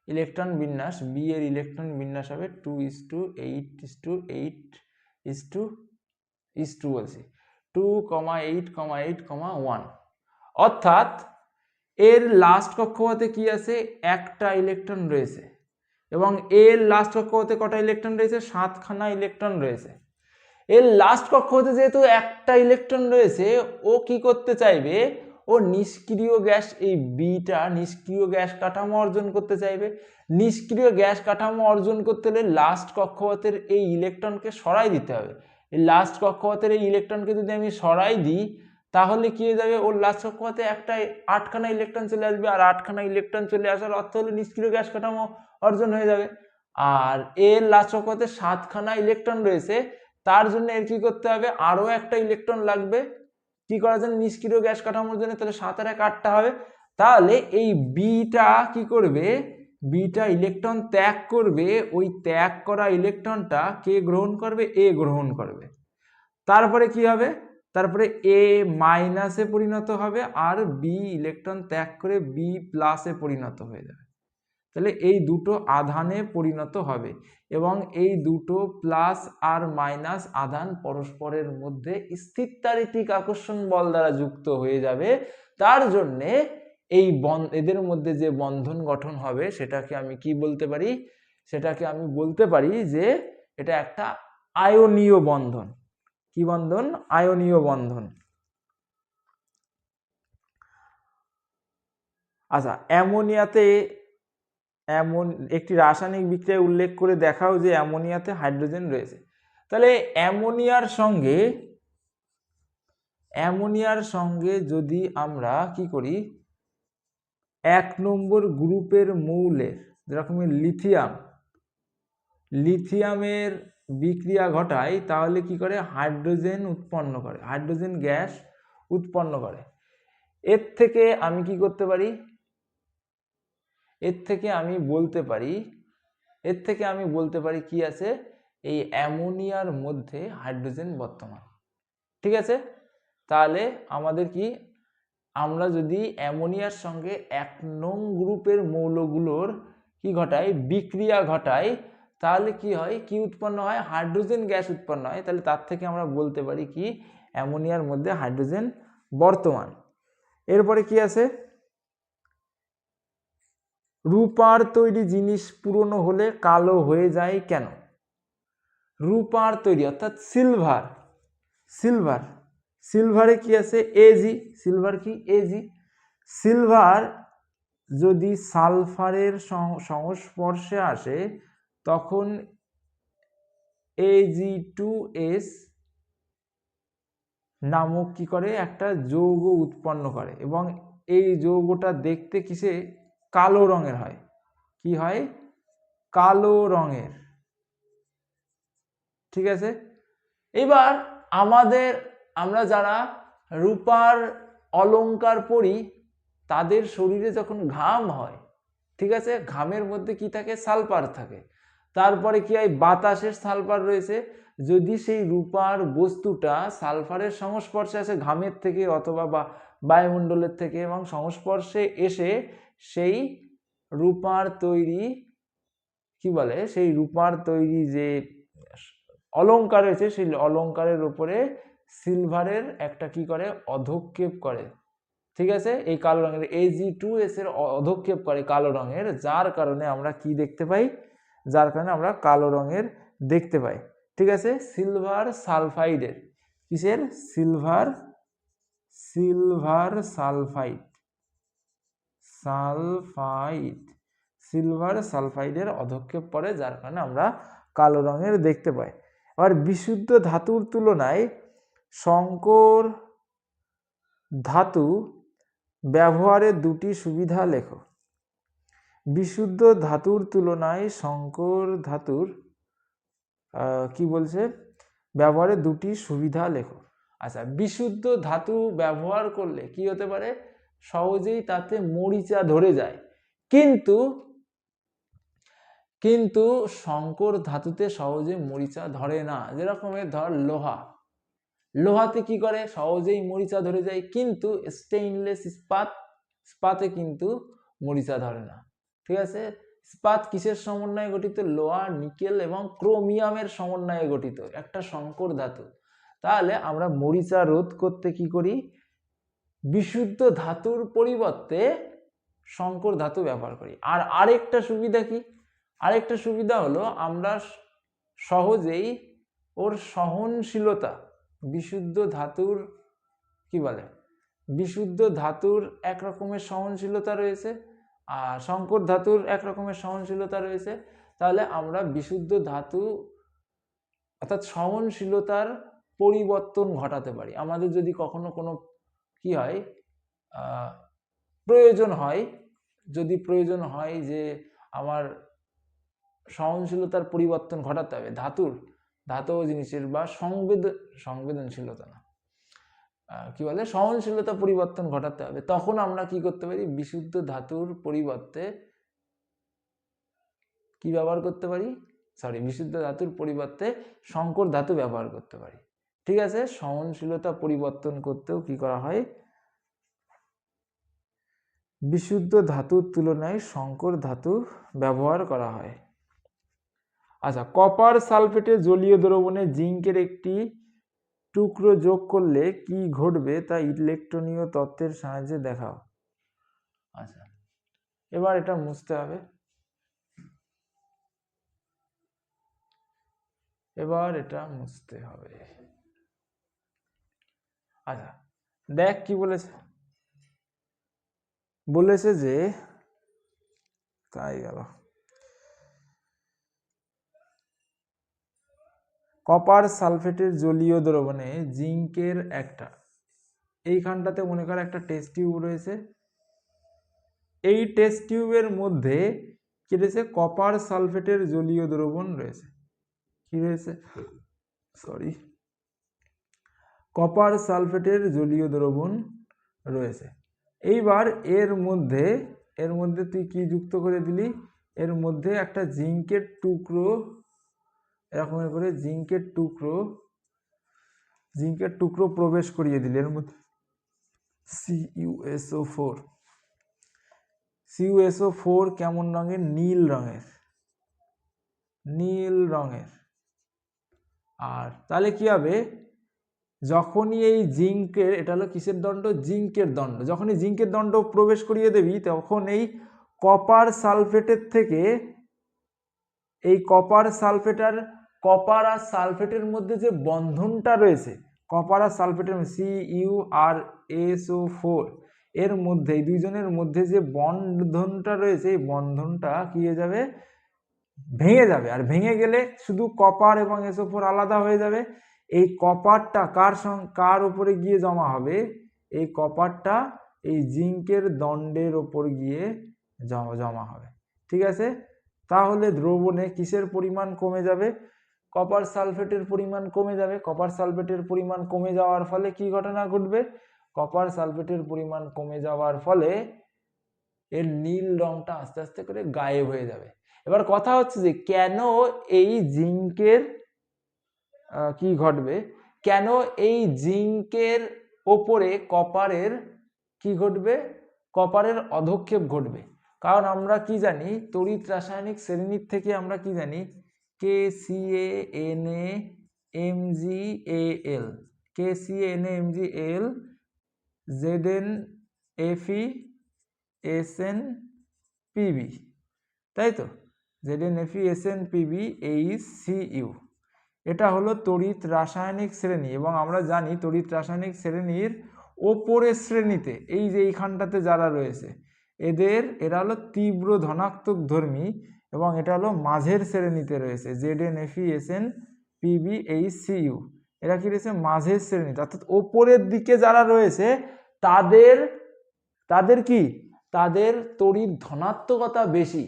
ইলেকট্রন বিন্যাস, বি এর ইলেকট্রন বিন্যাস হবে 2:8:8:8 বলছি 2,8,8,1, অর্থাৎ এর লাস্ট কক্ষপথে কি আছে, একটা ইলেকট্রন রয়েছে, এবং এর লাস্ট কক্ষপথে কটা ইলেকট্রন রয়েছে, 7খানা ইলেকট্রন রয়েছে। এর লাস্ট কক্ষপথে যেহেতু একটা ইলেকট্রন রয়েছে, ও কি করতে চাইবে, ও নিষ্ক্রিয় গ্যাস, এই বিটা নিষ্ক্রিয় গ্যাস কাঠামো অর্জন করতে চাইবে। নিষ্ক্রিয় গ্যাস কাঠামো অর্জন করতে হলে লাস্ট কক্ষপথের এই ইলেকট্রনকে সরাই দিতে হবে। এই লাস্ট কক্ষপথের এই ইলেকট্রনকে যদি আমি সরাই দিই, তাহলে কি হয়ে যাবে, ওর লাস্ট কক্ষপথে একটা 8খানা ইলেকট্রন চলে আসবে, আর 8খানা ইলেকট্রন চলে আসার অর্থ হলো নিষ্ক্রিয় গ্যাস কাঠামো অর্জন হয়ে যাবে। আর এর লাস্ট কক্ষপথে 7খানা ইলেকট্রন রয়েছে, তার জন্য এর কি করতে হবে, আরো একটা ইলেকট্রন লাগবে কি করার জন্য, নিষ্ক্রিয় গ্যাস কাঠামোর জন্য, তাহলে 7 আর 1 8টা হবে। তাহলে এই বিটা কি করবে, বিটা ইলেকট্রন ত্যাগ করবে, ওই ত্যাগ করা ইলেকট্রনটা কে গ্রহণ করবে, এ গ্রহণ করবে। তারপরে কি হবে, তারপরে এ মাইনাসে পরিণত হবে, আর বি ইলেকট্রন ত্যাগ করে বি প্লাসে পরিণত হয়ে যাবে। তাহলে এই দুটো আধানে পরিণত হবে, এবং এই দুটো প্লাস আর মাইনাস আধান পরস্পরের মধ্যে স্থিরতারিতিক আকর্ষণ বল দ্বারা যুক্ত হয়ে যাবে। তার জন্যে এই এদের মধ্যে যে বন্ধন গঠন হবে, সেটাকে আমি কি বলতে পারি, সেটাকে আমি বলতে পারি যে এটা একটা আয়নীয় বন্ধন। কি বন্ধন, আয়নীয় বন্ধন। আচ্ছা, অ্যামোনিয়াতে একটি রাসায়নিক বিক্রিয়া উল্লেখ করে দেখাও যে অ্যামোনিয়াতে হাইড্রোজেন রয়েছে। তাহলে অ্যামোনিয়ার সঙ্গে যদি আমরা কি করি, 1 নম্বর গ্রুপের মৌলের, যেরকম লিথিয়ামের বিক্রিয়া ঘটায়, তাহলে কি করে, হাইড্রোজেন উৎপন্ন করে, হাইড্রোজেন গ্যাস উৎপন্ন করে। এর থেকে আমি কি করতে পারি, এর থেকে আমি বলতে পারি কি আছে, এই অ্যামোনিয়ার মধ্যে হাইড্রোজেন বর্তমান। ঠিক আছে, তাহলে আমাদের কি, আমরা যদি অ্যামোনিয়ার সঙ্গে 1 নং গ্রুপের মৌলগুলোর কি ঘটাই, বিক্রিয়া ঘটাই, তাহলে কি হয়, কি উৎপন্ন হয়, হাইড্রোজেন গ্যাস উৎপন্ন হয়। তাহলে তার থেকে আমরা বলতে পারি কি, অ্যামোনিয়ার মধ্যে হাইড্রোজেন বর্তমান। এরপরে কি আছে, রূপার তৈরি জিনিস পুরনো হলে কালো হয়ে যায় কেন? রূপার তৈরি অর্থাৎ সিলভারে কি আছে, এজি। সিলভার কি, এজি। সিলভার যদি সালফারের সংস্পর্শে আসে তখন Ag2S নামক কি করে, একটা যৌগ উৎপন্ন করে, এবং এই যৌগটা দেখতে কিসে, কালো রঙের হয়। কি হয়, কালো রঙের। ঠিক আছে, এবার আমরা যারা রূপার অলংকার পরি, তাদের শরীরে যখন ঘাম হয়, ঠিক আছে, ঘামের মধ্যে কি থাকে, সালফার থাকে। তারপরে কি হয়, বাতাসের সালফার রয়েছে। যদি সেই রূপার বস্তুটা সালফারের সংস্পর্শে আসে ঘামের থেকে অথবা বায়ুমণ্ডলের থেকে, এবং সংস্পর্শে এসে সেই রূপার তৈরি কি বলে, সেই রূপার তৈরি যে অলংকার রয়েছে, সেই অলংকারের উপরে সিলভারের একটা কি করে, অধক্ষেপ করে। ঠিক আছে, এই কালো রঙের Ag2S এর অধক্ষেপ করে কালো রঙের, যার কারণে আমরা কি দেখতে পাই, কালো রঙের দেখতে পাই। ঠিক আছে, সিলভার সালফাইডের, কিসের, সিলভার সালফাইডের অধক্ষেপ পড়ে, যার কারণে আমরা কালো রঙের দেখতে পাই। আবার বিশুদ্ধ ধাতুর তুলনায় সংকর ধাতু ব্যবহারের 2টি সুবিধা লেখো। বিশুদ্ধ ধাতুর তুলনায় সংকর ধাতুর কি বলছে, ব্যবহারের 2টি সুবিধা লেখো। আচ্ছা, বিশুদ্ধ ধাতু ব্যবহার করলে কি হতে পারে, সহজেই তাতে মরিচা ধরে যায়, কিন্তু সংকর ধাতুতে সহজে মরিচা ধরে না। যেরকম ধর লোহাতে কি করে, সহজেই মরিচা ধরে যায়, কিন্তু স্টেইনলেস ইস্পাতে কিন্তু মরিচা ধরে না। ঠিক আছে, ইস্পাত কিসের সমন্বয়ে গঠিত, লোহা, নিকেল এবং ক্রোমিয়ামের সমন্বয়ে গঠিত একটা সংকর ধাতু। তাহলে আমরা মরিচা রোধ করতে কি করি, বিশুদ্ধ ধাতুর পরিবর্তে সংকর ধাতু ব্যবহার করি। আর আরেকটা সুবিধা কি, আরেকটা সুবিধা হলো আমরা সহজেই ওর সহনশীলতা, বিশুদ্ধ ধাতুর কি বলে, বিশুদ্ধ ধাতুর এক রকমের সহনশীলতা রয়েছে, আর সংকর ধাতুর এক রকমের সহনশীলতা রয়েছে। তাহলে আমরা বিশুদ্ধ ধাতু অর্থাৎ সহনশীলতার পরিবর্তন ঘটাতে পারি। আমাদের যদি কখনো কোনো কি হয়, প্রয়োজন হয় যে আমার সহনশীলতার পরিবর্তন ঘটাতে হবে ধাতব জিনিসের, বা সংবেদনশীলতা না, কি বলে, সহনশীলতা পরিবর্তন ঘটাতে হবে, তখন আমরা কি করতে পারি, বিশুদ্ধ ধাতুর পরিবর্তে কি ব্যবহার করতে পারি, বিশুদ্ধ ধাতুর পরিবর্তে সংকর ধাতু ব্যবহার করতে পারি। ঠিক আছে, সহনশীলতা পরিবর্তন করতেও কি করা হয়, বিশুদ্ধ ধাতুর তুলনায় সংকর ধাতু ব্যবহার করা হয়। আচ্ছা, কপার সালফেটে জলীয় দ্রবণে জিঙ্কের একটি টুকরো যোগ করলে কি ঘটবে তা ইলেকট্রনীয় তত্ত্বের সাহায্যে দেখাও। আচ্ছা, এবার এটা মুছতে হবে, আচ্ছা দেখ কি বলেছে যে তাই গেল, কপার সালফেটের জলীয় দ্রবণে জিঙ্কের একটা, এইখানটাতে মনে করো একটা টেস্ট টিউব রয়েছে, এই টেস্ট টিউবের মধ্যে কি রয়েছে, কপার সালফেটের জলীয় দ্রবণ রয়েছে। কি রয়েছে, কপার সালফেটের জলীয় দ্রবণ রয়েছে। এইবার এর মধ্যে এর মধ্যে তুই কি যুক্ত করে দিলি, এর মধ্যে একটা জিঙ্কের টুকরো, এরকম করে জিঙ্কের টুকরো প্রবেশ করিয়ে দিলি এর মধ্যে, CuSO4 কেমন রঙের, নীল রঙের। আর তাহলে কি হবে, যখনই এই জিঙ্কের, এটা হলো কিসের দণ্ড, জিঙ্কের দণ্ড, যখনই জিঙ্কের দণ্ড প্রবেশ করিয়ে দেবি তখন এই কপার সালফেটের থেকে, এই কপার আর সালফেটের মধ্যে যে বন্ধনটা রয়েছে, কপার আর সালফেটের CuRSO4 এর মধ্যে, এই দুইজনের মধ্যে যে বন্ধনটা রয়েছে, এই বন্ধনটা কি হয়ে যাবে, ভেঙে যাবে। আর ভেঙে গেলে শুধু কপার এবং SO4 আলাদা হয়ে যাবে। এই কপারটা কার উপরে গিয়ে জমা হবে, এই কপারটা এই জিঙ্কের দণ্ডের ওপর গিয়ে জমা হবে। ঠিক আছে, তাহলে দ্রবণে কিসের পরিমাণ কমে যাবে, কপার সালফেটের পরিমাণ কমে যাবে। কপার সালফেটের পরিমাণ কমে যাওয়ার ফলে কি ঘটনা ঘটবে, কপার সালফেটের পরিমাণ কমে যাওয়ার ফলে এর নীল রংটা আস্তে আস্তে করে গায়েব হয়ে যাবে। এবার কথা হচ্ছে যে কেন এই জিঙ্কের কি ঘটবে, কেন এই জিঙ্কের ওপরে কপারের কি ঘটবে, কপারের অধক্ষেপ ঘটবে। কারণ আমরা কি জানি, তড়িৎ রাসায়নিক শ্রেণীর থেকে আমরা কি জানি, KCaNaMgAl, KCaNaMgAl, ZnFeSnPb, তাই তো, ZnFeSnPb HCl, এটা হলো তড়িৎ রাসায়নিক শ্রেণী। এবং আমরা জানি তড়িৎ রাসায়নিক শ্রেণীর ওপরের শ্রেণীতে এই যে এইখানটাতে যারা রয়েছে এরা হলো তীব্র ধনাত্মক ধর্মী, এবং এটা হলো মাঝের শ্রেণীতে রয়েছে ZnFeSnPb HCl, এরা কি রয়েছে, মাঝের শ্রেণীতে, অর্থাৎ ওপরের দিকে যারা রয়েছে তাদের কি, তাদের তড়িৎ ধনাত্মকতা বেশি।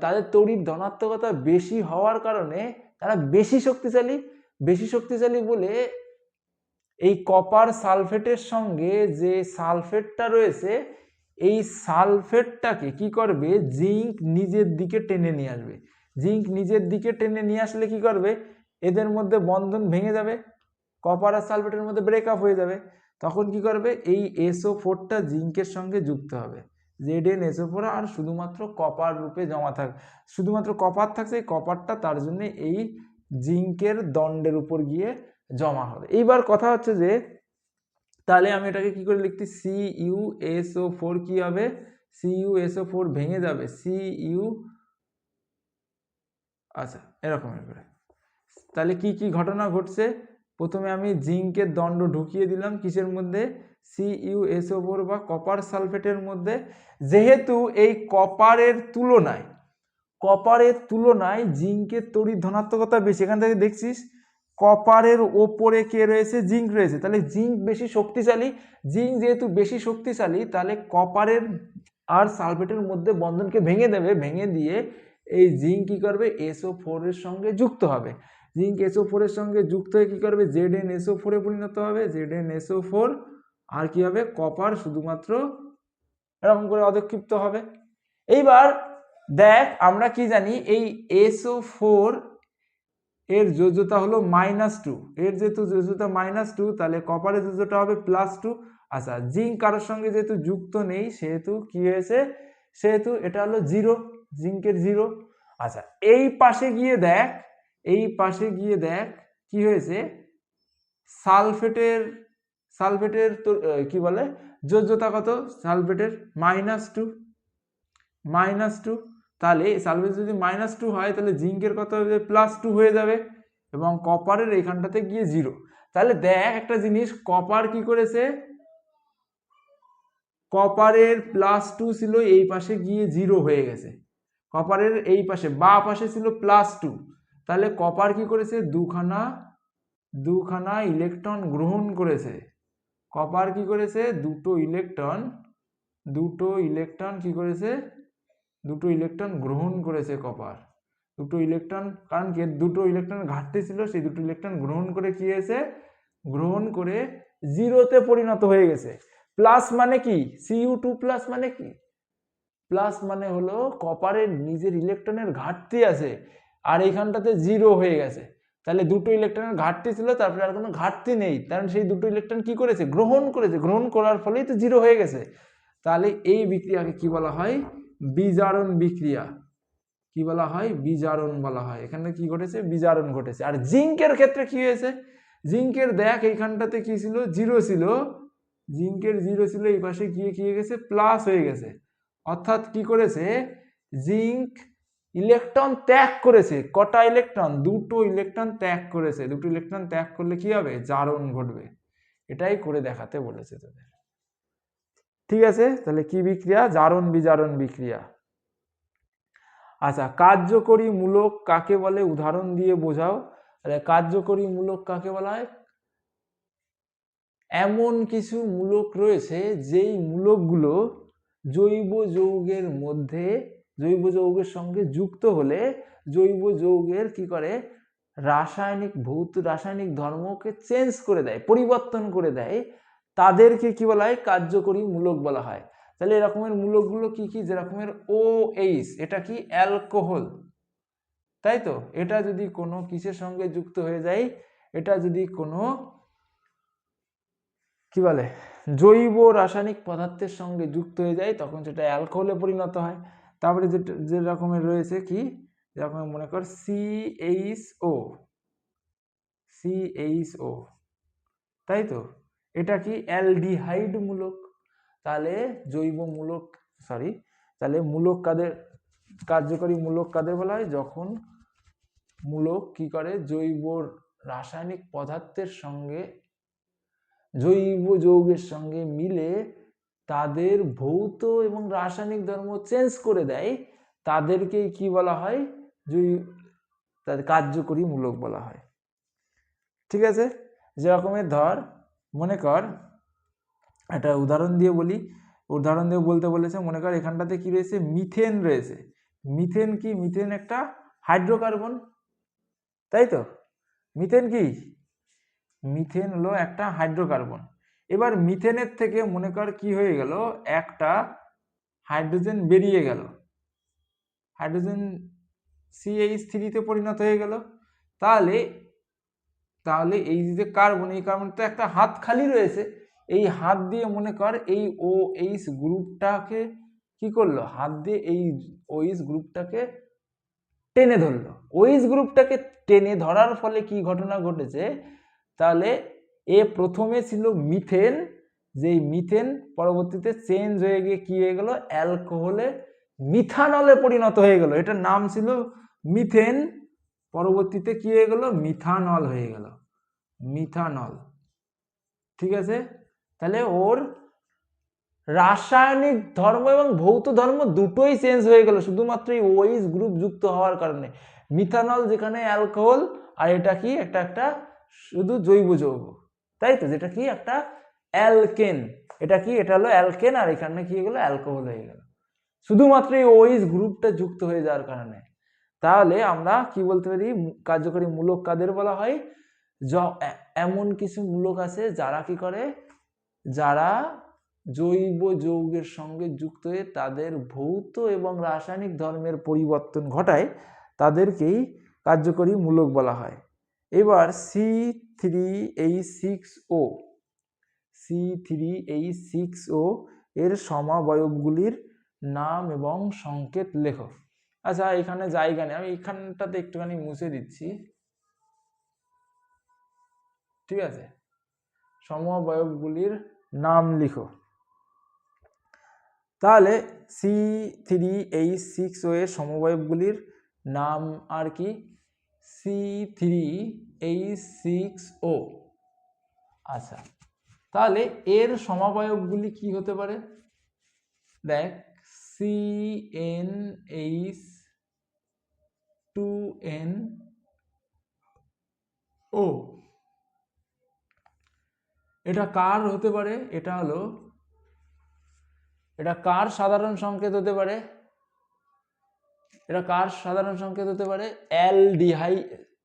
তাদের তড়িৎ ধনাত্মকতা বেশি হওয়ার কারণে তারা বেশি শক্তিশালী বলে এই কপার সালফেটের সঙ্গে যে সালফেটটা রয়েছে, এই সালফেটটাকে কি করবে, জিঙ্ক নিজের দিকে টেনে নিয়ে আসবে। জিঙ্ক নিজের দিকে টেনে নিয়ে আসলে কি করবে, এদের মধ্যে বন্ধন ভেঙে যাবে, কপার আর সালফেটের মধ্যে ব্রেকআপ হয়ে যাবে। তখন কি করবে, এই SO4টা জিঙ্কের সঙ্গে যুক্ত হবে, ZnSO4, আর শুধুমাত্র কপার রূপে জমা থাকবে, শুধুমাত্র কপার থাকছে, এই কপারটা তার জন্য এই জিঙ্কের দণ্ডের উপর গিয়ে জমা হবে। এইবার কথা হচ্ছে যে তাহলে আমি এটাকে কি করে লিখতে, CuSO4 কি হবে, CuSO4 ভেঙে যাবে আচ্ছা এরকম করে। তাহলে কি কি ঘটনা ঘটছে, প্রথমে আমি জিঙ্কের দণ্ড ঢুকিয়ে দিলাম কিসের মধ্যে, CuSO4 বা কপার সালফেটের মধ্যে। যেহেতু এই কপারের তুলনায় জিঙ্কের তড়িৎ ধনাত্মকতা বেশি, এখান থেকে দেখছিস কপারের ওপরে কে রয়েছে, জিঙ্ক রয়েছে, তাহলে জিঙ্ক বেশি শক্তিশালী। জিঙ্ক যেহেতু বেশি শক্তিশালী, তাহলে কপারের আর সালফেটের মধ্যে বন্ধনকে ভেঙে দেবে, ভেঙে দিয়ে এই জিঙ্ক কি করবে, SO4 এর সঙ্গে যুক্ত হবে। জিঙ্ক SO4 এর সঙ্গে যুক্ত হয়ে কি করবে, ZnSO4 এ পরিণত হবে, ZnSO4, আর কি হবে, কপার শুধুমাত্র এরকম করে অধক্ষিপ্ত হবে। এইবার দেখ আমরা কি জানি, এই SO4 এর যোজ্যতা হলো -2, এর যেহেতু যোজ্যতা -2, তাহলে কপারের যোজ্যতা হবে +2। আচ্ছা, জিঙ্ক কারোর সঙ্গে যেহেতু যুক্ত নেই, সেহেতু কি হয়েছে, সেহেতু এটা হলো 0, জিঙ্কের 0। আচ্ছা, এই পাশে গিয়ে দেখ কি হয়েছে, সালফেটের কি বলে, যোজ্যতা কত, সালফেটের -2, তাহলে সালফেট যদি -2 হয়, তাহলে জিঙ্কের কত হবে, +2 হয়ে যাবে, এবং কপারের এইখানটাতে গিয়ে 0। তাহলে দেখ একটা জিনিস, কপার কি করেছে, কপারের +2 ছিল, এই পাশে গিয়ে 0 হয়ে গেছে। কপারের এই পাশে বা পাশে ছিল +2, তাহলে কপার কি করেছে, দুখানা ইলেকট্রন গ্রহণ করেছে। কপার কি করেছে, দুটো ইলেকট্রন কি করেছে, দুটো ইলেকট্রন গ্রহণ করেছে কপার, দুটো ইলেকট্রন, কারণ কি দুটো ইলেকট্রন ঘাটতি ছিল, সেই দুটো ইলেকট্রন গ্রহণ করে কি হয়েছে, গ্রহণ করে 0তে পরিণত হয়ে গেছে। প্লাস মানে কি, Cu2+ মানে কি, প্লাস মানে হলো কপারের নিজের ইলেকট্রনের ঘাটতি আছে, আর এইখানটাতে 0 হয়ে গেছে। তাহলে দুটো ইলেকট্রনের ঘাটতি ছিল, তারপরে আর কোনো ঘাটতি নেই, কারণ সেই দুটো ইলেকট্রন কি করেছে, গ্রহণ করেছে, গ্রহণ করার ফলেই তো 0 হয়ে গেছে। তাহলে এই বিক্রিয়াকে কি বলা হয়, বিজারণ বিক্রিয়া। কি বলা হয়, বিজারণ বলা হয়। এখানে কি ঘটেছে, বিজারণ ঘটেছে। আর জিঙ্কের ক্ষেত্রে কি হয়েছে, জিঙ্কের দেখ এইখানটাতে কি ছিল, 0 ছিল, জিঙ্কের 0 ছিল, এই পাশে গিয়ে কি হয়ে গেছে, প্লাস হয়ে গেছে। অর্থাৎ কি করেছে, জিঙ্ক ইলেকট্রন ত্যাগ করেছে। কটা ইলেকট্রন, দুটো ইলেকট্রন ত্যাগ করেছে। দুটো ইলেকট্রন ত্যাগ করলে কি হবে, জারণ ঘটবে। এটাই করে দেখাতে বলেছে তোদের। ঠিক আছে, তাহলে কি বিক্রিয়া, জারণ বিজারণ বিক্রিয়া। আচ্ছা, কার্যকরী মূলক কাকে বলে উদাহরণ দিয়ে বোঝাও। তাহলে কার্যকরী মূলক কাকে বলা হয়, এমন কিছু মূলক রয়েছে যেই মূলকগুলো জৈব যৌগের মধ্যে, জৈব যৌগের সঙ্গে যুক্ত হলে জৈব যৌগের কি করে, রাসায়নিক ভৌত রাসায়নিক ধর্মকে চেঞ্জ করে দেয়, পরিবর্তন করে দেয়, তাদেরকে কি বলা হয়, কার্যকরী মূলক বলা হয়। তাহলে এরকমের মূলকগুলো কি কি, যেরকমের OH, এটা কি অ্যালকোহল, তাই তো। এটা যদি কোনো কিসের সঙ্গে যুক্ত হয়ে যায়, এটা যদি কোনো কি বলে জৈব রাসায়নিক পদার্থের সঙ্গে যুক্ত হয়ে যায়, তখন সেটা অ্যালকোহলে পরিণত হয়। তারপরে যে রকমের রয়েছে কি, যেরকম মনে কর CHO, তাই তো, এটা কি অ্যালডিহাইড মূলক। তাহলে জৈব মূলক, তাহলে মূলক কাদের, কার্যকরী মূলক কাদের বলা হয়, যখন মূলক কি করে, জৈব রাসায়নিক পদার্থের সঙ্গে, জৈব যৌগের সঙ্গে মিলে তাদের ভৌত এবং রাসায়নিক ধর্ম চেঞ্জ করে দেয়, তাদেরকে কি বলা হয়, তাদের কার্যকরী মূলক বলা হয়। ঠিক আছে, যেরকমের ধর মনে কর, একটা উদাহরণ দিয়ে বলি, উদাহরণ দিয়ে বলতে বলেছে, মনে কর এখানটাতে কি রয়েছে, মিথেন রয়েছে। মিথেন কি, মিথেন একটা হাইড্রোকার্বন, তাই তো। মিথেন কি, মিথেন হলো একটা হাইড্রোকার্বন। এবার মিথেনের থেকে মনে কর কি হয়ে গেল, একটা হাইড্রোজেন বেরিয়ে গেল, হাইড্রোজেন CH3 তে পরিণত হয়ে গেল। তাহলে তাহলে এই যে কার্বন, এই কার্বনটা একটা হাত খালি রয়েছে, এই হাত দিয়ে মনে কর এই OH গ্রুপটাকে কি করলো, হাত দিয়ে এই OH গ্রুপটাকে টেনে ধরলো। OH গ্রুপটাকে টেনে ধরার ফলে কি ঘটনা ঘটেছে, তাহলে এ প্রথমে ছিল মিথেন, যেই মিথেন পরবর্তীতে চেঞ্জ হয়ে গিয়ে কি হয়ে গেল, অ্যালকোহলে মিথানলে পরিণত হয়ে গেল। এটার নাম ছিল মিথেন, পরবর্তীতে কি হয়ে গেল, মিথানল হয়ে গেল, মিথানল। ঠিক আছে, তাহলে ওর রাসায়নিক ধর্ম এবং ভৌত ধর্ম দুটোই চেঞ্জ হয়ে গেল শুধুমাত্র এই OH গ্রুপ যুক্ত হওয়ার কারণে। মিথানল যেখানে অ্যালকোহল, আর এটা কি, একটা শুধু জৈব যৌগ, তাই তো, যেটা কি একটা অ্যালকেন। এটা কি, এটা হলো অ্যালকেন, আর এখানে কি হয়ে গেল, অ্যালকোহল হয়ে গেল, শুধুমাত্র এই OH গ্রুপটা যুক্ত হয়ে যাওয়ার কারণে। তাহলে আমরা কি বলতে পারি, কার্যকরী মূলক কাদের বলা হয়, এমন কিছু মূলক আছে যারা কি করে, যারা জৈব যৌগের সঙ্গে যুক্ত হয়ে তাদের ভৌত এবং রাসায়নিক ধর্মের পরিবর্তন ঘটায়, তাদেরকেই কার্যকরী মূলক বলা হয়। এবার C3H6O এর সমাবয়বগুলির নাম এবং সংকেত লেখো। আচ্ছা, এখানে জায়গা নেই, আমি এখানটাতে একটুখানি মুছে দিচ্ছি। ঠিক আছে, সমবয়বগুলির নাম লিখো। তাহলে C3H6O এর সমবয়বগুলির নাম আর কি, C3H6O। আচ্ছা, তাহলে এর সমবয়বগুলি কি হতে পারে, দেখ, CnH2nO, এটা কার হতে পারে, এটা হলো, এটা কার সাধারণ সংকেত হতে পারে, এটা কার সাধারণ সংকেত হতে পারে,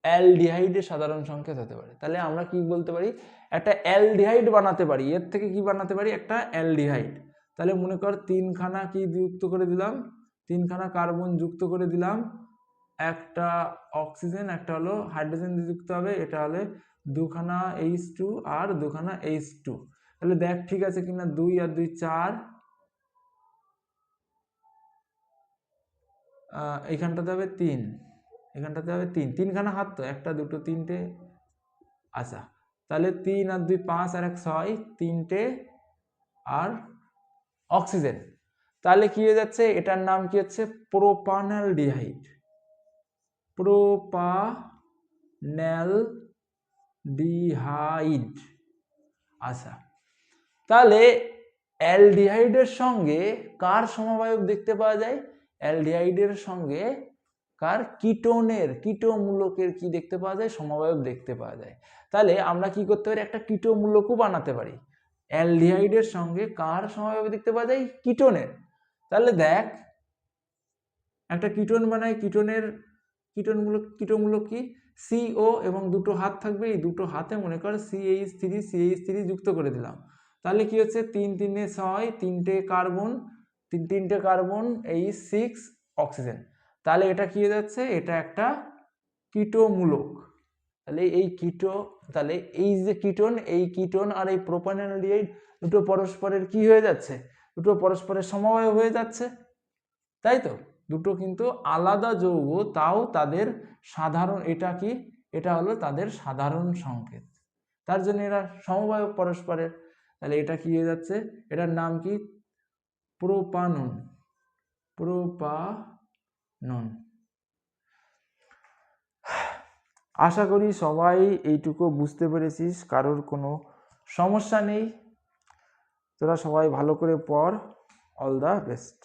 অ্যালডিহাইডের সাধারণ সংকেত হতে পারে। তাহলে আমরা কি বলতে পারি, একটা অ্যালডিহাইড বানাতে পারি, এর থেকে কি বানাতে পারি, একটা অ্যালডিহাইড। তাহলে মনে কর 3খানা কি যুক্ত করে দিলাম, 3খানা কার্বন যুক্ত করে দিলাম, একটা অক্সিজেন একটা হলো হাইড্রোজেন যুক্ত হবে, এটা হলে 2খানা H2 আর 2খানা H2। তাহলে দেখ ঠিক আছে কিনা, 2 আর 2 4, এইখানটাতে হবে 3, এখানটাতে হবে 3, 3খানা হাত তো, 1 2 3 টে। আচ্ছা তাহলে 3 আর 2 5 আর 1 6, 3টে আর অক্সিজেন। তাহলে কি হয়ে যাচ্ছে, এটার নাম কি হচ্ছে প্রোপানালডিহাইড, প্রোপানালডিহাইড। আচ্ছা তাহলে অ্যালডিহাইডের সঙ্গে কার সমবায়ক দেখতে পাওয়া যায়, অ্যালডিহাইডের সঙ্গে কার, কিটোনের, কিটোমূলকের কি দেখতে পাওয়া যায়, সমবায়ক দেখতে পাওয়া যায়। তাহলে আমরা কি করতে পারি, একটা কিটোমূলকও বানাতে পারি। অ্যালডিহাইডের সঙ্গে কার সমবায়ক দেখতে পাওয়া যায়, কিটোনের। তাহলে দেখ একটা কিটোন বানাই, কিটোমূলক কি, CO এবং দুটো হাত থাকবে, এই দুটো হাতে মনে কর CH3 যুক্ত করে দিলাম। তাহলে কি হচ্ছে, 3 3 6, 3টে কার্বন, 3টে কার্বন, H6 অক্সিজেন। তাহলে এটা কি হয়ে যাচ্ছে, এটা একটা কিটোমূলক। তাহলে তাহলে এই যে কিটোন, এই কিটোন আর এই প্রোপানালডিহাইড দুটো পরস্পরের কি হয়ে যাচ্ছে, দুটো পরস্পরের সমবায় হয়ে যাচ্ছে, তাই তো। দুটো কিন্তু আলাদা যৌগ, তাও তাদের সাধারণ, এটা কি, এটা হলো তাদের সাধারণ সংকেত, তার জন্য এরা সমবায়ক পরস্পরের। তাহলে এটা কি হয়ে যাচ্ছে, এটার নাম কি, প্রোপানন, প্রোপানন। আশা করি সবাই এইটুকু বুঝতে পেরেছিস, কারোর কোনো সমস্যা নেই। তোরা সবাই ভালো করে পড়। All the best.